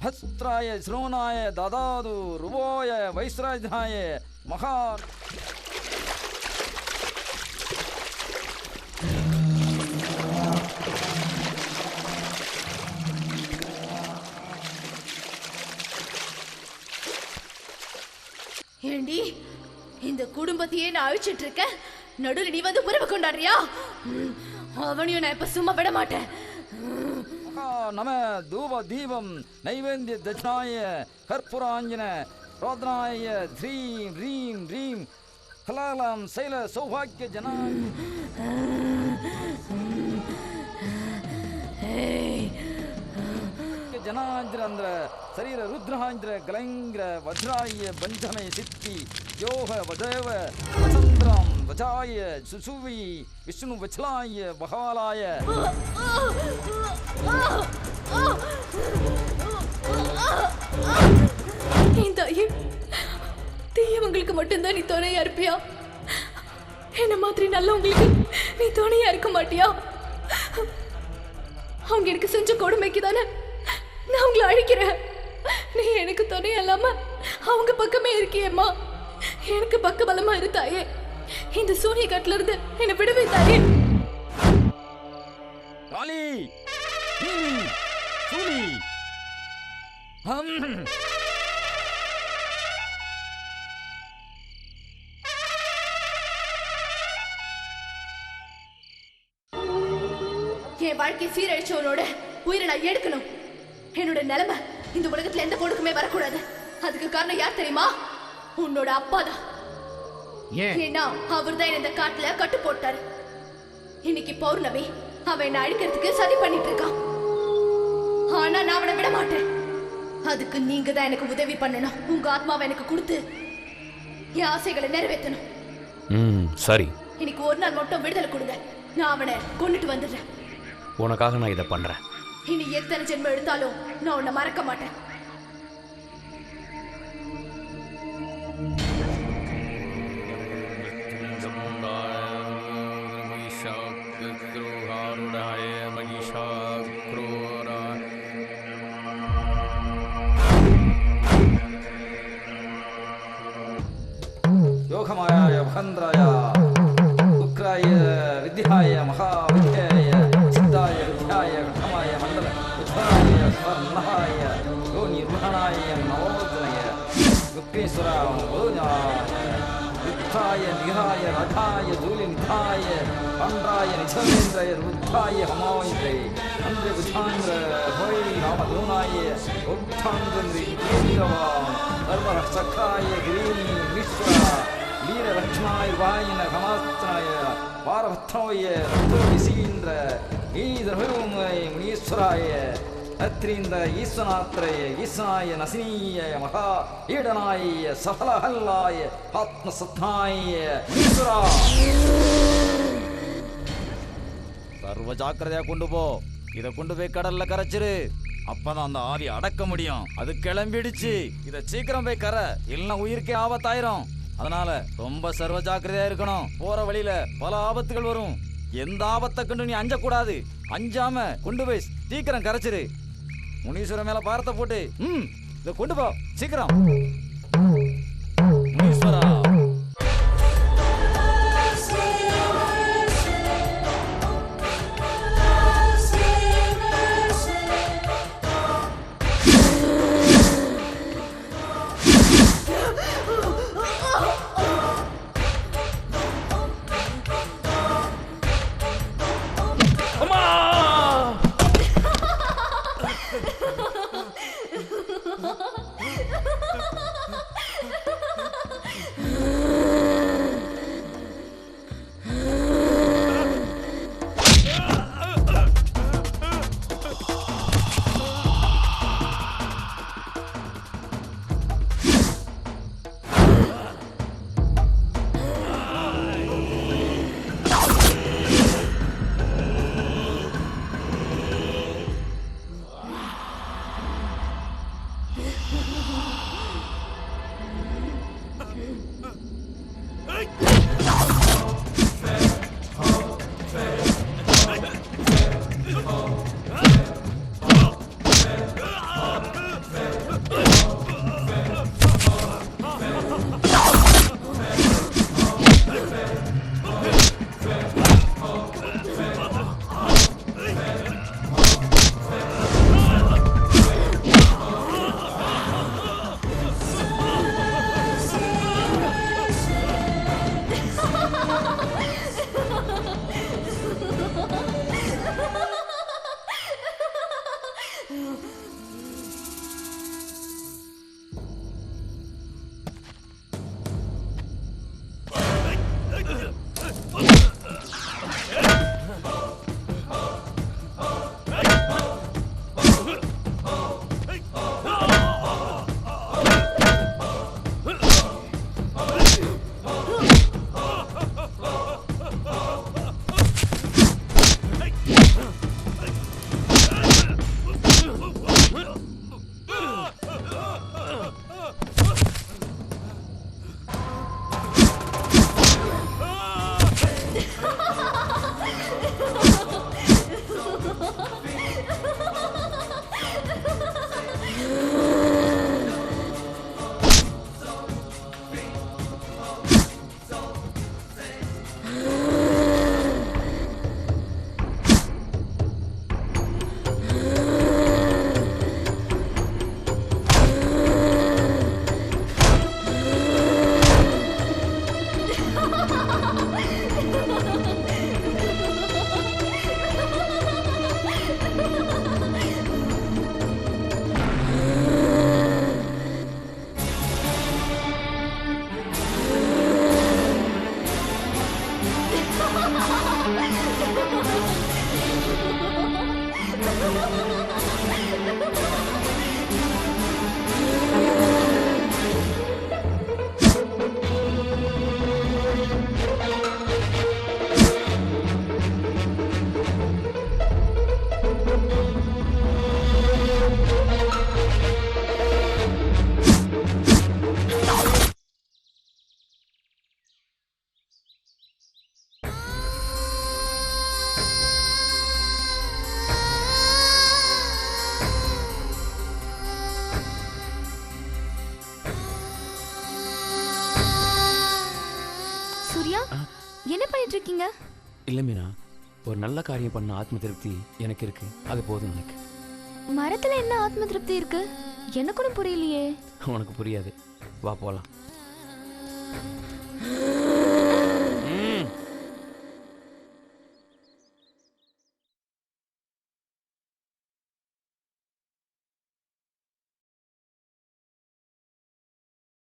Speaker 19: ஹஸ்திராய ஸ்ரோனாய ததாது ருவோய வைஸ்ராஜாய மகா.
Speaker 15: ஏண்டி இந்த குடும்பத்தையே நான் அழிச்சிட்டு இருக்கேன், நடுவில் நீ வந்து உறவு கொண்டாடுறியா? அவனையும் நான் இப்ப சும்மா விட மாட்டேன்.
Speaker 19: நம தூப தீபம் நைவேந்திய தட்சாய கற்பூராஞ்சன ரோத்ராய த்ரீம் ரீம் ரீம் கலாலம் சைல சௌபாக்கிய ஜனா. ஜனாந்திர சரீர ருத்ராந்திர கலைங்கிர வஜ்ராய பஞ்சமய சித்தி யோக வதேவ வசந்திரம் வஜாய சுசுவி விஷ்ணு வச்சலாய பகவாலாய.
Speaker 15: இந்த தீயவங்களுக்கு மட்டும்தான் நீ துணையா இருப்பியா? என்ன மாதிரி நல்லவங்களுக்கு நீ துணையா இருக்க மாட்டியா? அவங்க எனக்கு செஞ்ச கொடுமைக்கு தானே நான் அவங்களை அழிக்கிறேன். நீ எனக்கு துணை இல்லாம அவங்க பக்கமே இருக்கியேம்மா. எனக்கு பக்க பலமா இருந்தாயே. இந்த சூனிய காட்டுல இருந்து என்னை விடவே தாயே.
Speaker 19: காளி சூனி
Speaker 15: என் வாழ்க்கை சீரழிச்சவனோட உயிரை நான் எடுக்கணும். என்னோட நிலைமை இந்த உலகத்துல எந்த பொண்ணுக்குமே வரக்கூடாது. அதுக்கு காரணம் யார் தெரியுமா? உன்னோட அப்பா தான். ஏன்னா அவர் தான் இந்த காட்டுல கட்டு போட்டாரு. இன்னைக்கு பௌர்ணமி அவன் என்ன அழிக்கிறதுக்கு சதி பண்ணிட்டு இருக்கான். ஆனா நான் அவனை விட மாட்டேன். அதுக்கு நீங்க தான் எனக்கு உதவி பண்ணணும். உங்க ஆத்மாவை எனக்கு கொடுத்து என் ஆசைகளை நிறைவேற்றணும்.
Speaker 7: சரி,
Speaker 15: இன்னைக்கு ஒரு நாள் மட்டும் விடுதலை கொடுங்க. நான் அவனை கொண்டுட்டு வந்துடுறேன்.
Speaker 7: உனக்காக நான் இதை பண்றேன்.
Speaker 15: இனி எத்தனை ஜென்மம் எடுத்தாலும் நான் உன்னை மறக்க மாட்டேன்.
Speaker 19: யோகமாய மகந்திராய உக்ராய வித்யாய மகாவித்யாய சித்தாய வித்யாய கட்டமாய மண்டல உத்வராய ஸ்வர்ணாய யோனி ருஹணாய நவோதனய யுக்தேஸ்வராய யுத்தாய நிகாய ரதாய தூலி நிதாய பண்டாய நிச்சவேந்திரய ருத்தாய ஹமாயித்ரே அந்திர புதாந்திர ஹோய் ராமதூனாய உத்தாந்திரந்திரி கேந்திரவாம் சர்வர சக்காய கிரீனி விஸ்வரா வீர லட்சுமாய வாயின கமாஸ்திராய பாரபத்ராய விசீந்திர ஈதர்மய முனீஸ்வராய அத்ரீந்த ஈஸ்வநாத்ரய ஈஸ்வனாய நசினீய மகா ஈடனாய சஃலஹல்லாய ஆத்மசத்தாய ஈஸ்வரா. சர்வ ஜாக்கிரதையா கொண்டு போ. இதை கொண்டு போய் கடல்ல கரைச்சிரு. அப்பதான் அந்த ஆவி அடக்க முடியும். அது கிளம்பிடுச்சு. இதை சீக்கிரம் போய் கரை, இல்லைன்னா உயிருக்கே ஆபத்தாயிரும். அதனால ரொம்ப சர்வ ஜாக்கிரதையா இருக்கணும். போற வழியில பல ஆபத்துகள் வரும். எந்த ஆபத்தை கண்டு நீ அஞ்சக்கூடாது. அஞ்சாம கொண்டு போய் சீக்கிரம் கரைச்சிரு. முனீஸ்வரன் மேல பாரத்தை போட்டு இதை கொண்டு போ சீக்கிரம். முனீஸ்வரா
Speaker 3: என்ன பண்ணிட்டு இருக்கீங்க?
Speaker 7: இல்லை மீனா, ஒரு நல்ல காரியம் பண்ண ஆத்ம திருப்தி எனக்கு இருக்கு, அது போதும் எனக்கு.
Speaker 3: மரத்துல என்ன ஆத்ம திருப்தி இருக்கு? எனக்கு ஒன்றும் புரியலையே.
Speaker 7: உனக்கு புரியாது, வா போலாம்.